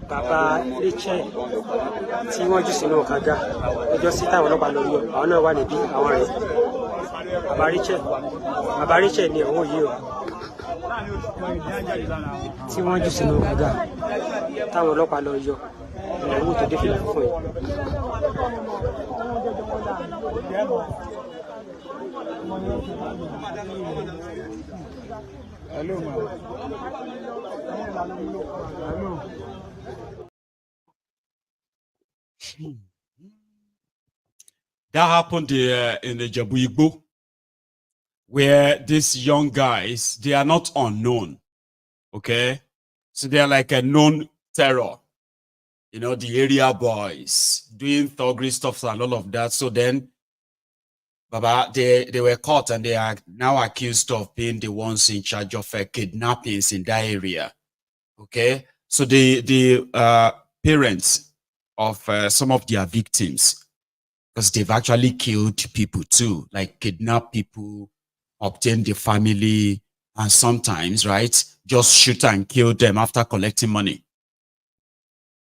Bàbá Rachel tí wọ́n jù sínú kànga ọjọ́ sí táwọn ọlọ́pàá lọ yọ àwọn náà wà níbí àwọn rẹ̀ bàbá Rachel ni àwọn yìí o tí wọ́n jù sínú kànga táwọn ọlọ́pàá lọ yọ ìyàwó tó dé fìlà fún ẹ.
Hello, ma. Hello.
That happened in the Jabu, where these young guys, they are not unknown, okay? So they are like a known terror, you know, the area boys doing thuggery stuff and all of that. So then, Baba, they were caught and they are now accused of being the ones in charge of kidnappings in that area, okay? So the parents of some of their victims, because they've actually killed people too, like kidnap people, obtain the family, and sometimes, right, just shoot and kill them after collecting money.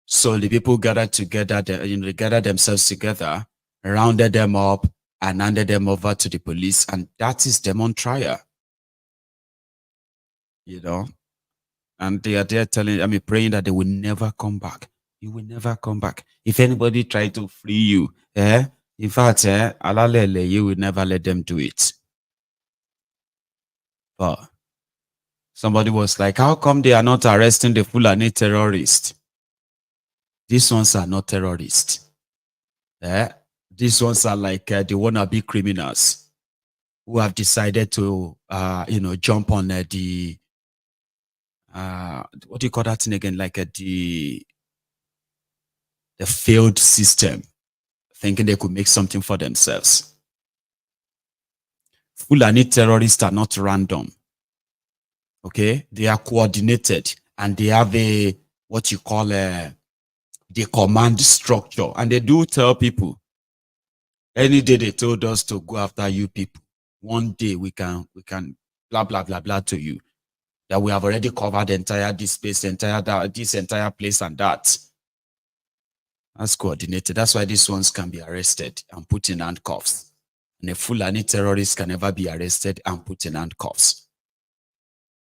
So the people gathered together, they gathered themselves together, rounded them up, and handed them over to the police, and that is them on trial. You know, and they are there praying that they will never come back. You will never come back. If anybody try to free you, in fact, you will never let them do it. But somebody was like, how come they are not arresting the Fulani terrorists? These ones are not terrorists. These ones are like the wannabe criminals who have decided to, jump on the, what do you call that thing again? Like the failed system, thinking they could make something for themselves. Fulani terrorists are not random. Okay? They are coordinated and they have what you call the command structure. And they do tell people, any day they told us to go after you people, one day we can blah, blah, blah, blah to you. that we have already covered the entire this space, this entire place and that. That's coordinated. That's why these ones can be arrested and put in handcuffs. And a Fulani terrorist can never be arrested and put in handcuffs.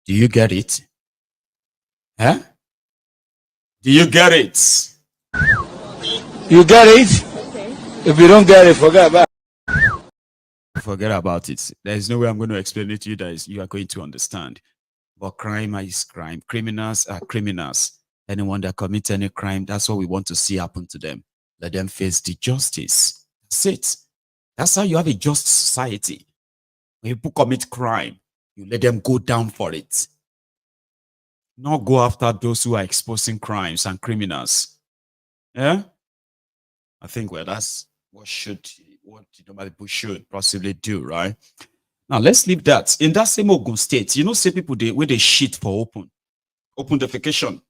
Do you get it? Huh? Do you get it?
You get it? If you don't get it, forget about it.
Forget about it. There's no way I'm going to explain it to you that you are going to understand. But crime is crime. Criminals are criminals. Anyone that commits any crime, that's what we want to see happen to them. Let them face the justice. That's it. That's how you have a just society. When people commit crime, you let them go down for it. Not go after those who are exposing crimes and criminals. Yeah? I think, well, that's what normal people should possibly do, right? Now, let's leave that. In that same Ogun state, you know, say people, where they shit for open defecation.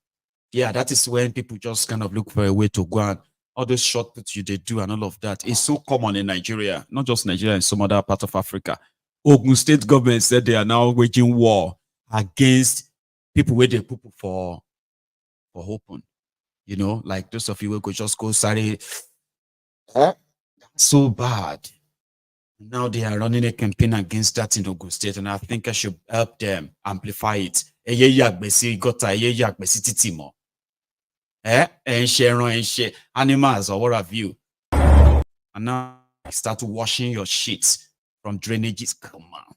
Yeah, that is when people just kind of look for a way to go and all those shortcuts they do and all of that. It's so common in Nigeria, not just Nigeria, in some other part of Africa. Ogun state government said they are now waging war against people where they put for open. You know, like those of you who could just go, sorry, so bad. Now they are running a campaign against that in Ogun State, and I think I should help them amplify it. Animals or what have you. And now start washing your sheets from drainages. Come on.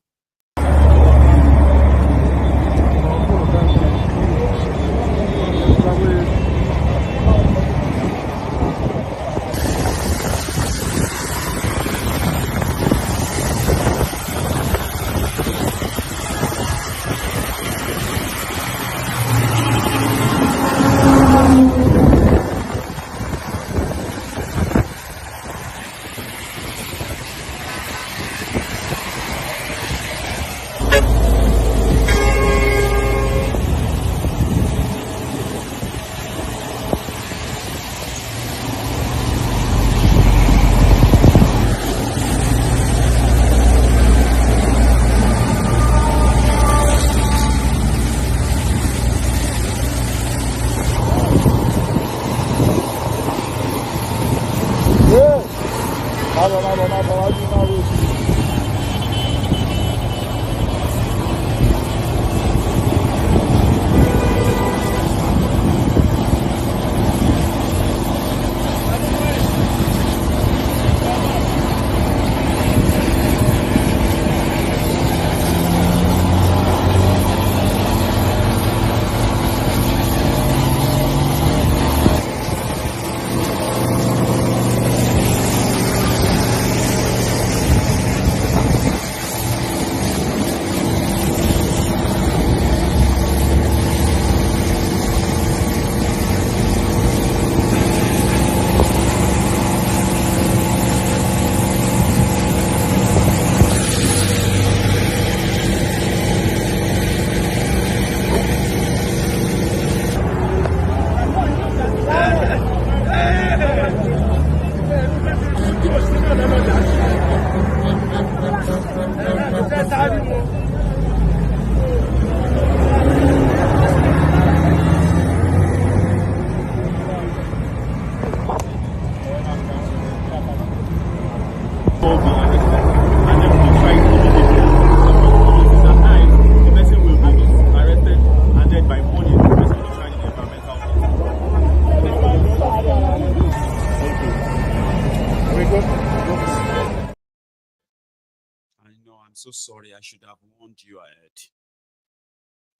So sorry, I should have warned you ahead.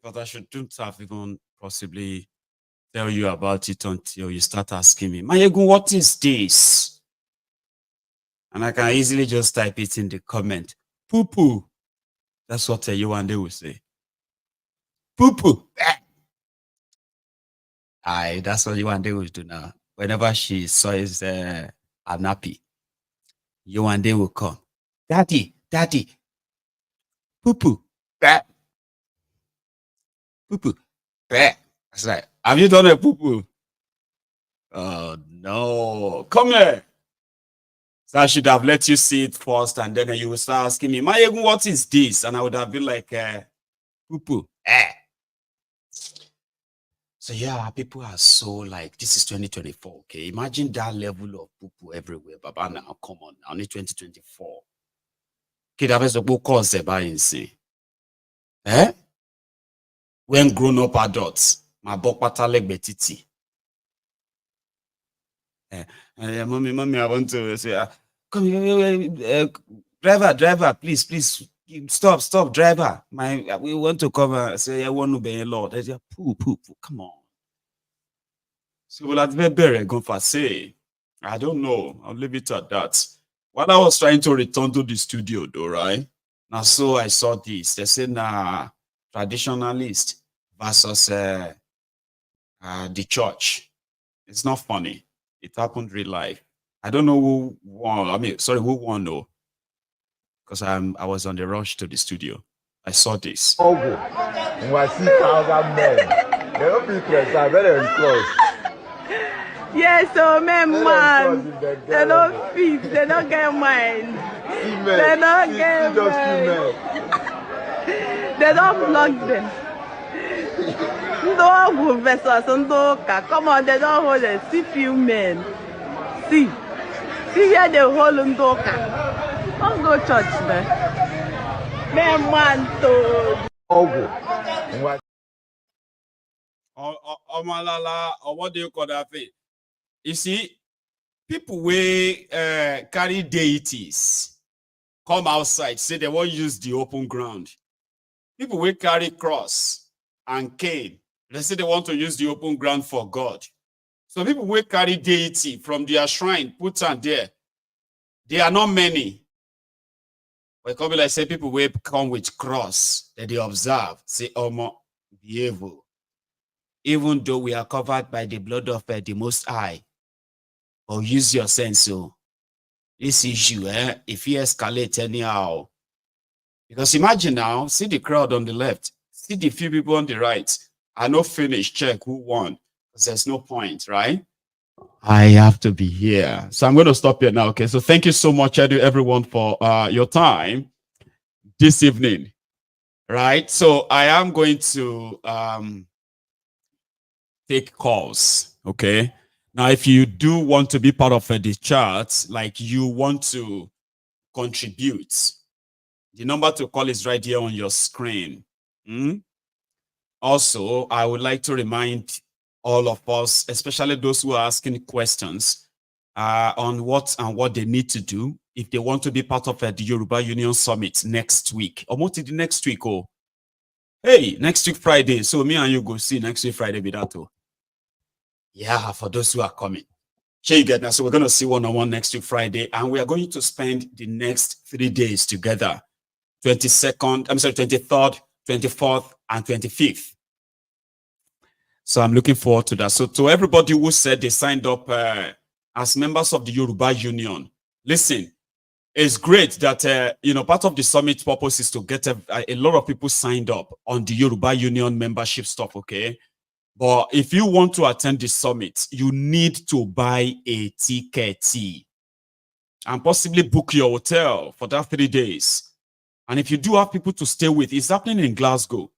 But I shouldn't have even possibly tell you about it until you start asking me, Maiyegun, what is this? And I can easily just type it in the comment. Poo-poo. That's what Yewande will say. Poo-poo. Aye, that's what Yewande will do now. Whenever she says a nappy, Yewande will come. Daddy. Poo-poo. Poo-poo. That's right. Have you done a poo-poo? Oh, no. Come here. So I should have let you see it first, and then you will start asking me, Maiyegun, what is this? And I would have been like, poo-poo. So yeah, people are so like, this is 2024, okay? Imagine that level of poo everywhere. Baba, now, come on, now, only 2024. Okay, that was the book called Zeba Insi. Eh? When grown-up adults, my book patalek betiti. Mommy, I want to say, come here, driver, please, stop, driver. We want to cover. Say, I want to be a Lord. I say, poo, come on. So, well, that's very good for say. I don't know. I'll leave it at that. When I was trying to return to the studio, though, right? Now, so I saw this. They say, traditionalist versus the church. It's not funny. It happened real life. I don't know who won. Who won though? Because I was on the rush to the studio. I saw this.
Oh, we see 1,000 men. They don't be close. I better close.
Yes, so men, man, they don't feed, they don't get mine. They don't get mine. They don't block them. No vessels, come on, they don't hold it. See few men. See where they hold Ndoka. Don't go church, man. Man, to.
Omalala, or what do you call that thing? You see, people wey carry deities come outside, say they won't use the open ground. People wey carry cross and cane, they say they want to use the open ground for God. So people wey carry deity from their shrine, put on there, they are not many. But it can be like say people wey come with cross that they observe, say, behave. Even though we are covered by the blood of the Most High, or use your sense. So this issue, if you escalate anyhow, because imagine now, see the crowd on the left, see the few people on the right. I know finish, check who won, because there's no point, right? I have to be here. So I'm going to stop here now, okay? So thank you so much, everyone, for your time this evening, right? So I am going to take calls, okay? Now, if you do want to be part of the chat, like you want to contribute, the number to call is right here on your screen. Also, I would like to remind all of us, especially those who are asking questions on what they need to do if they want to be part of the Yoruba Union Summit next week. Or what is the next week? Oh, hey, next week Friday. So me and you go see next week Friday with that. Yeah, for those who are coming. Here you get now. So we're going to see one-on-one next week Friday, and we are going to spend the next 3 days together. 23rd, 24th, and 25th. So I'm looking forward to that. So to everybody who said they signed up as members of the Yoruba Union, listen, it's great that, part of the summit purpose is to get a lot of people signed up on the Yoruba Union membership stuff, okay? But if you want to attend the summit, you need to buy a ticket and possibly book your hotel for that 3 days. And if you do have people to stay with, it's happening in Glasgow.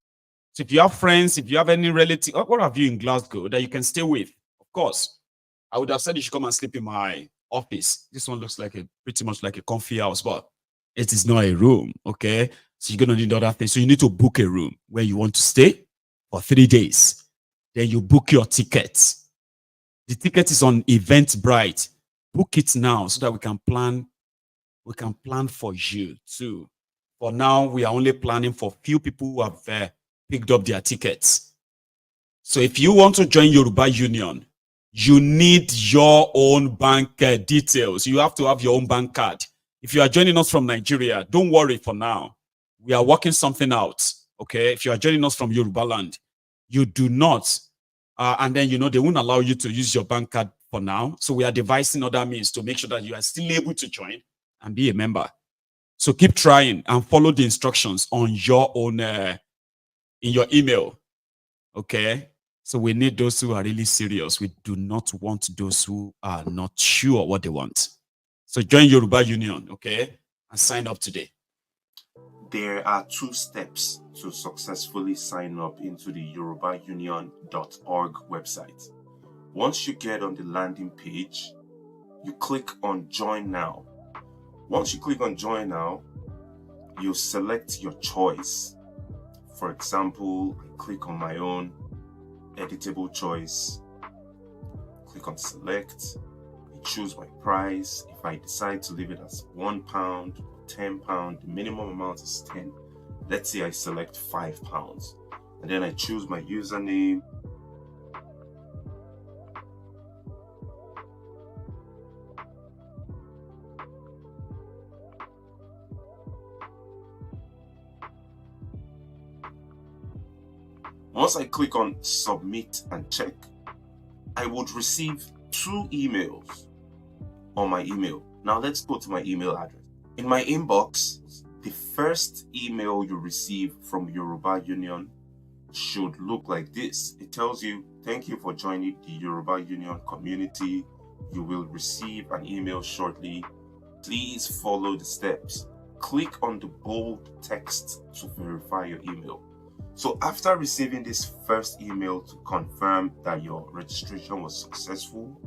So if you have friends, if you have any relative, what have you in Glasgow that you can stay with, of course, I would have said you should come and sleep in my office. This one looks like pretty much like a comfy house, but it is not a room, okay? So you're going to need other things. So you need to book a room where you want to stay for 3 days. Then you book your tickets. The ticket is on Eventbrite. Book it now so that we can plan. We can plan for you too. For now, we are only planning for few people who have picked up their tickets. So if you want to join Yoruba Union, you need your own bank details. You have to have your own bank card. If you are joining us from Nigeria, don't worry for now. We are working something out, okay? If you are joining us from Yoruba land, you do not, and then, they won't allow you to use your bank card for now. So we are devising other means to make sure that you are still able to join and be a member. So keep trying and follow the instructions on your own, in your email, okay? So we need those who are really serious. We do not want those who are not sure what they want. So join Yoruba Union, okay? And sign up today.
There are 2 steps to successfully sign up into the YorubaUnion.org website. Once you get on the landing page, you click on Join Now. Once you click on Join Now, you select your choice. For example, I click on my own editable choice. Click on Select. I choose my price. If I decide to leave it as £1 or £10, the minimum amount is 10. Let's say I select £5, and then I choose my username. Once I click on Submit and Check, I would receive 2 emails on my email. Now let's go to my email address. In my inbox, the first email you receive from Yoruba Union should look like this. It tells you, thank you for joining the Yoruba Union community. You will receive an email shortly. Please follow the steps. Click on the bold text to verify your email. So after receiving this first email to confirm that your registration was successful,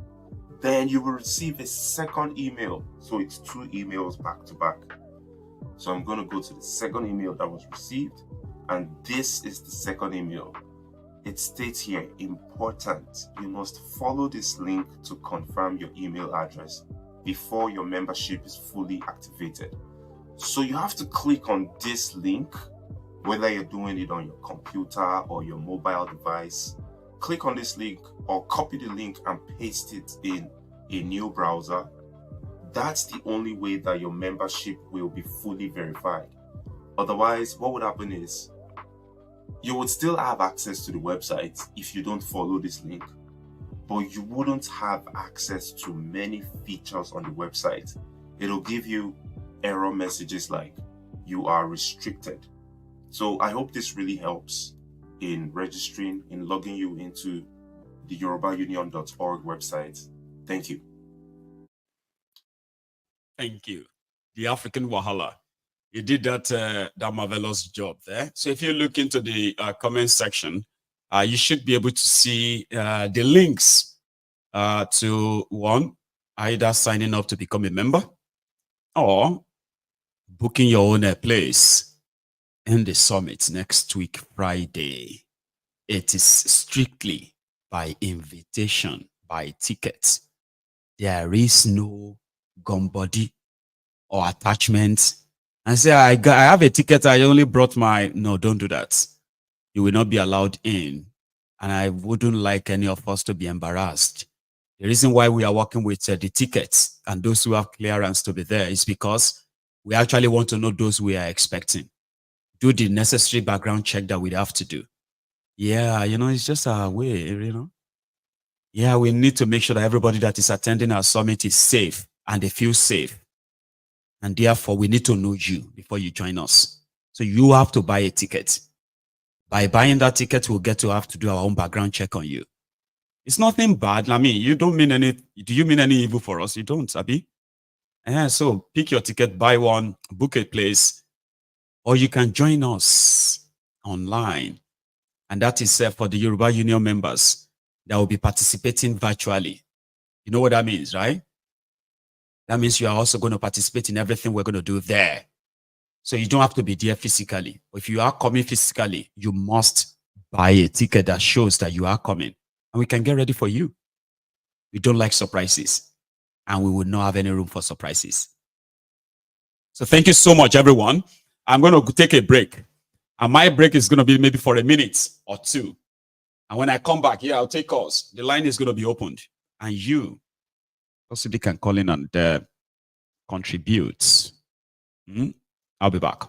then you will receive a second email. So it's 2 emails back to back. So I'm going to go to the second email that was received, and this is the second email. It states here, important, you must follow this link to confirm your email address before your membership is fully activated. So you have to click on this link, whether you're doing it on your computer or your mobile device. Click on this link or copy the link and paste it in a new browser. That's the only way that your membership will be fully verified. Otherwise, what would happen is you would still have access to the website if you don't follow this link, but you wouldn't have access to many features on the website. It'll give you error messages like you are restricted. So I hope this really helps in registering, in logging you into the YorubaUnion.org website. Thank you.
Thank you. The African Wahala. You did that marvelous job there. So if you look into the comment section, you should be able to see the links to one, either signing up to become a member or booking your own place in the summit next week, Friday. It is strictly by invitation, by ticket. There is no gum body or attachment. And say, I have a ticket, I only brought my... No, don't do that. You will not be allowed in. And I wouldn't like any of us to be embarrassed. The reason why we are working with the tickets and those who have clearance to be there is because we actually want to know those we are expecting. Do the necessary background check that we have to do. Yeah, it's just our way, Yeah, we need to make sure that everybody that is attending our summit is safe and they feel safe. And therefore, we need to know you before you join us. So you have to buy a ticket. By buying that ticket, we'll get to have to do our own background check on you. It's nothing bad. I mean, you don't mean any... Do you mean any evil for us? You don't, Abi? Yeah, so pick your ticket, buy one, book a place, or you can join us online. And that is for the Yoruba Union members that will be participating virtually. You know what that means, right? That means you are also going to participate in everything we're going to do there. So you don't have to be there physically. If you are coming physically, you must buy a ticket that shows that you are coming. And we can get ready for you. We don't like surprises. And we will not have any room for surprises. So thank you so much, everyone. I'm going to take a break. And my break is going to be maybe for a minute or two. And when I come back, I'll take calls. The line is going to be opened. And you possibly can call in and contribute. I'll be back.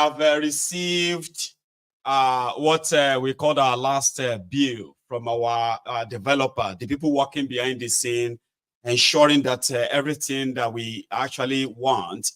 have received what we called our last bill from our developer, the people working behind the scene, ensuring that everything that we actually want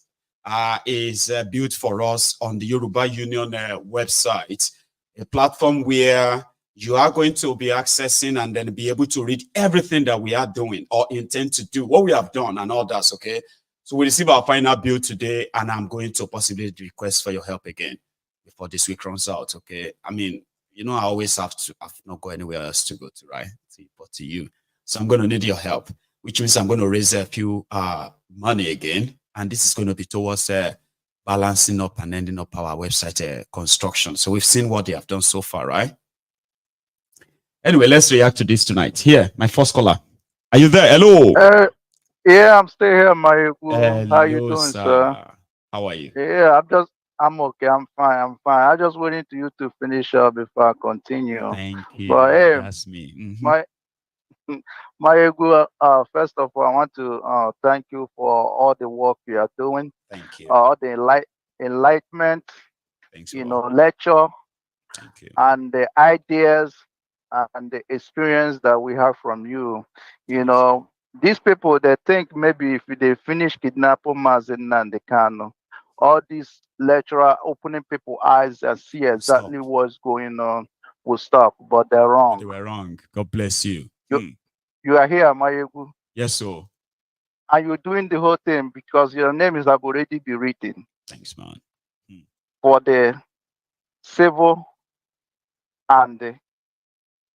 is built for us on the Yoruba Union website, a platform where you are going to be accessing and then be able to read everything that we are doing or intend to do, what we have done and all that, okay? So we receive our final bill today, and I'm going to possibly request for your help again before this week runs out, okay? I mean, you know, I always have not got anywhere else to go to, right? But to you. So I'm going to need your help, which means I'm going to raise a few money again, and this is going to be towards balancing up and ending up our website construction. So we've seen what they have done so far, right? Anyway, let's react to this tonight. Here, my first caller. Are you there? Hello.
Yeah, I'm still here, Maiyegun. How you doing, sir?
How are you?
Yeah, I'm okay. I'm fine. I just waiting to you to finish up before I continue.
Thank you.
But hey,
that's me.
Maiyegun, first of all, I want to thank you for all the work you are doing.
Thank you.
All the enlightenment,
Thanks,
lecture,
thank you.
and the ideas and the experience that we have from you. You know, these people, they think maybe if they finish kidnapping Mazen and the Kano, all these lecturer opening people's eyes and see exactly what's going on will stop, but they're wrong.
But they were wrong. God bless you.
You are here, Maiyegun.
Yes, sir.
And you're doing the whole thing because your name is have already been written.
Thanks, man.
For the civil and the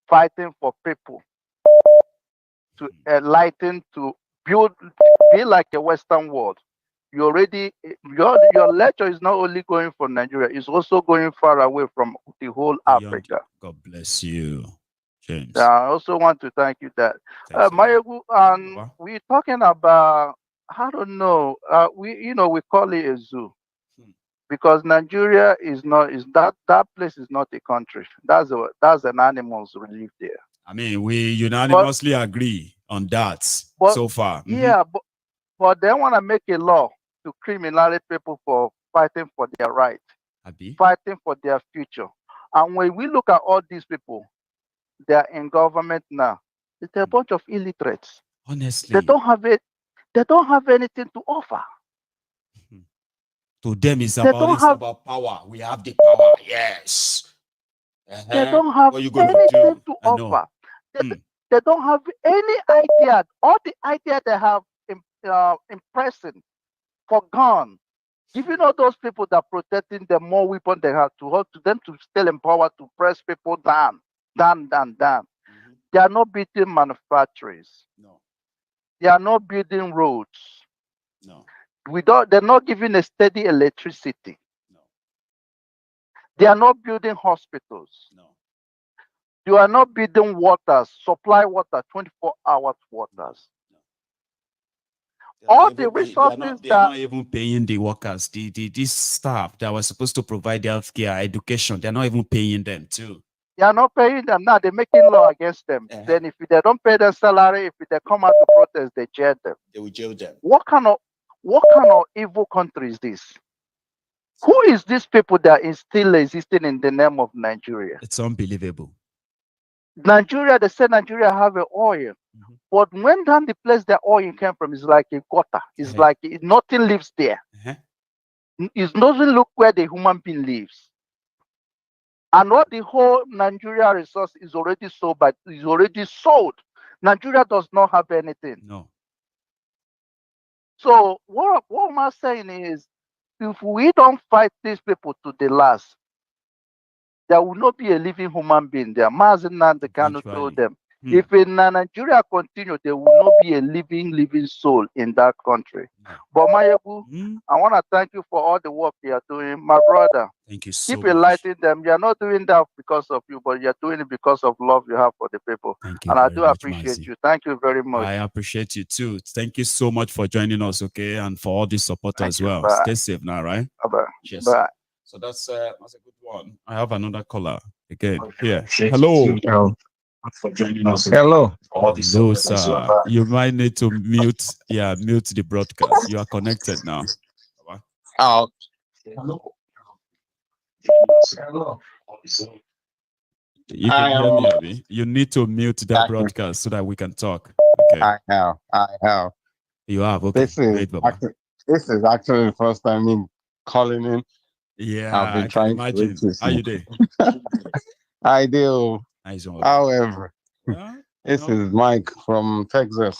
fighting for people to enlighten, to be like a Western world. You already, your lecture is not only going for Nigeria, it's also going far away from the whole Africa.
God bless you, James.
I also want to thank you that. Maiyegun, we're talking about, I don't know, we call it a zoo. Because Nigeria is not, that place is not a country. That's an animals who live there.
I mean, we unanimously agree on that so far.
Yeah, but they want to make a law to criminalize people for fighting for their right, fighting for their future. And when we look at all these people, they're in government now. It's a bunch of illiterates.
Honestly,
they don't have it. They don't have anything to offer.
To them, it's about power. We have the power. Yes.
They don't have anything to offer. They don't have any idea. All the idea they have impressing for gun. Giving all those people that are protecting them more weapons they have to them to still empower to press people down. They are not building manufacturers.
No.
They are not building roads.
No.
They're not giving a steady electricity.
No.
They are not building hospitals.
No.
You are not building waters, supply water, 24 hours waters.
No.
All the resources
they are not even paying the workers. This staff that was supposed to provide healthcare, education, they're not even paying them too.
They are not paying them now. They're making law against them. Then if they don't pay their salary, if they come out to protest, they jail them.
They will jail them.
What kind of evil country is this? Who is these people that is still existing in the name of Nigeria?
It's unbelievable.
Nigeria, they say Nigeria have an oil. But when down the place the oil came from is like a gutter. It's like nothing lives there. It doesn't look where the human being lives. And what the whole Nigeria resource is already sold, but is already sold. Nigeria does not have anything.
No.
So what am I saying is, if we don't fight these people to the last, there will not be a living human being there. Mazen Nnamdi Kanu told them, if in Nigeria continue, there will not be a living soul in that country. But Maiyegun, I want to thank you for all the work you are doing. My brother,
thank you so
keep enlightening them. You're not doing that because of you, but you're doing it because of love you have for the people.
And
I do appreciate you. Thank you very much.
I appreciate you too. Thank you so much for joining us, okay? And for all the support as well.
Bye.
Stay safe now, right?
Bye.
Cheers.
Bye.
So that's a good one. I have another caller again. Here. Hello.
For joining us. Hello.
Hello, sir. You might need to mute the broadcast. You are connected now.
Oh.
You can hear me, Abby. You need to mute that broadcast so that we can talk. Okay.
I have.
You have. Okay. Great, Baba.
This is actually the first time me calling in.
Yeah,
I've been
I can
trying
imagine.
to
How you doing?
I do.
Nice one.
However,
Yeah,
this is Mike from Texas.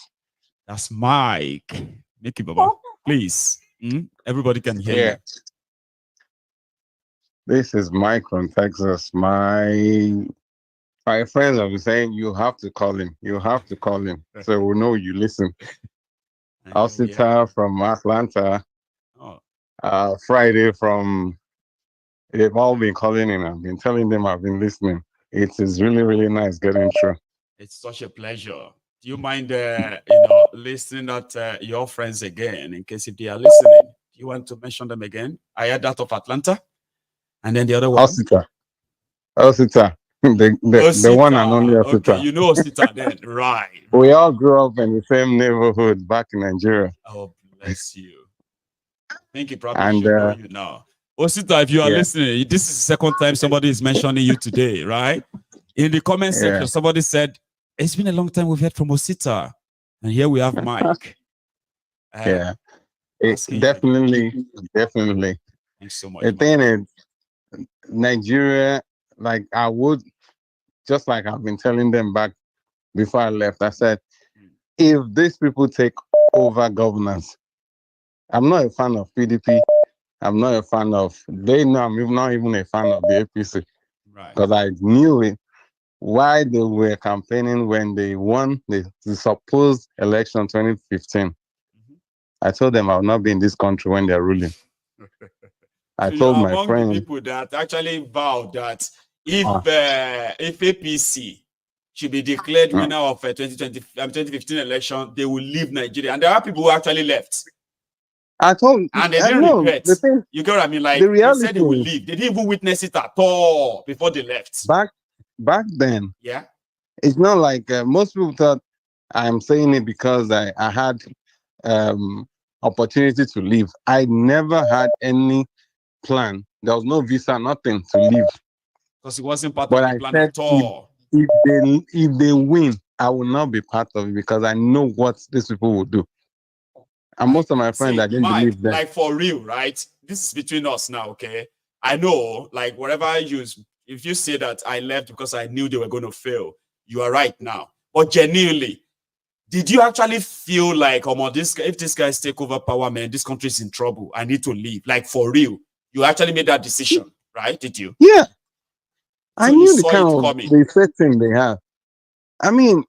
That's Mike. Mickey Baba. Please. Everybody can hear you.
This is Mike from Texas. My friends have been saying you have to call him. You have to call him. So we know you listen. Alcita from Atlanta. Friday from, they've all been calling in. I've been telling them I've been listening. It is really, really nice getting through.
It's such a pleasure. Do you mind, listening at your friends again, in case if they are listening? Do you want to mention them again? I heard that of Atlanta. And then the other one.
Osita. The one and only Osita.
Okay, you know Osita then, right?
We all grew up in the same neighborhood back in Nigeria.
Oh, bless you. I think he probably should know you now. Osita, if you are listening, this is the second time somebody is mentioning you today, right? In the comment section, somebody said, it's been a long time we've heard from Osita. And here we have Mike.
It's definitely.
Thanks so much.
The thing is, Nigeria, like I would, just like I've been telling them back before I left, I said, if these people take over governance, I'm not a fan of PDP. I'm not a fan of, they know I'm not even a fan of the APC.
Right.
Because I knew it, why they were campaigning when they won the supposed election 2015. I told them I will not be in this country when they're ruling. I told my friend,
the people that actually vowed that if APC should be declared winner of 2015 election, they will leave Nigeria. And there are people who actually left.
I told,
and they didn't regret. You get what I mean? Like they said they will leave. They didn't even witness it at all before they left.
Back then,
yeah,
it's not like most people thought I'm saying it because I had opportunity to leave. I never had any plan. There was no visa, nothing to leave.
Because it wasn't part of the plan at all.
If they win, I will not be part of it because I know what these people will do. And most of my friends, I didn't believe that.
Like for real, right? This is between us now, okay? I know, like whatever I use, if you say that I left because I knew they were going to fail, you are right now. But genuinely, did you actually feel like, if this guys take over power, man, this country is in trouble. I need to leave. Like for real, you actually made that decision, right? Did you?
Yeah.
So
I knew the kind of the setting they have. I mean,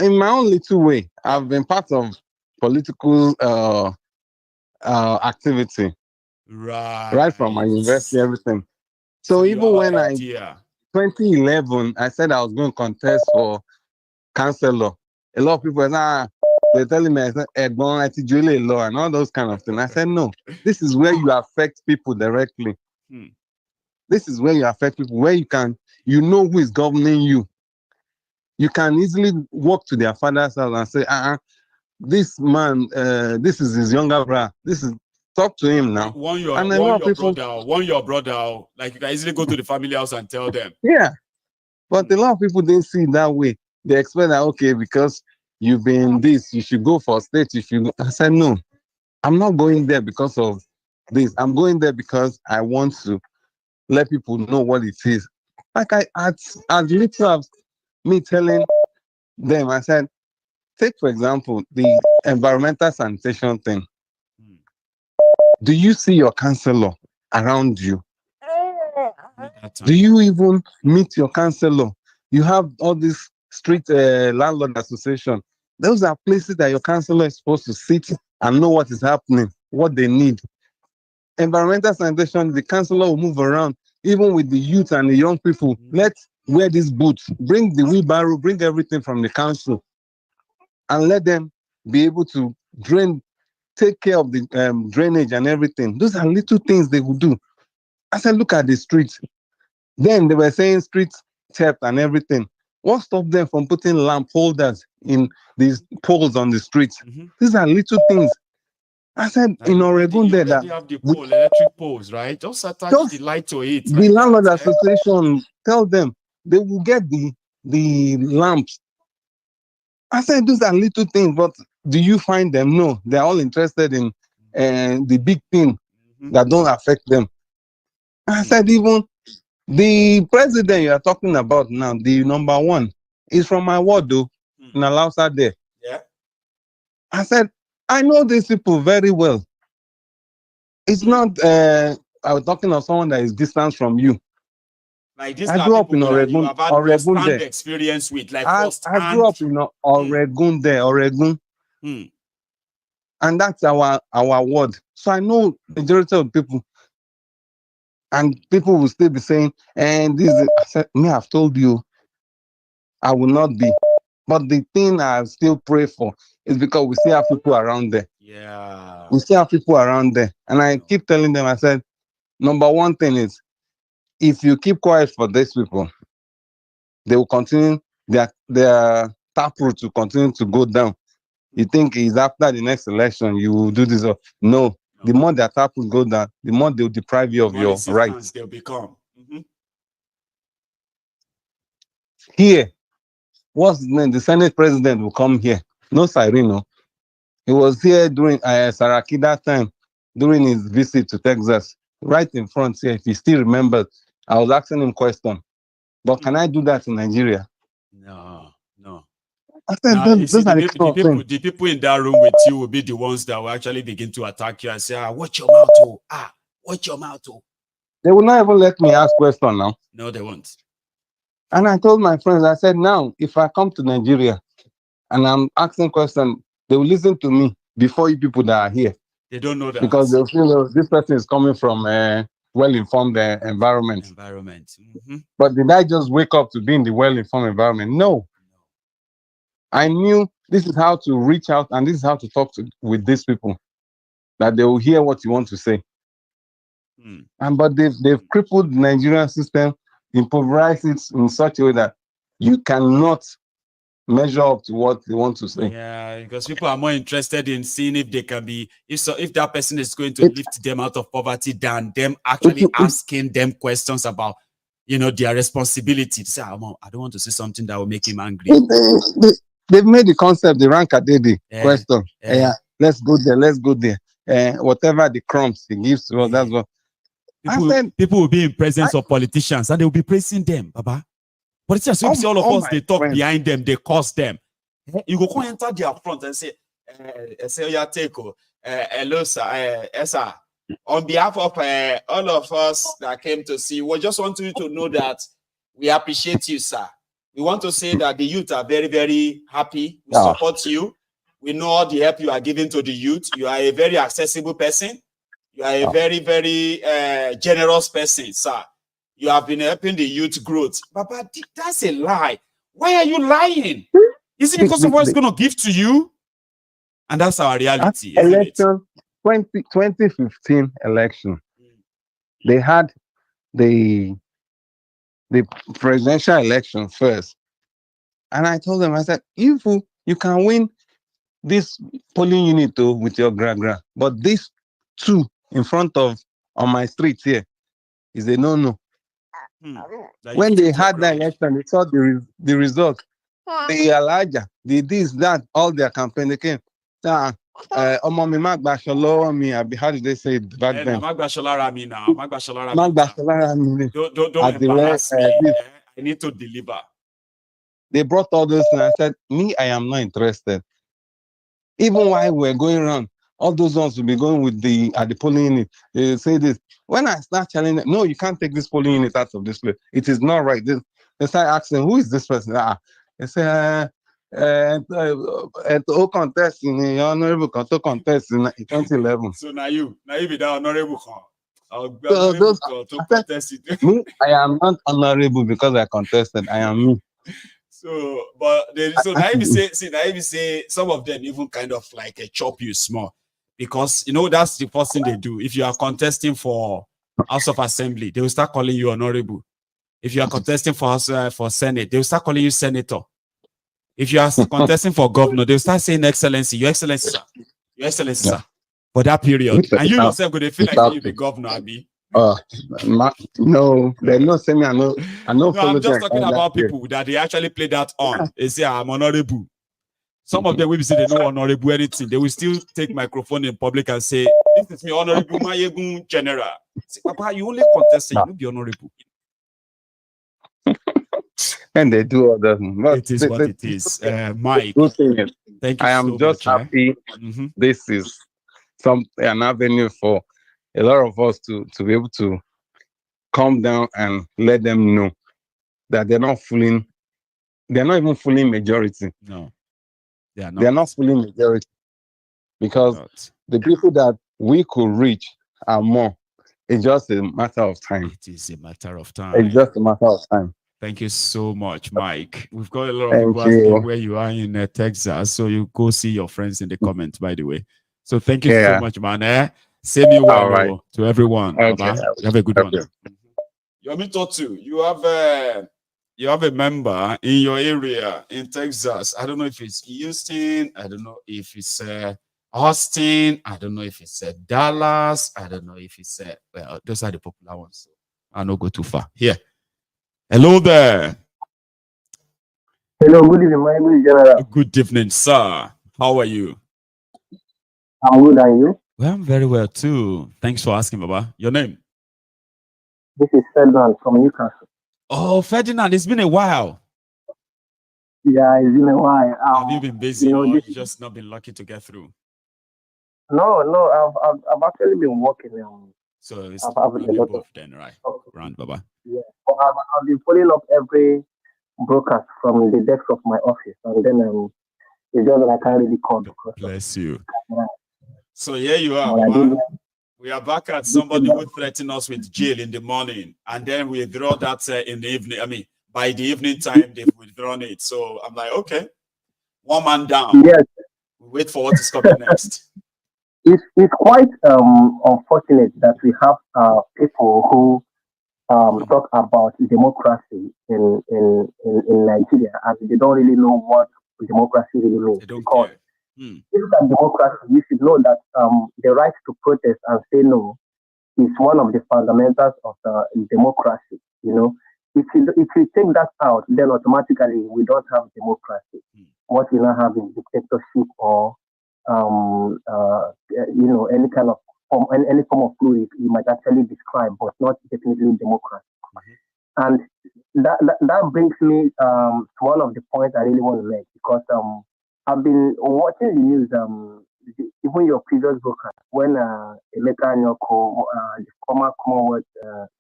in my own little way, I've been part of political activity. Right from my university, everything. So even when 2011, I said I was going to contest for councillor. A lot of people they're telling me, I said, and all those kind of things. I said, no, this is where you affect people directly. This is where you affect people, where you know who is governing you. You can easily walk to their father's house and say, this man, this is his younger brother. Talk to him now.
Warn your brother. Like you can easily go to the family house and tell them.
Yeah. But a lot of people didn't see it that way. They expect that, okay, because you've been this, you should go for state. I said, no, I'm not going there because of this. I'm going there because I want to let people know what it is. Like as little as me telling them, I said, take for example, the environmental sanitation thing. Do you see your councillor around you? Do you even meet your councillor? You have all these street landlord association. Those are places that your councillor is supposed to sit and know what is happening, what they need. Environmental sanitation, the councillor will move around, even with the youth and the young people. Let's wear these boots, bring the wheelbarrow, bring everything from the council, and let them be able to take care of the drainage and everything. Those are little things they will do. I said, look at the streets. Then they were saying streets theft and everything. What stopped them from putting lamp holders in these poles on the streets? These are little things. I said,
Now,
in Oregon,
you
there,
already
that
have the pole, electric poles, right? Just attach
just
the light to it.
the
Like
landlord
that, eh?
association tell them they will get the lamps. I said, those are little things, but do you find them? No, they're all interested in the big thing that don't affect them. I said, even the president you are talking about now, the number one, is from my ward, though, in Alausa there.
Yeah.
I said, I know these people very well. It's not, I was talking of someone that is distant from you.
Like this
I
are
grew up
people
in
that you
Oregon,
have had
Oregon
first-hand
there.
experience with, like
I grew up in Oregon there, Oregon. And that's our ward. So I know majority of people. And people will still be saying, and this is, I said, me, I've told you, I will not be. But the thing I still pray for is because we still have people around there.
Yeah.
We still have people around there. And I keep telling them, I said, number one thing is, if you keep quiet for these people, they will continue, their taproot will continue to go down. You think is after the next election, you will do this? No. The more their taproot go down, the more they will deprive you of your rights.
They'll become.
Here, what's his name? The Senate president will come here. No Cyrino. He was here during Saraki that time, during his visit to Texas, right in front here. If he still remembers, I was asking him question. But can I do that in Nigeria?
No.
I said,
Now, you see,
those are
the people in that room with you will be the ones that will actually begin to attack you and say, watch your mouth, oh. Watch your mouth, oh.
They will not even let me ask question now.
No, they won't.
And I told my friends, I said, now, if I come to Nigeria and I'm asking questions, they will listen to me before you people that are here.
They don't know that.
Because they'll feel this person is coming from a well-informed environment. But did I just wake up to be in the well-informed environment? No. I knew this is how to reach out and this is how to talk with these people, that they will hear what you want to say. But they've crippled the Nigerian system, impoverished it in such a way that you cannot measure up to what they want to say.
Yeah, because people are more interested in seeing if they can be, if that person is going to lift them out of poverty than them actually asking them questions about, their responsibility. To say, I don't want to say something that will make him angry.
They've made the concept the rank a day question. Let's go there. Whatever the crumbs he gives to us, that's what.
People will be in presence of politicians and they will be praising them, Baba. Politicians, you see all of us, they talk behind them, they curse them. You go enter their front and say, hello, sir. On behalf of all of us that came to see, we just want you to know that we appreciate you, sir. We want to say that the youth are very, very happy. We support you. We know all the help you are giving to the youth. You are a very accessible person. You are a very, very generous person, sir. You have been helping the youth growth. Baba, that's a lie. Why are you lying? Is it because of what it's going to give to you? And that's our reality.
Election, 2015 election. They had the presidential election first. And I told them, I said, if you can win this polling unit with your gra, but these two in front on my street here is a no-no. When they had that election, they saw the result. The Elijah, the this, that, all their campaign, they came. How did they say it back then?
Don't embarrass me. I need to deliver.
They brought all those and I said, me, I am not interested. Even while we're going around, all those ones will be going with at the polling unit. They say this. When I start telling them, no, you can't take this polling unit out of this place. It is not right. They start asking, who is this person? They say, contest in the honorable contest in 2011.
So now you be the honorable.
Me, I am not honorable because I contested. I am me.
So, but now if you say some of them even kind of like a chop you small, because that's the first thing they do. If you are contesting for House of Assembly, they will start calling you honorable. If you are contesting for Senate, they will start calling you senator. If you are contesting for governor, they will start saying excellency, your excellency, sir. Your excellency, sir. for that period. And you yourself going to feel like you be governor, Abi.
No, they're not saying I know.
No, I'm just talking about people that they actually play that on. They say I'm honorable. Some of them will say they know honorable anything. They will still take microphone in public and say, "This is me, honorable Maiyegun General." Say, Papa, you only contest, you will be honorable.
And they do all that.
It is what it is. Mike, thank you
I am
so
just
much,
happy this is an avenue for a lot of us to be able to calm down and let them know that they're not even fooling majority.
No, they are not.
They're not fooling majority because the people that we could reach are more. It's just a matter of time.
It is a matter of time.
It's just a matter of time.
Thank you so much, Mike. We've got a lot of people asking where you are in Texas, so you go see your friends in the comments, by the way. So thank you so much, man. Same you well to everyone. Okay. You have a good one. Yomi you have a member in your area in Texas. I don't know if it's Houston. I don't know if it's Austin. I don't know if it's Dallas. I don't know if it's well, those are the popular ones. So I'll not go too far. Here. Hello there.
Hello, good evening, my good general.
Good evening, sir. How are you?
I'm good, and you?
Well, I'm very well too. Thanks for asking, Baba. Your name?
This is Ferdinand from Newcastle.
Oh, Ferdinand, it's been a while.
Yeah, it's been a while.
Have you been busy or you just not been lucky to get through?
No, I've actually been working.
So it's both then, right? Round, Baba.
Yeah, I've been following up every broadcast from the desk of my office, and then it's just that I can't really call.
Bless you. So here you are, Baba. We are back at somebody who threatened us with jail in the morning, and then we withdraw that in the evening. I mean, by the evening time, they've withdrawn it. So I'm like, okay, one man down.
Yes.
We wait for what is coming next.
It's quite unfortunate that we have people who talk about democracy in Nigeria, and they don't really know what democracy really means. Because if you look at democracy, you should know that the right to protest and say no is one of the fundamentals of democracy. You know, if you take that out, then automatically we don't have democracy. What we now have is dictatorship or any kind of form, any form of rule you might actually describe, but not definitely democracy. And that brings me to one of the points I really want to make, because I've been watching the news, even your previous broadcast, when Emeka Anyoko, the former Commonwealth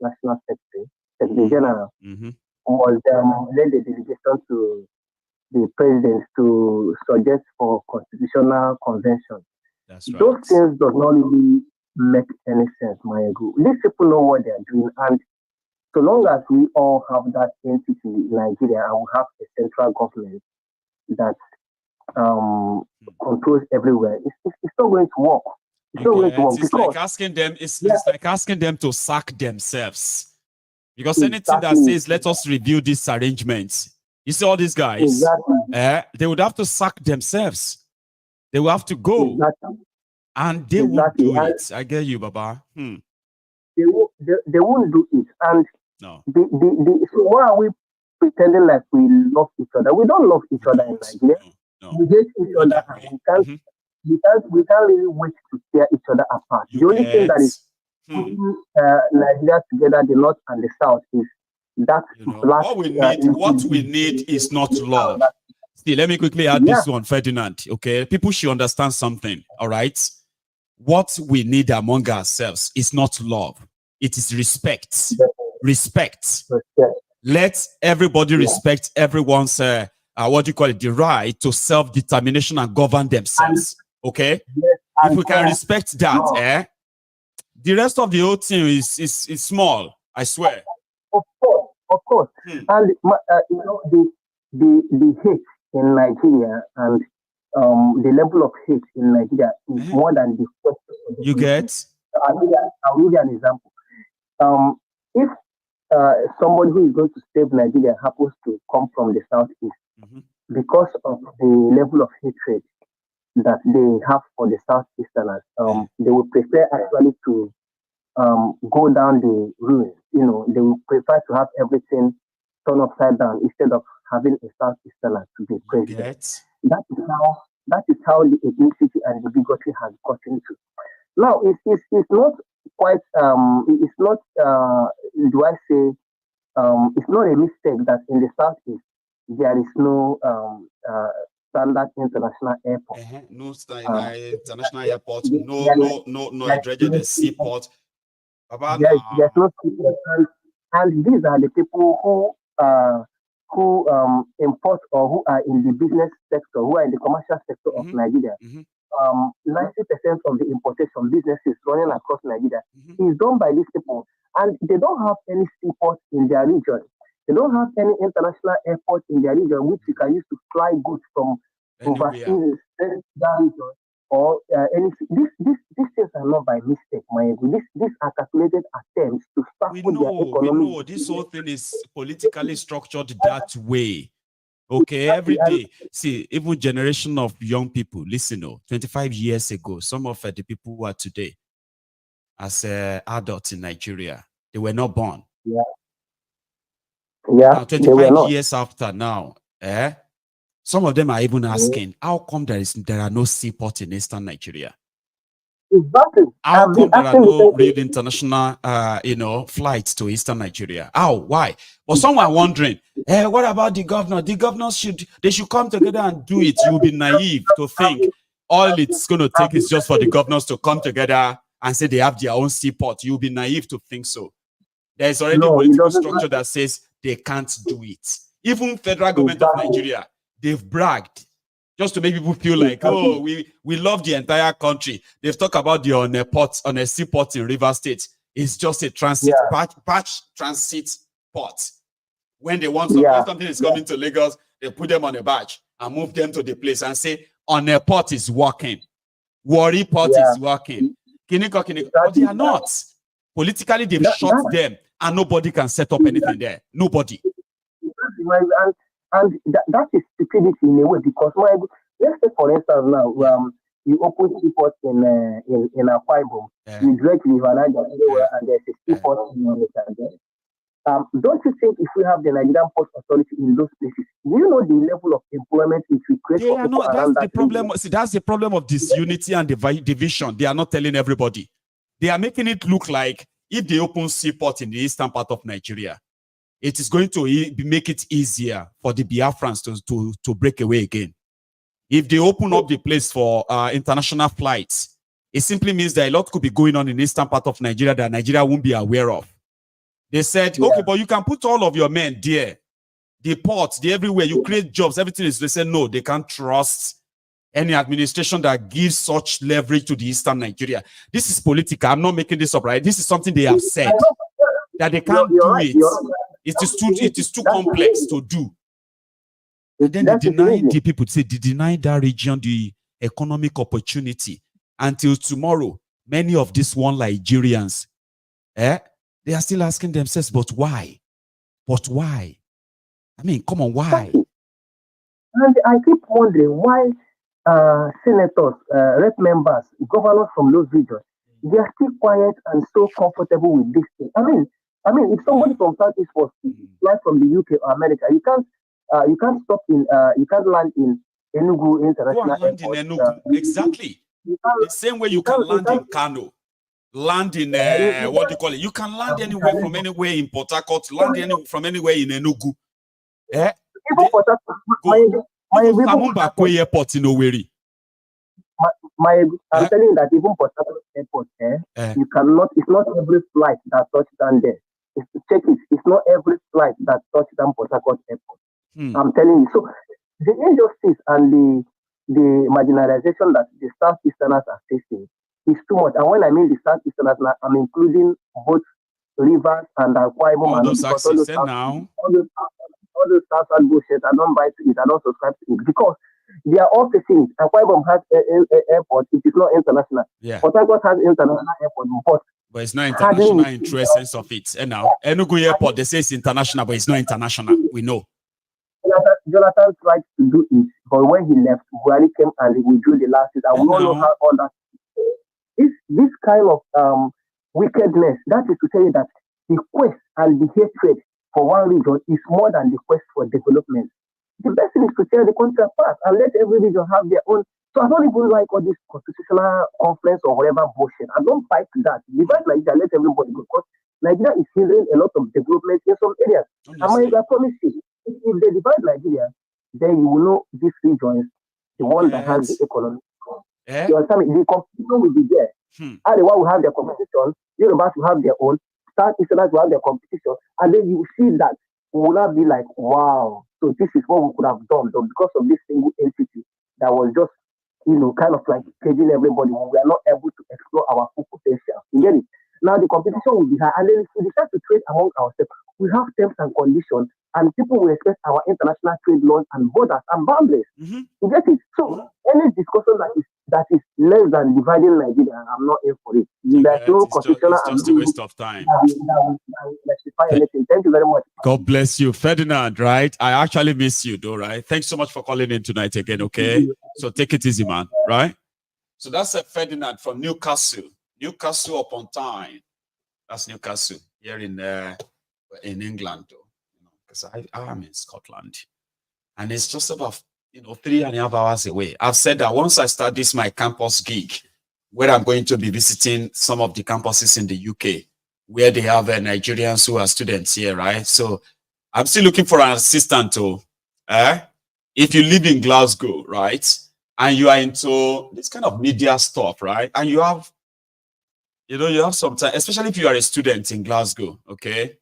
National Secretary General, was led a delegation to the president to suggest for constitutional convention.
That's right.
Those things does not really make any sense, Maiyegun. These people know what they are doing, and so long as we all have that entity in Nigeria and we have a central government that controls everywhere, it's not going to work. It's not going to work.
It's like asking them. It's like asking them to sack themselves, because anything that says "let us review this arrangement," you see all these guys, they would have to sack themselves. They will have to go, and they won't do it. I get you, Baba.
They won't do it, and
no.
So why are we pretending like we love each other? We don't love each other in Nigeria.
No.
We hate each other, and we can't really wait to tear each other apart. The only thing that is putting Nigeria together, the North and the South, is that
what we need is not love. See, let me quickly add this one, Ferdinand. Okay, people should understand something. All right, what we need among ourselves is not love; it is respect. Respect. Let everybody respect everyone's what do you call it? The right to self-determination and govern themselves. Okay, if we can respect that, the rest of the whole thing is small. I swear.
Of course. And the hate in Nigeria and the level of hate in Nigeria is more than the first.
You get?
I'll give you an example. If somebody who is going to save Nigeria happens to come from the southeast, because of the level of hatred that they have for the Southeasterners. They would prefer actually to go down the ruins. You know, they would prefer to have everything turned upside down instead of having a Southeasterner to be president. That is how the ethnicity and the bigotry has gotten to. Now, it's not quite. It's not. Do I say? It's not a mistake that in the Southeast there is no standard international airport.
No international airport. No addressed seaport.
There's no seaport, and these are the people who import or who are in the business sector, who are in the commercial sector of Nigeria. 90% of the importation businesses running across Nigeria is done by these people, and they don't have any seaport in their region. They don't have any international airport in their region which you can use to fly goods from overseas region or anything. These things are not by mistake, Maiyegun. These are calculated attempts to stifle their economy.
We know this whole thing is politically structured that way. Okay, every day. See, even generation of young people, listen, 25 years ago, some of the people who are today as adults in Nigeria, they were not born. Now, 25 years after now, some of them are even asking, how come there are no seaports in Eastern Nigeria?
Exactly.
How come there are no real international, flights to Eastern Nigeria? How? Why? But some are wondering, what about the governor? The governors should come together and do it. You'll be naive to think all it's going to take is just for the governors to come together and say they have their own seaport. You'll be naive to think so. There's already a political structure that says they can't do it. Even federal government of Nigeria, they've bragged just to make people feel like, oh, we love the entire country. They've talked about the on a seaport in River State. It's just a transit patch transit port. When they want something is coming to Lagos, they put them on a badge and move them to the place and say, on a port is working. Warri port is working. Kiniko. But they are not. Politically, they've shot them and nobody can set up anything there. Nobody.
And that is stupidity in a way, because let's say, for instance, now you open seaport in Akwa Ibom, you direct River Niger everywhere, and there's a seaport in Onitsha. Don't you think if we have the Nigerian Port Authority in those places, do you know the level of employment it will create for people around that
problem. See, that's the problem of disunity and division. They are not telling everybody. They are making it look like if they open seaport in the eastern part of Nigeria, it is going to make it easier for the Biafrans to break away again. If they open up the place for international flights, it simply means that a lot could be going on in the eastern part of Nigeria that Nigeria won't be aware of. They said, okay, but you can put all of your men there. The ports, everywhere, you create jobs, everything is. They said, no, they can't trust any administration that gives such leverage to the eastern Nigeria. This is political. I'm not making this up, right? This is something they have said, that they can't do it. It is too complex to do. And then they deny the people, they deny that region the economic opportunity until tomorrow. Many of these Nigerians, they are still asking themselves, but why? But why? I mean, come on, why?
And I keep wondering why senators, rep members, governors from those regions, they are still quiet and so comfortable with this thing. I mean, if somebody from Southeast was to fly from the UK or America, you can't stop in, you can't land in Enugu International Airport.
Exactly. The same way you can land in Kano, land in what do you call it? You can land anywhere from anywhere in Port Harcourt, land from anywhere in Enugu.
Even Port Harcourt,
Airport in Owerri.
I'm telling you that even Port Harcourt Airport, you cannot. It's not every flight that touches down there. Check it. It's not every flight that touches down Port Harcourt Airport. I'm telling you. So the injustice and the marginalization that the Southeasterners are facing is too much. And when I mean the Southeasterners, I'm including both Rivers and Akwa Ibom.
All those axes now.
All those Southside bullshit. I don't buy to it. I don't subscribe to it because they are all facing it. Akwa Ibom has an airport. It is not international. Port Harcourt has international airport,
but it's not international in true essence of it. And now Enugu Airport, they say it's international, but it's not international. We know.
Jonathan tried to do it, but when he left, Buhari came and he withdrew the last seat, and we all know how all that. This kind of wickedness, that is to tell you that the quest and the hatred for one region is more than the quest for development. The best thing is to tear the country apart and let every region have their own. So I don't even like all this constitutional conference or whatever bullshit. I don't fight that. Divide Nigeria, let everybody go. Because Nigeria is hindering a lot of development in some areas. And I promise you, if they divide Nigeria, then you will know this region is the one that has the economy. You understand me? The competition will be there. Everyone will have their competition. Yorubas will have their own. South Easterners will have their competition. And then you will see that we will not be like, wow, so this is what we could have done. But because of this single entity that was just, kind of like caging everybody, we are not able to explore our full potential. You get it? Now the competition will be high. And then if we decide to trade among ourselves, we have terms and conditions, and people will respect our international trade laws and borders and boundaries. You get it? So any discussion that is less than dividing Nigeria, I'm not in for it. There's no constitutional.
It's just a waste of time.
Anything. Thank you very much.
God bless you, Ferdinand. Right? I actually miss you, though. Right? Thanks so much for calling in tonight again. Okay, so take it easy, man. Right? So that's a Ferdinand from Newcastle upon Tyne. That's Newcastle here in England, though. Because I'm in Scotland, and it's just about 3.5 hours away. I've said that once I start my campus gig, where I'm going to be visiting some of the campuses in the UK, where they have Nigerians who are students here, right? So I'm still looking for an assistant too. If you live in Glasgow, right, and you are into this kind of media stuff, right, and you have some time, especially if you are a student in Glasgow, okay,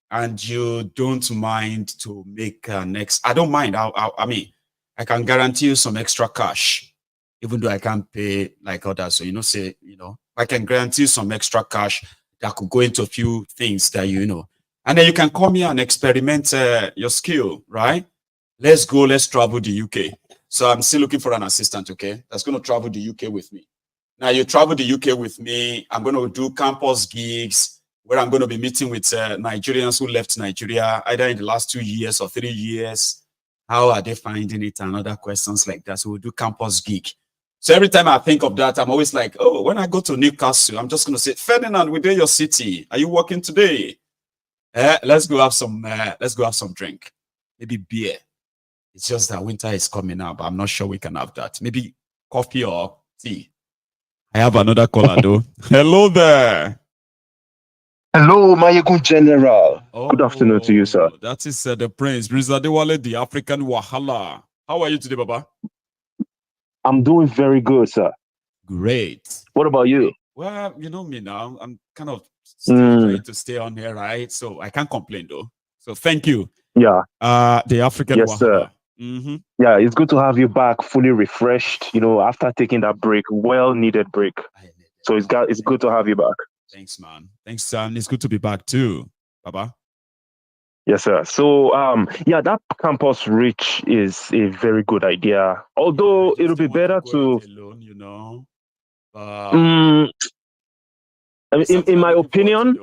and you don't mind to make I don't mind. I mean, I can guarantee you some extra cash, even though I can't pay like others. So, I can guarantee you some extra cash that could go into a few things that and then you can come here and experiment your skill, right? Let's travel the UK. So I'm still looking for an assistant, okay, that's going to travel the UK with me. Now you travel the UK with me. I'm going to do campus gigs where I'm going to be meeting with Nigerians who left Nigeria either in the last 2 years or 3 years. How are they finding it? And other questions like that. So we'll do campus gig. So every time I think of that, I'm always like, oh, when I go to Newcastle, I'm just going to say, Ferdinand, we're in your city. Are you working today? Let's go have some drink. Maybe beer. It's just that winter is coming up. I'm not sure we can have that. Maybe coffee or tea. I have another caller though. Hello there.
Hello, Maiyegun General. Good afternoon to you, sir.
That is the Prince, Brizadewale, the African Wahala. How are you today, Baba?
I'm doing very good, sir.
Great.
What about you?
Well, you know me now. I'm kind of still trying to stay on here, right? So I can't complain though. So thank you.
Yeah.
The African
Yes,
Wahala.
sir. Yeah, it's good to have you back, fully refreshed. After taking that break, well-needed break. So it's good to have you back.
Thanks, man. Thanks, son. It's good to be back too, Baba.
Yes, sir. So, that campus reach is a very good idea. Although it'll be better to,
alone,
in my opinion,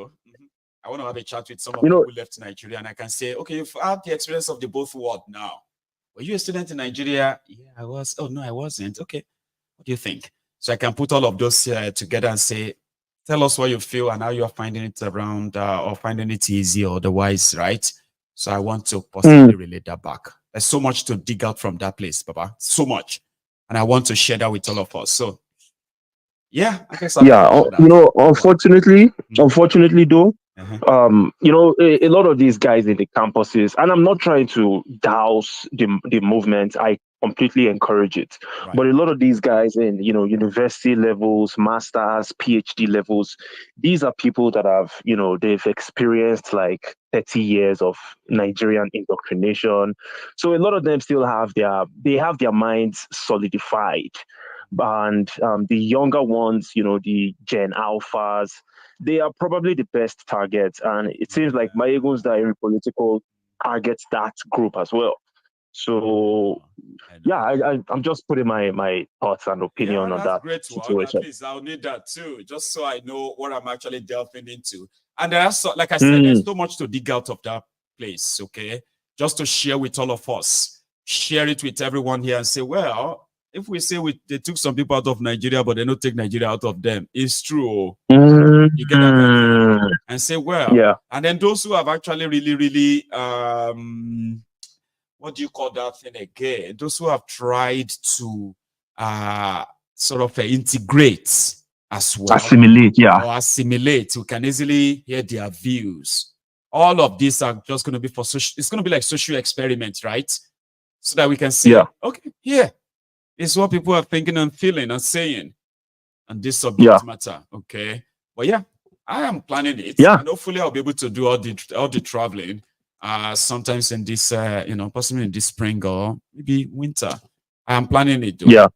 I want to have a chat with some of people who left Nigeria, and I can say, okay, you've had the experience of the both world now. Were you a student in Nigeria? Yeah, I was. Oh, no, I wasn't. Okay. What do you think? So I can put all of those together and say, tell us what you feel and how you are finding it around or finding it easy or otherwise, right? So I want to possibly relate that back. There's so much to dig out from that place, Baba. So much. And I want to share that with all of us. So, yeah, I guess
unfortunately though, a lot of these guys in the campuses, and I'm not trying to douse the movement. I completely encourage it. Right. But a lot of these guys in, university levels, masters, PhD levels, these are people that have, they've experienced like 30 years of Nigerian indoctrination. So a lot of them still have their minds solidified. And the younger ones, the Gen Alphas, they are probably the best targets. And it seems like MaiyegunsDiary Politico targets that group as well. So, yeah, I'm just putting my thoughts and opinion on that
great
situation.
At least I'll need that too, just so I know what I'm actually delving into. And there's, like I said, there's so much to dig out of that place, okay? Just to share with all of us. share it with everyone here and say, well, if we say they took some people out of Nigeria, but they don't take Nigeria out of them, it's true. You get that kind of thing. And say, well,
yeah.
And then those who have actually really, what do you call that thing again? Those who have tried to sort of integrate as well.
Assimilate, yeah.
Or assimilate. We can easily hear their views. All of these are just going to be for social, it's going to be like social experiments, right? So that we can see, okay, here is what people are thinking and feeling and saying on this subject matter, okay? But yeah, I am planning it.
Yeah.
And hopefully I'll be able to do all the traveling sometimes in this, possibly in this spring or maybe winter. I am planning it, though.
Yeah.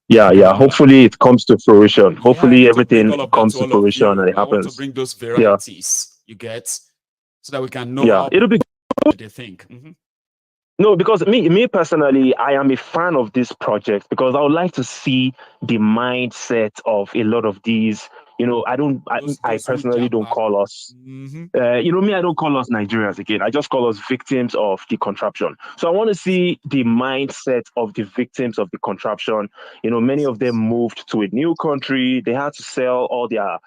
Yeah. Hopefully it comes to fruition. Hopefully everything comes to fruition and it happens.
I want to bring those varieties you get so that we can know how
it'll be
what they think.
No, because me personally, I am a fan of this project because I would like to see the mindset of a lot of these. You know, I personally don't call us, I don't call us Nigerians again. I just call us victims of the contraption. So I want to see the mindset of the victims of the contraption. You know, many of them moved to a new country. They had to sell all their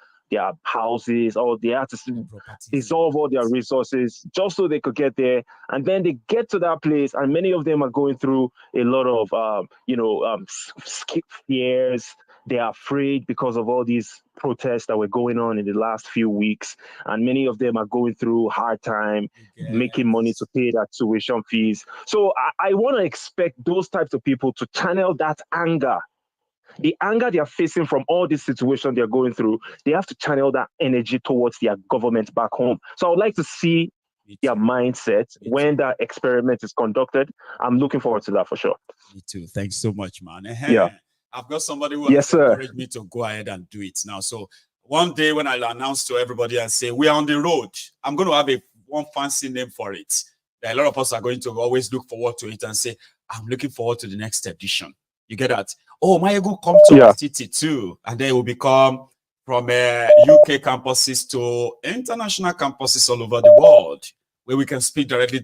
houses, or they had to dissolve all their resources just so they could get there. And then they get to that place, and many of them are going through a lot of, fears. They are afraid because of all these protests that were going on in the last few weeks. And many of them are going through hard time, making money to pay their tuition fees. So I want to expect those types of people to channel that anger. The anger they are facing from all this situation they're going through, they have to channel that energy towards their government back home. So I would like to see their mindset when that experiment is conducted. I'm looking forward to that for sure.
Me too. Thanks so much, man.
Yeah.
I've got somebody who has encouraged me to go ahead and do it now. So one day when I'll announce to everybody and say, we are on the road, I'm going to have one fancy name for it. A lot of us are going to always look forward to it and say, I'm looking forward to the next edition. You get that? Oh, Maiyegun come to our city too. And then it will become from UK campuses to international campuses all over the world, where we can speak directly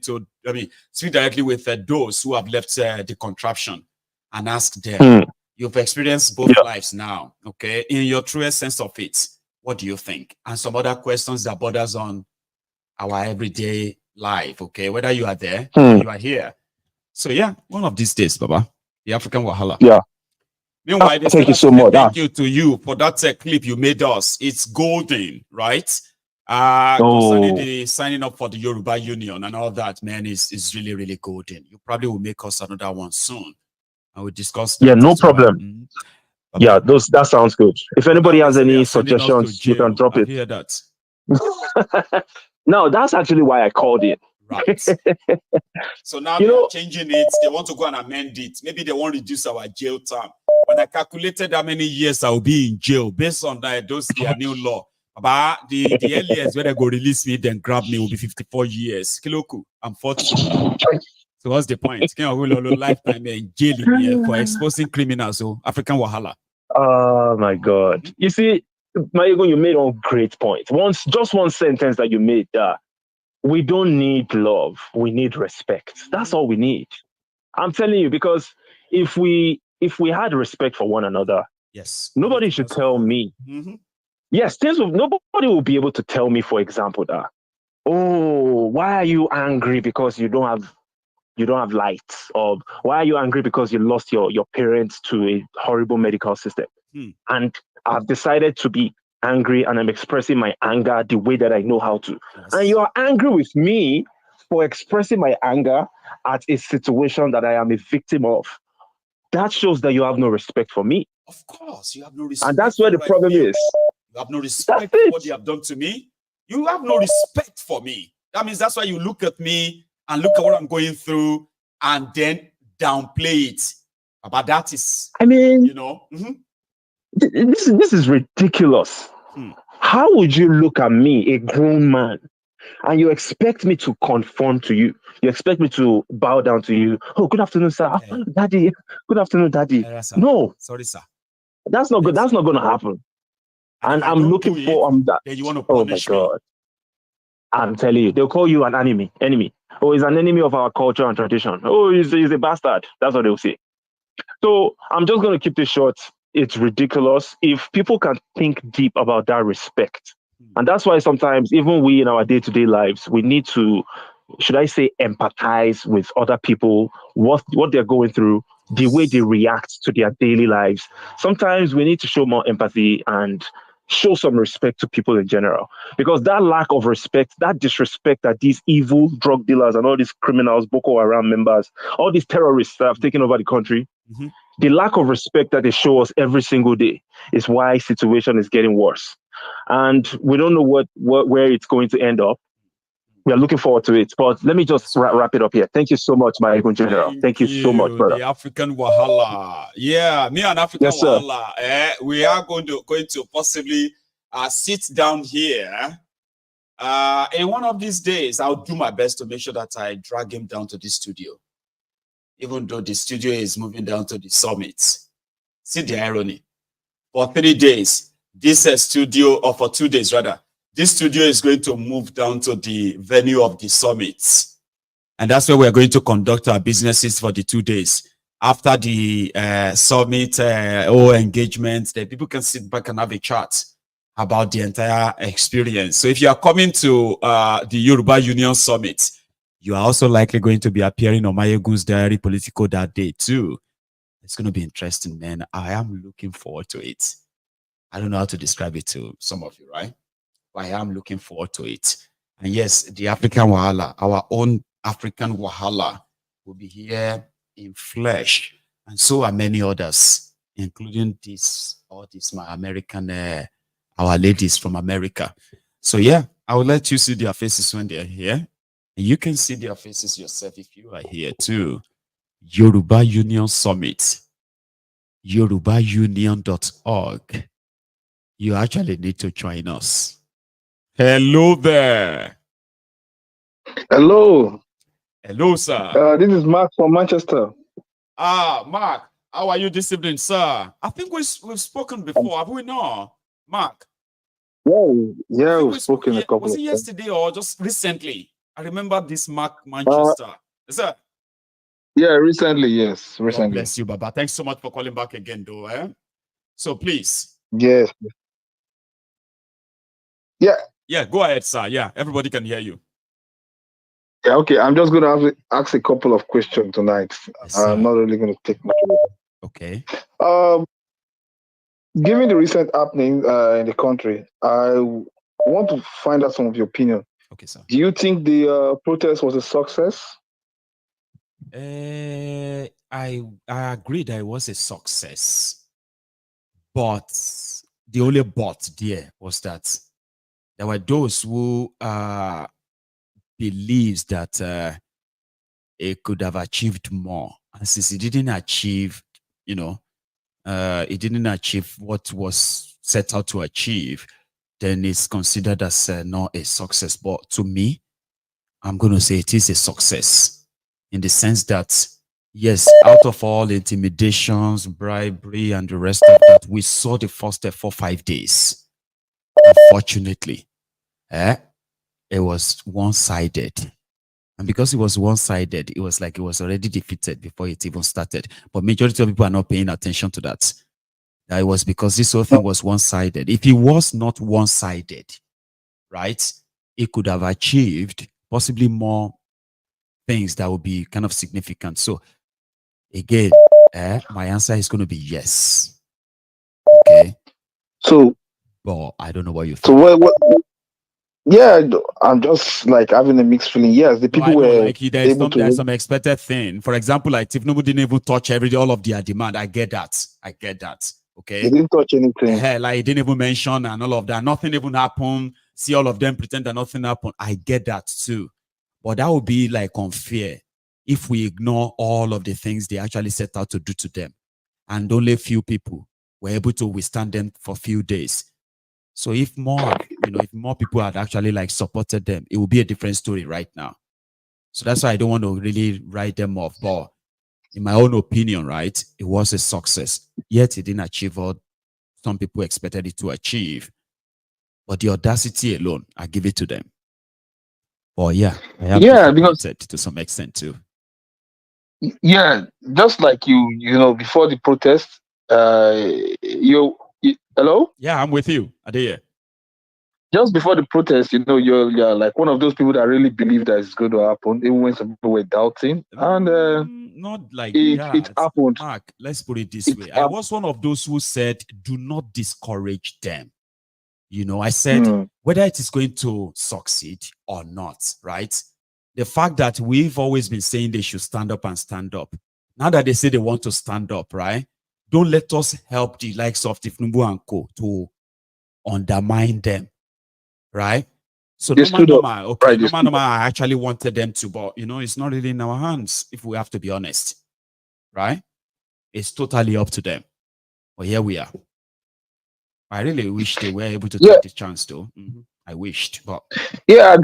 with those who have left the contraption and ask them, you've experienced both lives now, okay? In your truest sense of it, what do you think? And some other questions that borders on our everyday life, okay? Whether you are there or you are here. So yeah, one of these days, Baba, the African Wahala.
Yeah.
Meanwhile,
thank you so much.
Thank you to you for that clip you made us. It's golden, right? Concerning the signing up for the Yoruba Union and all that, man, is really, really golden. You probably will make us another one soon. And we'll discuss that.
Yeah, no problem. Yeah, that sounds good. If anybody has any suggestions, you can drop it.
I hear that.
No, that's actually why I called it.
Right. So now they're changing it. They want to go and amend it. Maybe they want to reduce our jail term. When I calculated how many years I will be in jail based on their new law, but the earliest when they go release me, then grab me will be 54 years. Kiloku, I'm 40. So what's the point? Can I will a lifetime in jail for exposing criminals? So African Wahala.
Oh my God! You see, Maiyegun, you made a great point. Just one sentence that you made. We don't need love. We need respect. That's all we need. I'm telling you, because if we had respect for one another, nobody should tell me. Yes, nobody will be able to tell me, for example, that, oh, why are you angry because you don't have lights, or why are you angry because you lost your parents to a horrible medical system? And I've decided to be angry, and I'm expressing my anger the way that I know how to. And you are angry with me for expressing my anger at a situation that I am a victim of. That shows that you have no respect for me.
Of course, you have no respect.
And that's where the problem is.
You have no respect for what you have done to me. You have no respect for me. That means that's why you look at me and look at what I'm going through and then downplay it. But that is,
this is ridiculous. How would you look at me, a grown man, and you expect me to conform to you? You expect me to bow down to you? Oh, good afternoon, sir. Daddy. Good afternoon, daddy. No.
Sorry, sir.
That's not good. That's not going to happen. And I'm looking for that.
Then you want to punish me.
God. I'm telling you, they'll call you an enemy. oh, he's an enemy of our culture and tradition. Oh, he's a bastard. That's what they'll say. So I'm just going to keep this short. It's ridiculous if people can think deep about that respect. And that's why sometimes even we in our day-to-day lives, we need to, should I say, empathize with other people, what they're going through, the way they react to their daily lives. Sometimes we need to show more empathy and show some respect to people in general. Because that lack of respect, that disrespect that these evil drug dealers and all these criminals, Boko Haram members, all these terrorists that have taken over the country, the lack of respect that they show us every single day is why situation is getting worse. And we don't know where it's going to end up. We are looking forward to it. But let me just wrap it up here. Thank you so much, Maiyegun General. Thank you so much, brother.
The African Wahala. Yeah, me and African Wahala. We are going to possibly sit down here. In one of these days, I'll do my best to make sure that I drag him down to the studio. Even though the studio is moving down to the summit. See the irony. For 3 days, this studio, or for 2 days rather, this studio is going to move down to the venue of the summit. And that's where we're going to conduct our businesses for the 2 days. After the summit or engagement, then people can sit back and have a chat about the entire experience. So if you are coming to the Yoruba Union Summit, you are also likely going to be appearing on MaiyegunsDiary Politico that day too. It's going to be interesting, man. I am looking forward to it. I don't know how to describe it to some of you, right? But I am looking forward to it. And yes, the African Wahala, our own African Wahala, will be here in flesh. And so are many others, including my American, our ladies from America. So yeah, I will let you see their faces when they're here. And you can see their faces yourself if you are here too. Yoruba Union Summit, yorubaunion.org. You actually need to join us. Hello there.
Hello.
Hello, sir.
This is Mark from Manchester.
Mark, how are you this evening, sir? I think we've spoken before, have we not? Mark?
Yeah, we've spoken a couple of times.
Was it yesterday or just recently? I remember this Mark Manchester. Is that?
Yeah, recently, yes. Recently.
God bless you, Baba. Thanks so much for calling back again, though. So please.
Yes.
Yeah, go ahead, sir. Yeah, everybody can hear you.
Yeah, okay. I'm just going to ask a couple of questions tonight. Yes, I'm not really going to take much of it.
Okay.
Given the recent happening in the country, I want to find out some of your opinion.
Okay, sir.
Do you think the protest was a success?
I agree that it was a success. But the only but there was that there were those who believes that it could have achieved more. And since it didn't achieve, it didn't achieve what was set out to achieve, then it's considered as not a success. But to me, I'm going to say it is a success in the sense that, yes, out of all intimidations, bribery, and the rest of that, we saw the first step for 5 days. Unfortunately, it was one-sided. And because it was one-sided, it was like it was already defeated before it even started. But majority of people are not paying attention to that. It was because this whole thing was one-sided. If it was not one-sided, right, it could have achieved possibly more things that would be kind of significant. So again, my answer is going to be yes. Okay.
So,
but I don't know what you think.
So what yeah, I'm just like having a mixed feeling. Yes, the people were
like there's some expected thing. For example, like Thiefnubu didn't even touch all of their demand. I get that. Okay.
They didn't touch anything.
Like he didn't even mention and all of that. Nothing even happened. See all of them pretend that nothing happened. I get that too. But that would be like unfair if we ignore all of the things they actually set out to do to them. And only few people were able to withstand them for a few days. So if more people had actually like supported them, it would be a different story right now. So that's why I don't want to really write them off. But in my own opinion, right, it was a success. Yet it didn't achieve what some people expected it to achieve. But the audacity alone, I give it to them. But yeah, I have
because
to some extent too.
Yeah, just like you know, before the protest, hello?
Yeah, I'm with you. Adeye.
Just before the protest, you know, you're like one of those people that really believe that it's going to happen, even when some people were doubting. And
not like
it happened.
Mark, let's put it this way. I was one of those who said, do not discourage them. You know, I said, whether it is going to succeed or not, right? The fact that we've always been saying they should stand up and stand up. Now that they say they want to stand up, right? Don't let us help the likes of Thiefnubu and co to undermine them, right? So normal, I actually wanted them to, but you know, it's not really in our hands if we have to be honest, right? It's totally up to them. But here we are. I really wish they were able to take the chance, though. I wished, but
yeah,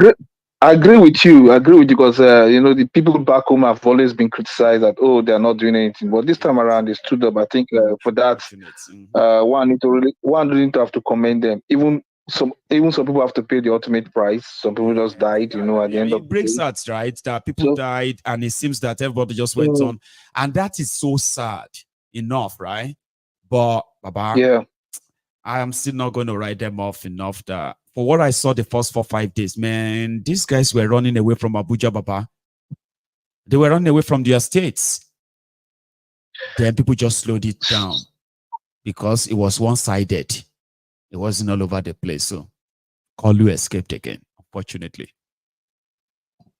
I agree with you. Because you know, the people back home have always been criticized that they're not doing anything. But this time around, they stood up. I think for that, one need to have to commend them. Even some people have to pay the ultimate price. Some people just died. You know, at the end of
it breaks hearts, right? That people died, and it seems that everybody just went on, and that is so sad enough, right? But Baba, I am still not going to write them off enough that for what I saw the first 4-5 days, man, these guys were running away from Abuja, Baba. They were running away from their states. Then people just slowed it down because it was one-sided. It wasn't all over the place. So Kolu escaped again, unfortunately.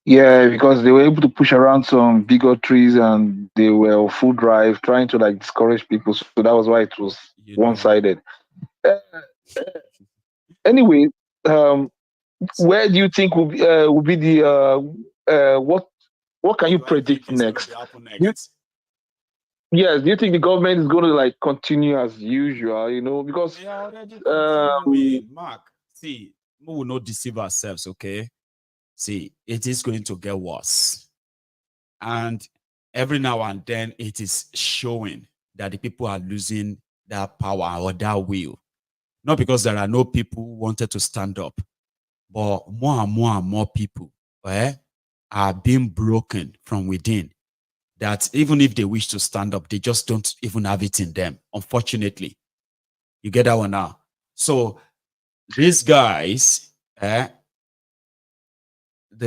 Yeah, because they were able to push around some bigotries and they were full drive trying to like discourage people. So that was why it was one-sided. Anyway, where do you think will be the what can you predict next? Do you think the government is going to like continue as usual? You know, because
Mark, see, we will not deceive ourselves, okay? See, it is going to get worse, and every now and then it is showing that the people are losing that power or that will. Not because there are no people who wanted to stand up, but more and more people are being broken from within. That even if they wish to stand up, they just don't even have it in them, unfortunately. You get that one now? So these guys, they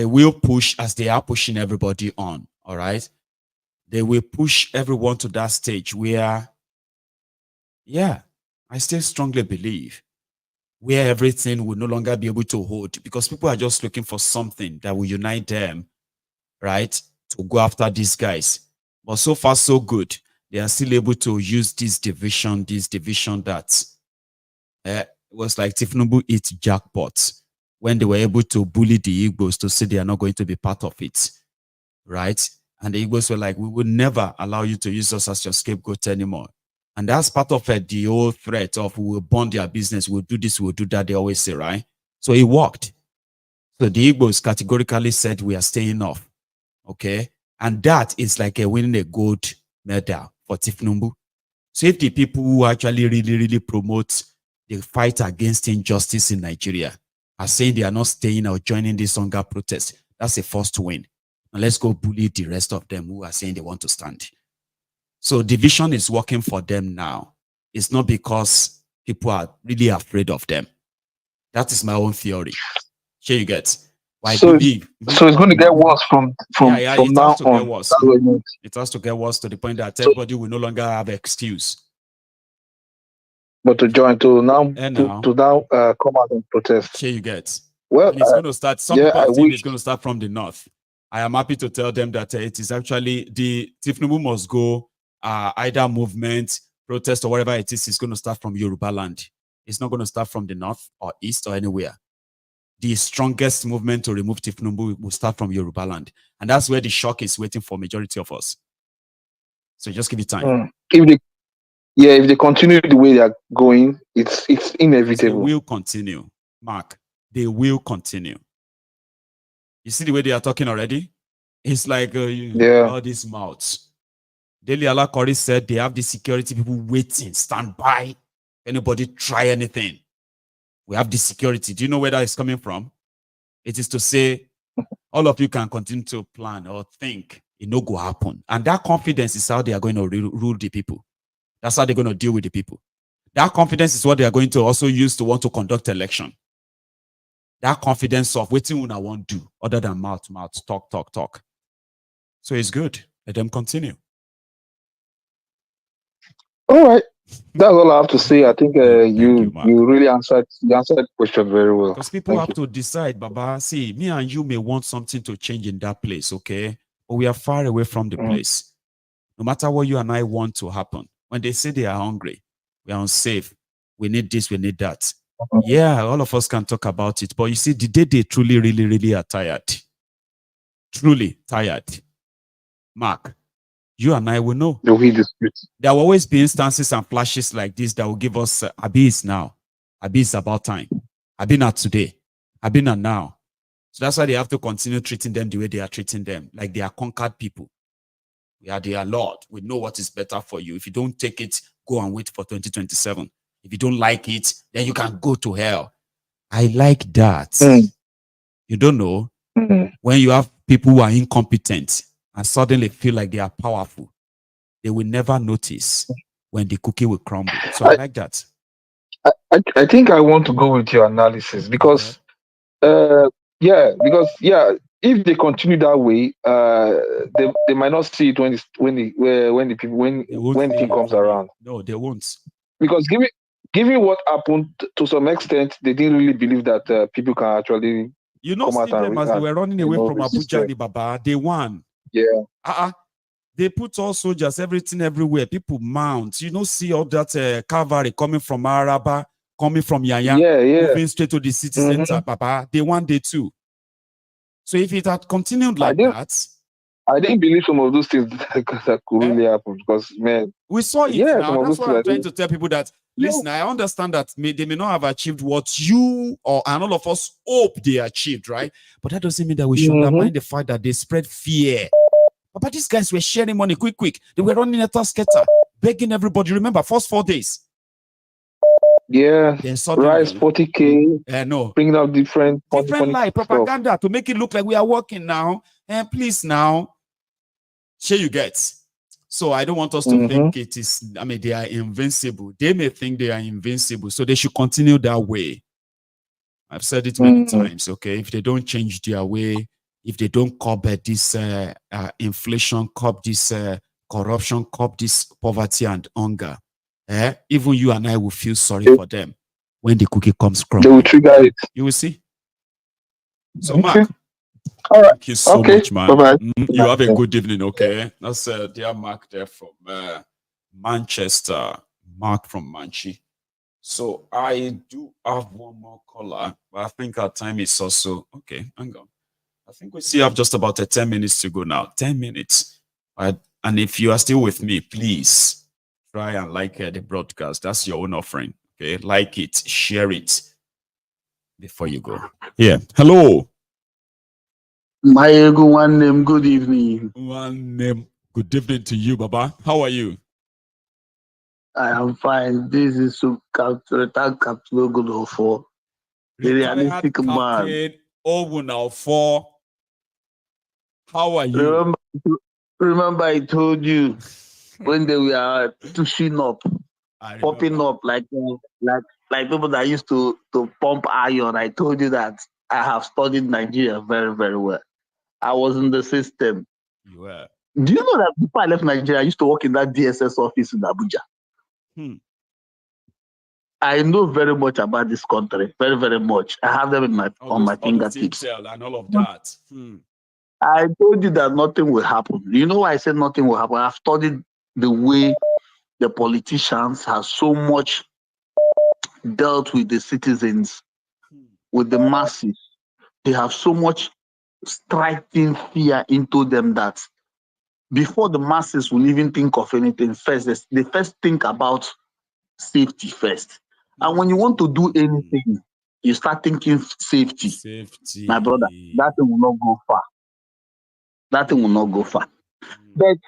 will push as they are pushing everybody on, all right? They will push everyone to that stage where, I still strongly believe where everything will no longer be able to hold because people are just looking for something that will unite them, right, to go after these guys. But so far, so good. They are still able to use this division that was like Thiefnubu eat jackpots when they were able to bully the Igbos to say they are not going to be part of it, right? And the Igbos were like, we will never allow you to use us as your scapegoat anymore. And that's part of it, the whole threat of we will burn their business, we'll do this, we'll do that, they always say, right? So it worked. So the Igbos categorically said we are staying off, okay? And that is like winning a gold medal for Thiefnubu. So if the people who actually really promote the fight against injustice in Nigeria are saying they are not staying or joining this hunger protest, that's a first win. Now let's go bully the rest of them who are saying they want to stand. So division is working for them now. It's not because people are really afraid of them. That is my own theory. Here you get.
So it's going to get worse from now on.
It has to get worse to the point that everybody will no longer have excuse.
But to join to now come out and protest.
Here you get.
Well,
and it's going to start. Some people think it's going to start from the north. I am happy to tell them that it is actually the Thiefnubu must go. Either movement, protest, or whatever it is going to start from Yoruba land. It's not going to start from the north or east or anywhere. The strongest movement to remove Thiefnubu will start from Yoruba land. And that's where the shock is waiting for majority of us. So just give it time.
If they continue the way they are going, it's inevitable.
They will continue, Mark. They will continue. You see the way they are talking already? It's like all these mouths. Daily Alakori said they have the security people waiting, stand by. Anybody try anything? We have the security. Do you know where that is coming from? It is to say all of you can continue to plan or think it no go happen. And that confidence is how they are going to rule the people. That's how they're going to deal with the people. That confidence is what they are going to also use to want to conduct election. That confidence of waiting when I want to do other than mouth, talk. So it's good. Let them continue.
All right. That's all I have to say. I think you really answered the question very well.
Because people have to decide, Baba. See, me and you may want something to change in that place, okay? But we are far away from the place. No matter what you and I want to happen, when they say they are hungry, we are unsafe, we need this, we need that. Yeah, all of us can talk about it. But you see, the day they truly, really are tired, truly tired, Mark, you and I will know. There will always be instances and flashes like this that will give us Abi now. Abi is about time. Abi not today. Abi not now. So that's why they have to continue treating them the way they are treating them, like they are conquered people. We are their Lord. We know what is better for you. If you don't take it, go and wait for 2027. If you don't like it, then you can go to hell. I like that. You don't know when you have people who are incompetent and suddenly feel like they are powerful, they will never notice when the cookie will crumble. So I like that.
I think I want to go with your analysis because, if they continue that way, they might not see it when the thing comes around.
No, they won't.
Because given what happened, to some extent, they didn't really believe that people can actually.
You know, see them as they were running away from Abuja, Baba. They won.
Yeah.
They put all soldiers, everything everywhere. People mount. You know, see all that cavalry coming from Araba, coming from Yaya, moving straight to the city center, Baba. They won day too. So if it had continued like that,
I didn't believe some of those things that could really happen because, man,
we saw it. Now that's what I'm trying to tell people that. Listen, I understand that they may not have achieved what you and all of us hope they achieved, right? But that doesn't mean that we should undermine the fact that they spread fear. But these guys were sharing money quick. They were running a tasketer, begging everybody. Remember, first 4 days.
Yeah.
Then suddenly,
rise 40K.
No.
Bringing out different
light propaganda stuff to make it look like we are working now. And please now, share you get. So I don't want us to think it is, they are invincible. They may think they are invincible. So they should continue that way. I've said it many times, okay? If they don't change their way, if they don't curb this inflation, curb this corruption, curb this poverty and hunger, even you and I will feel sorry for them when the cookie comes crumbling.
They will trigger it.
You will see. So Mark,
all right.
Thank you so much, man.
Bye-bye.
You have a good evening, okay? That's dear Mark there from Manchester. Mark from Manchi. So I do have one more caller, but I think our time is also okay. Hang on. I think we still have just about 10 minutes to go now. 10 minutes. And if you are still with me, please try and like the broadcast. That's your own offering. Okay, like it, share it before you go. Yeah. Hello.
Maiyegun, one name, good evening.
One name, good evening to you, Baba. How are you?
I am fine. This is retired Captain Oguno for the realistic man.
Oguno for. How are you?
Remember I told you when they were pushing up, popping up like people that used to pump iron. I told you that I have studied Nigeria very, very well. I was in the system.
You were.
Do you know that before I left Nigeria, I used to work in that DSS office in Abuja? I know very much about this country, very, very much. I have them in on my fingertips.
And all of that.
I told you that nothing will happen. You know why I said nothing will happen? I've studied the way the politicians have so much dealt with the citizens, with the masses. They have so much striking fear into them that before the masses will even think of anything first, they first think about safety first. And when you want to do anything, you start thinking safety. My brother, that thing will not go far. That thing will not go far. But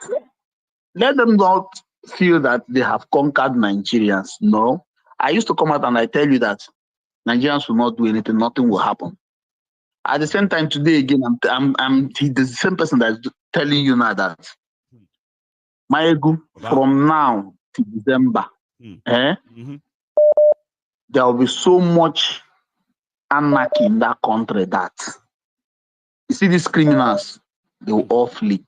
let them not feel that they have conquered Nigerians. No. I used to come out and I tell you that Nigerians will not do anything, nothing will happen. At the same time, today again, I'm the same person that's telling you now that Maiyegun, from now to December, there will be so much anarchy in that country that you see these criminals, they will all flee.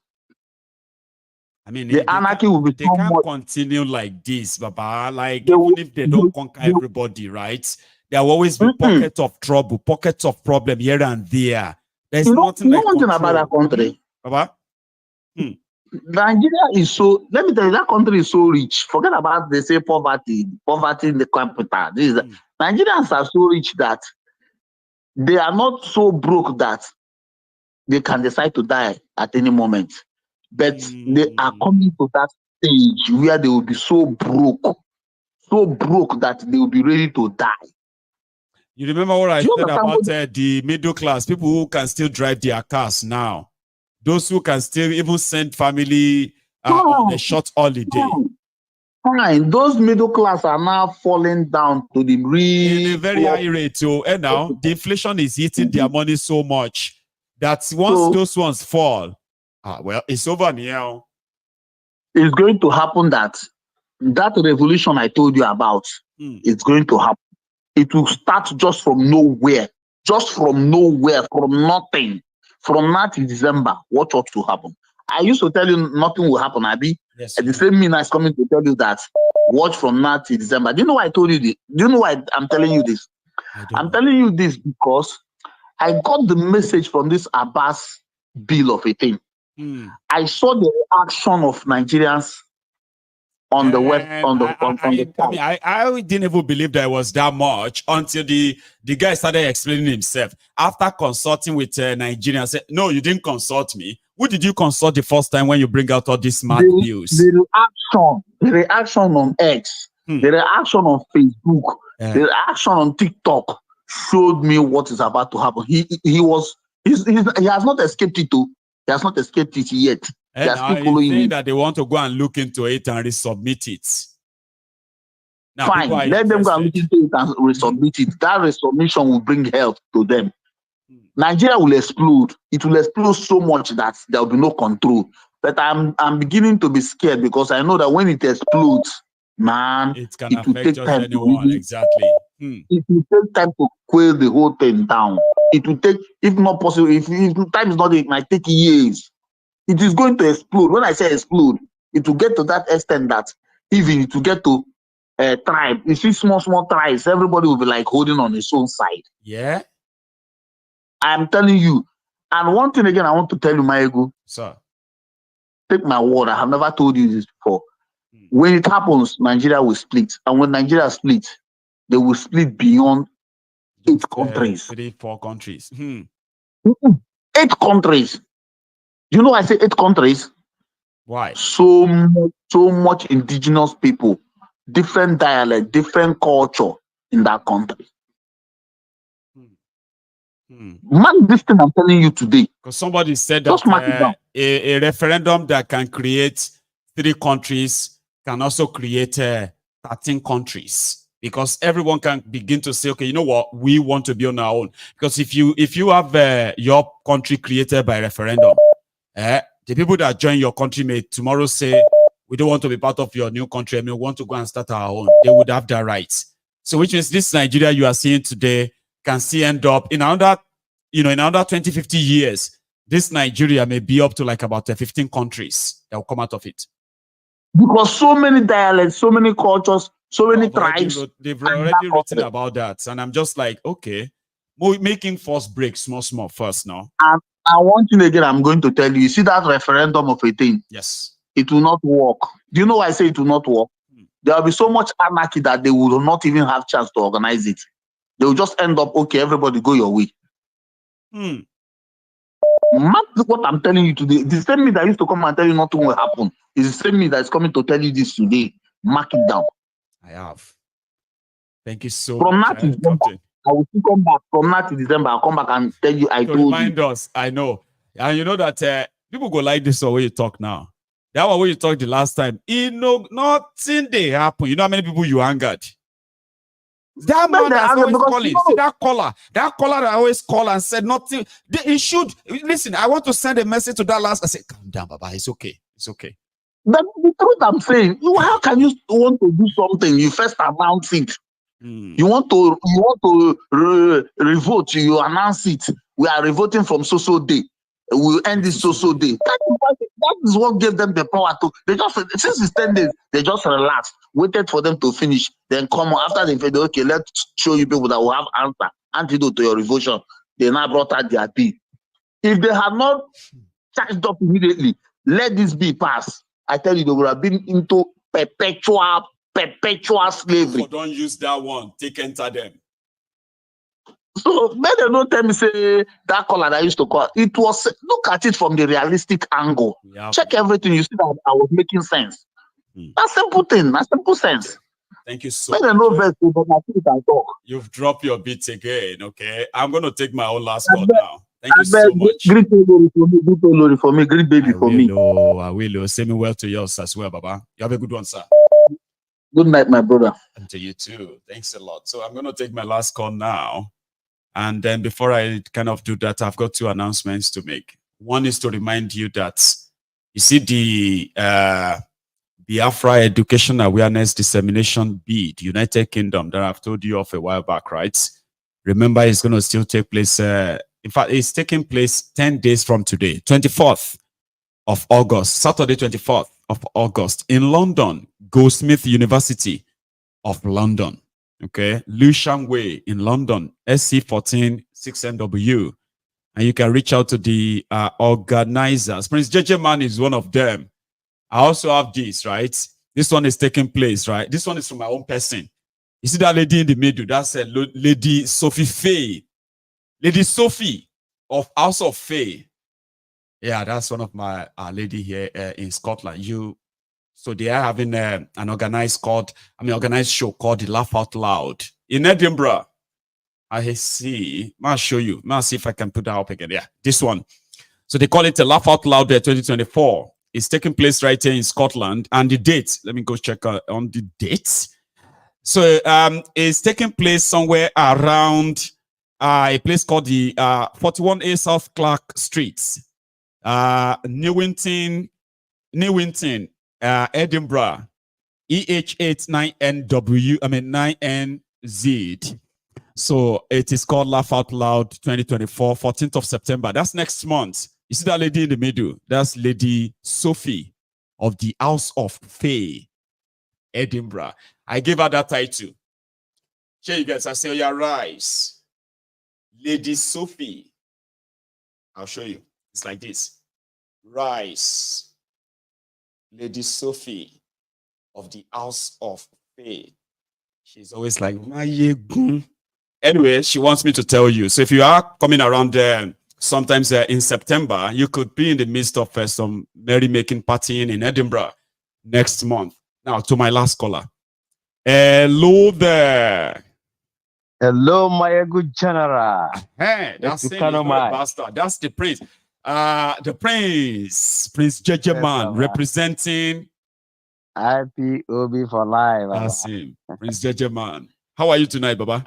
I mean,
the anarchy will be
they can't continue like this, Baba. Like, even if they don't conquer everybody, right? There will always be pockets of trouble, pockets of problem here and there. There's nothing like
one thing about that country.
Baba?
Nigeria is so, let me tell you, that country is so rich. Forget about, they say poverty in the capital. Nigerians are so rich that they are not so broke that they can decide to die at any moment. But they are coming to that stage where they will be so broke that they will be ready to die.
You remember what I said about the middle class, people who can still drive their cars now, those who can still even send family on a short holiday.
Fine, those middle class are now falling down to the real
in a very high rate. So, and now the inflation is eating their money so much that once those ones fall, well, it's over now.
It's going to happen that revolution I told you about, it's going to happen. It will start just from nowhere, from nothing. From now to December, watch what will happen. I used to tell you nothing will happen, Abi.
Yes,
the same mean is coming to tell you that watch from now to December. Do you know why I told you this? Do you know why I'm telling you this? I'm telling you this because I got the message from this Abbas bill of a thing. I saw the reaction of Nigerians on the web.
I didn't even believe there was that much until the guy started explaining himself. After consulting with Nigerians, said, "No, you didn't consult me. Who did you consult the first time when you bring out all these smart bills?"
The reaction on X, the reaction on Facebook, the reaction on TikTok showed me what is about to happen. He has not escaped it too. He has not escaped it yet.
And now he's saying that they want to go and look into it and resubmit it. Now,
fine, let them go and look into it and resubmit it. That resubmission will bring help to them. Nigeria will explode. It will explode so much that there will be no control. But I'm beginning to be scared because I know that when it explodes, man,
it can affect just anyone. Exactly.
It will take time to quail the whole thing down. It will take, if not possible, if time is not, it might take years. It is going to explode. When I say explode, it will get to that extent that even it will get to tribe. You see small tribes, everybody will be like holding on his own side.
Yeah.
I'm telling you. And one thing again, I want to tell you, Maiyegun.
Sir.
Take my word. I have never told you this before. When it happens, Nigeria will split. And when Nigeria splits, they will split beyond 8 countries.
3-4 countries.
8 countries. You know I say 8 countries?
Why?
So much indigenous people, different dialect, different culture in that country. Mark this thing I'm telling you today.
Because somebody said that a referendum that can create 3 countries can also create 13 countries. Because everyone can begin to say, okay, you know what, we want to be on our own. Because if you have your country created by referendum, the people that join your country may tomorrow say, we don't want to be part of your new country and we want to go and start our own. They would have that right. So which means this Nigeria you are seeing today can still end up in another 20, 50 years. This Nigeria may be up to like about 15 countries that will come out of it.
Because so many dialects, so many cultures, so many tribes.
They've already written about that. And I'm just like, okay, making first break small first now.
And one thing again, I'm going to tell you see that referendum of a thing.
Yes.
It will not work. Do you know why I say it will not work? There will be so much anarchy that they will not even have chance to organize it. They will just end up, okay, everybody go your way. Mark what I'm telling you today. The same me that used to come and tell you nothing will happen is the same me that is coming to tell you this today. Mark it down.
I have. Thank you so
much. From now
to
December, I will still come back. From now to December, I'll come back and tell you I told you.
Remind us. I know. And you know that people go like this or when you talk now. That one when you talked the last time, nothing they happen. You know how many people you angered? That man that's always calling. See that caller that always call and said nothing. He should listen. I want to send a message to that last. I said, calm down, Baba. It's okay. It's okay.
That's the truth I'm saying. How can you want to do something? You first announce it. You want to revote, you announce it. We are revoting from so day. We'll end this so day. That is what gave them the power to. They just, since it's 10 days, they just relaxed, waited for them to finish, then come on after they said, okay, let's show you people that will have antidote to your revolution. They now brought out their bill. If they had not charged up immediately, let this be passed. I tell you, they would have been into perpetual slavery.
So don't use that one. Enter them.
So may they not tell me say that caller that I used to call. It was, look at it from the realistic angle. Check everything. You see that I was making sense. That's simple thing. That's simple sense.
Thank you so
much.
You've dropped your beats again. Okay, I'm going to take my own last call now. Thank you so much.
Greet Olori for me. Greet baby for me.
I will. Say me well to yours as well, Baba. You have a good one, sir.
Good night, my brother.
And to you too. Thanks a lot. So I'm going to take my last call now. And then before I kind of do that, I've got two announcements to make. One is to remind you that, you see, the Biafra Education Awareness Dissemination Bid, United Kingdom, that I've told you of a while back, right? Remember, it's going to still take place. In fact, it's taking place 10 days from today, 24th of August, Saturday, 24th of August in London, Goldsmith University of London. Okay, Lewisham Way in London, SC14 6NW. And you can reach out to the organizers. Prince JJ Man is one of them. I also have this, right? This one is taking place, right? This one is from my own person. You see that lady in the middle? That's Lady Sophie Faye. Lady Sophie of House of Faye. Yeah, that's one of my lady here in Scotland. So they are having an organized show called the Laugh Out Loud in Edinburgh. I see. I'll show you. I'll see if I can put that up again. Yeah, this one. So they call it a Laugh Out Loud 2024. It's taking place right here in Scotland. And the date, let me go check on the dates. So it's taking place somewhere around a place called the 41A South Clark Street, Newington, Edinburgh, EH89NW, 9NZ. So it is called Laugh Out Loud 2024, 14th of September. That's next month. You see that lady in the middle? That's Lady Sophie of the House of Faye, Edinburgh. I gave her that title. Here you guys, I say, oh, yeah, rise. Lady Sophie. I'll show you. It's like this. Rise. Lady Sophie of the House of Faith. She's always like, Maiyegun. Anyway, she wants me to tell you. So if you are coming around there, sometimes in September, you could be in the midst of some merrymaking partying in Edinburgh next month. Now, to my last caller. Hello there.
Hello, Maiyegun General.
Hey, that's bastard. That's the prince. The prince, Prince JJ Man, representing
Happy Obi for life.
That's him, Prince JJ Man. How are you tonight, Baba?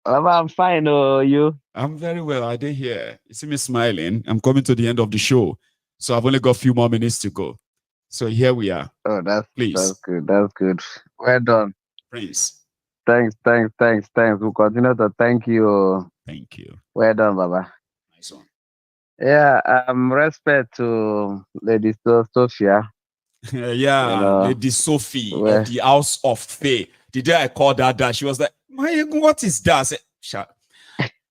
Baba, I'm fine. Oh, you?
I'm very well. I did hear. You see me smiling. I'm coming to the end of the show, so I've only got a few more minutes to go. So here we are.
Oh, that's good. That's good. Well done,
Prince.
Thanks. We'll continue to thank you.
Thank you.
Well done, Baba.
Nice one.
Yeah, respect to Lady Sophia.
Yeah, Lady Sophie of the House of Faye. The day I called her that, she was like, what is that? I said, shut.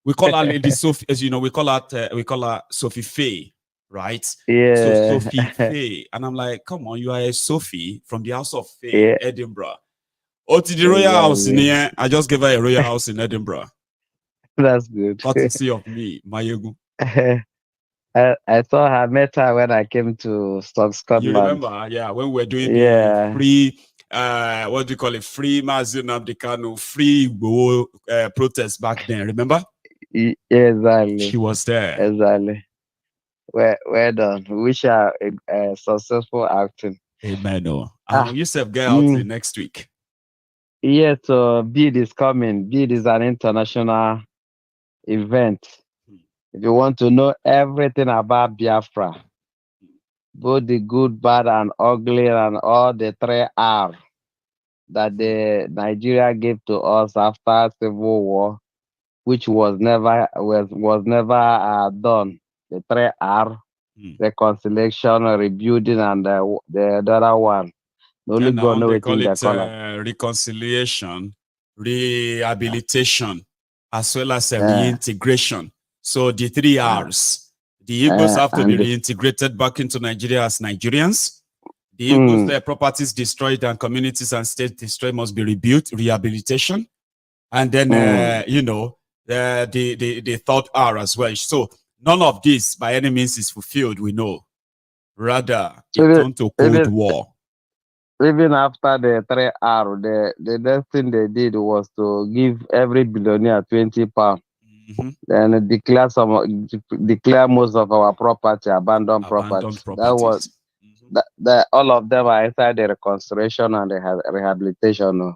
We call her Lady Sophie, as you know, we call her Sophie Faye, right?
Yeah.
So Sophie Faye. And I'm like, come on, you are a Sophie from the House of Faye, Edinburgh. Oh, to the royal house in here. I just gave her a royal house in Edinburgh.
That's good.
Courtesy of me, Maiyegun.
I saw her, met her when I came to Scotland.
You remember? Yeah, when we were doing the free, what do you call it? Free Mazin Abdikano, free protest back then. Remember?
Exactly.
She was there.
Exactly. Well done. Wish her a successful acting.
Amen. You said get out next week.
Yes, so bid is coming. Bid is an international event. If you want to know everything about Biafra, both the good, bad, and ugly, and all the 3R that the Nigeria gave to us after Civil War, which was never done. The 3R, reconciliation, rebuilding, and the other one. The only
And
God
now
know
they
what
call it
they call it.
reconciliation, rehabilitation, as well as
Yeah.
reintegration. So the 3Rs. The Igbos have to be
and
reintegrated back into Nigeria as Nigerians. The Igbos, their properties destroyed and communities and states destroyed must be rebuilt, rehabilitation. And then, you know, the third R as well. So none of this by any means is fulfilled, we know. Rather, it turned to Cold War.
Even after the 3R, the next thing they did was to give every billionaire 20 pounds. Then declare most of our property abandoned property. That was that all of them are inside the reconciliation and the rehabilitation.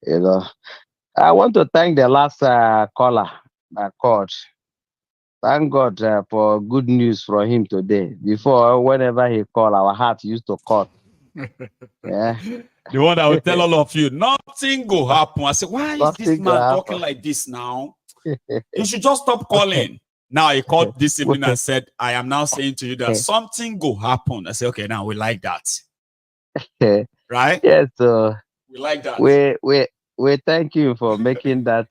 You know, I want to thank the last caller that called. Thank God for good news from him today. Before, whenever he called, our heart used to cut. Yeah.
The one that will tell all of you, nothing go happen. I said, why is this man talking like this now? You should just stop calling. Now he called this evening and said, I am now saying to you that something go happen. I said, okay, now we like that. Right?
Yes.
We like that.
We thank you for making that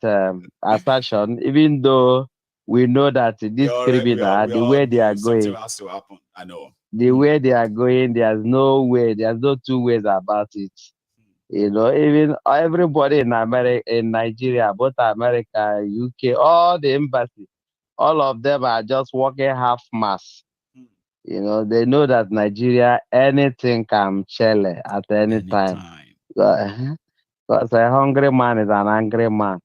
assertion, even though we know that this criminal, the way they are going,
something has to happen. I know.
The way they are going, there's no way, there's no two ways about it. You know, even everybody in America, in Nigeria, both America, UK, all the embassies, all of them are just working half mass. You know, they know that Nigeria, anything can chele at any time. Because a hungry man is an angry man.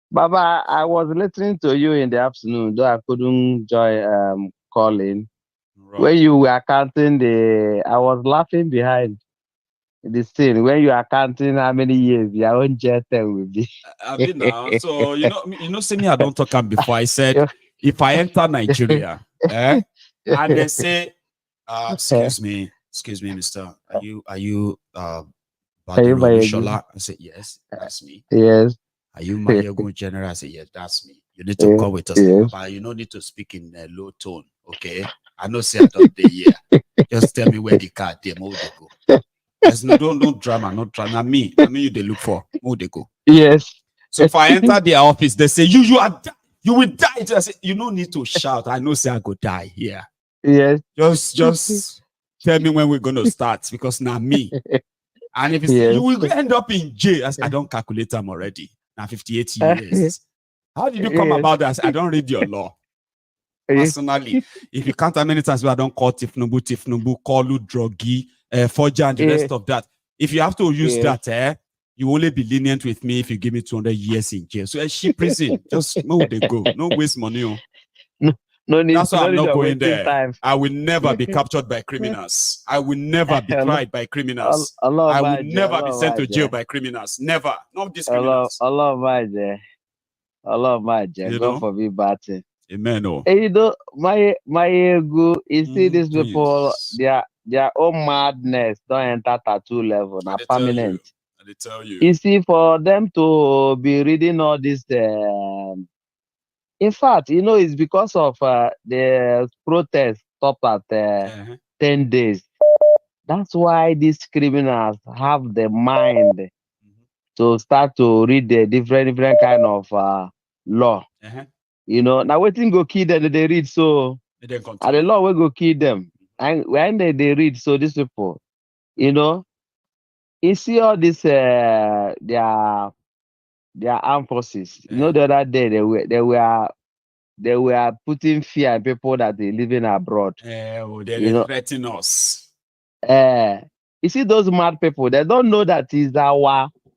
Baba, I was listening to you in the afternoon, though I couldn't join calling. Right. When you were counting I was laughing behind the scene when you are counting how many years your own jet will be.
I mean now, so see me, I don't talk about before. I said if I enter Nigeria, and they say, excuse me, mister, are you Shola? I said, yes, that's me.
Yes.
Are you Maiyegun General? I said, yes, that's me. You need to call with us, but you don't need to speak in a low tone, okay? I know say I don't the year. Just tell me where the car they go. There's no don't drama, not drama. Me you they look for. Where they go.
Yes.
So if I enter their office, they say you will die. I say, you don't need to shout. I know say I go die here.
Yes.
Just tell me when we're gonna start because now me. And if it's, you will end up in jail. I don't calculate them already. Now 58 years. How did you come about that? I don't read your law. Personally, if you count how many times I don't call Thiefnubu, call you druggy, forger, and the rest of that. If you have to use that, you only be lenient with me if you give me 200 years in jail. So she prison, just move they go. No waste money.
No need.
That's why I'm not going there.
Time.
I will never be captured by criminals. I will never be tried by criminals. I will never be sent to jail by criminals. Never. Not these criminals.
Allah my God forbid bad thing.
Amen. Oh.
Hey, you know, Maiyegun, you see these people, their own madness don't enter tattoo level, not permanent.
I tell you.
You see, for them to be reading all this, in fact, you know, it's because of the protest stopped at 10 days. That's why these criminals have the mind to start to read the different kind of law. You know, now waiting go kill them, they read so. And the law will go kill them. And when they read, so these people, you know, you see all this, their armed forces. You know, the other day they were putting fear in people that they living abroad.
They threaten us.
You see those mad people, they don't know that is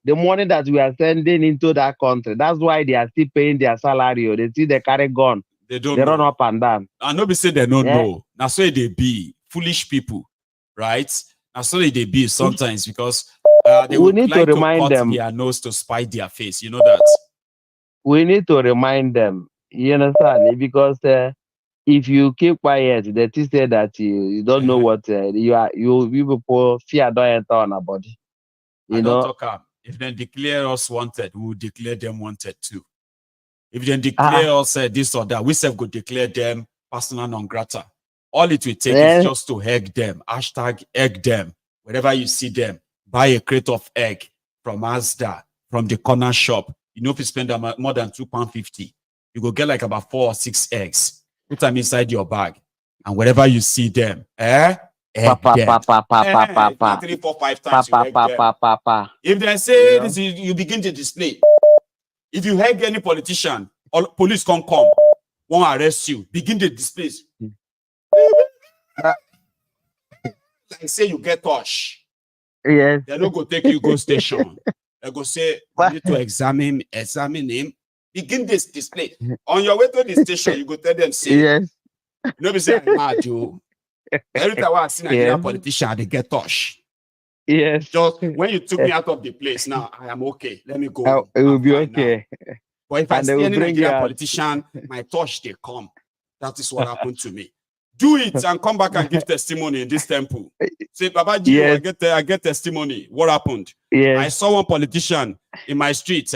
the money that we are sending into that country. That's why they are still paying their salary. They see they carry gun.
They don't
run up and down.
I know be say they don't know. Now so they be foolish people, right? Now so they be sometimes because They
we
would
need
like
to remind
cut
them.
their nose to spite their face. You know that.
We need to remind them. You understand? Because if you keep quiet, the teacher say that you don't know what you people fear don't enter on our body.
I don't talk up. If they declare us wanted, we will declare them wanted too. If they declare us this or that, we self go declare them persona non grata. All it will take is just to egg them. Hashtag egg them. Wherever you see them, buy a crate of egg from Asda, from the corner shop. You know, if you spend more than £2.50, you go get like about 4 or 6 eggs. Put them inside your bag. And wherever you see them, egg them. 3, 4, 5 times you egg them. If they say this, you begin to display. If you egg any politician, or police come, won't arrest you. Begin the display. Like say you get touch.
Yes.
They don't go take you go station. They go say you need to examine him. Begin this display. On your way to the station, you go tell them say
yes.
Nobody say I'm mad, you. Every time I see Nigerian politician, they get touch.
Yes.
Just when you took me out of the place, now I am okay. Let me go.
It will be okay.
Now. But if I see any Nigerian politician, my touch they come. That is what happened to me. Do it and come back and give testimony in this temple. Say, Baba G, I get testimony. What happened?
Yes.
I saw one politician in my street.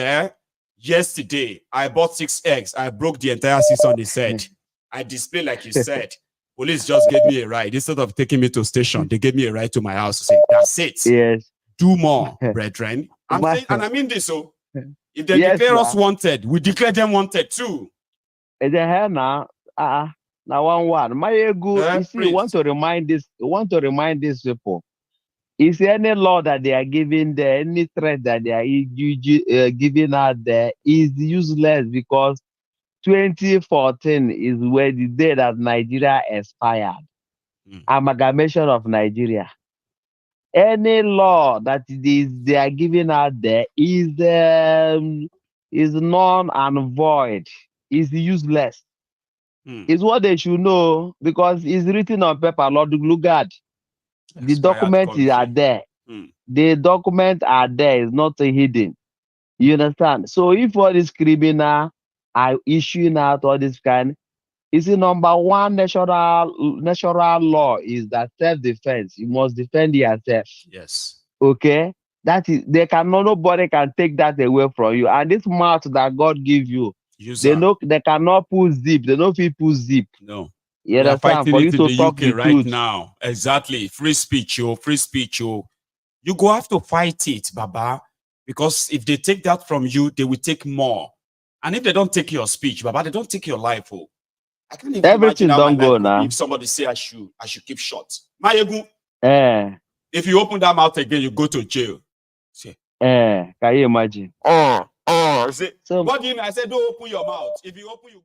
Yesterday, I bought 6 eggs. I broke the entire 6 on his head. I displayed like you said. Police just gave me a ride. Instead of taking me to station, they gave me a ride to my house. Say, that's it.
Yes.
Do more, brethren. I'm saying, and I mean this. So, if they declare us wanted, we declare them wanted too.
Now one. Maiyegun, you see, we want to remind these people. Is there any law that they are giving there, any threat that they are giving out there is useless, because 2014 is where the day that Nigeria expired. Amalgamation of Nigeria. Any law that they are giving out there is null and void, is useless. It's what they should know, because it's written on paper. Lord Lugard, the documents are there. The documents are there. It's not hidden. You understand? So if all these criminal are issuing out all this kind, it's the number one natural law is that self-defense. You must defend yourself.
Yes.
Okay? That is, nobody can take that away from you. And this mouth that God give you, they cannot put zip. They don't feel put zip.
No.
You understand? For you to talk the
right
truth
now. Exactly. Free speech, free speech, You go have to fight it, Baba. Because if they take that from you, they will take more. And if they don't take your speech, Baba, they don't take your life. I can't even
everything
imagine
don't go now.
If somebody say I should keep short. Maiyegun,
if
you open that mouth again, you go to jail. Say,
can you imagine?
Say, what do you mean? I said, don't open your mouth. If you open, you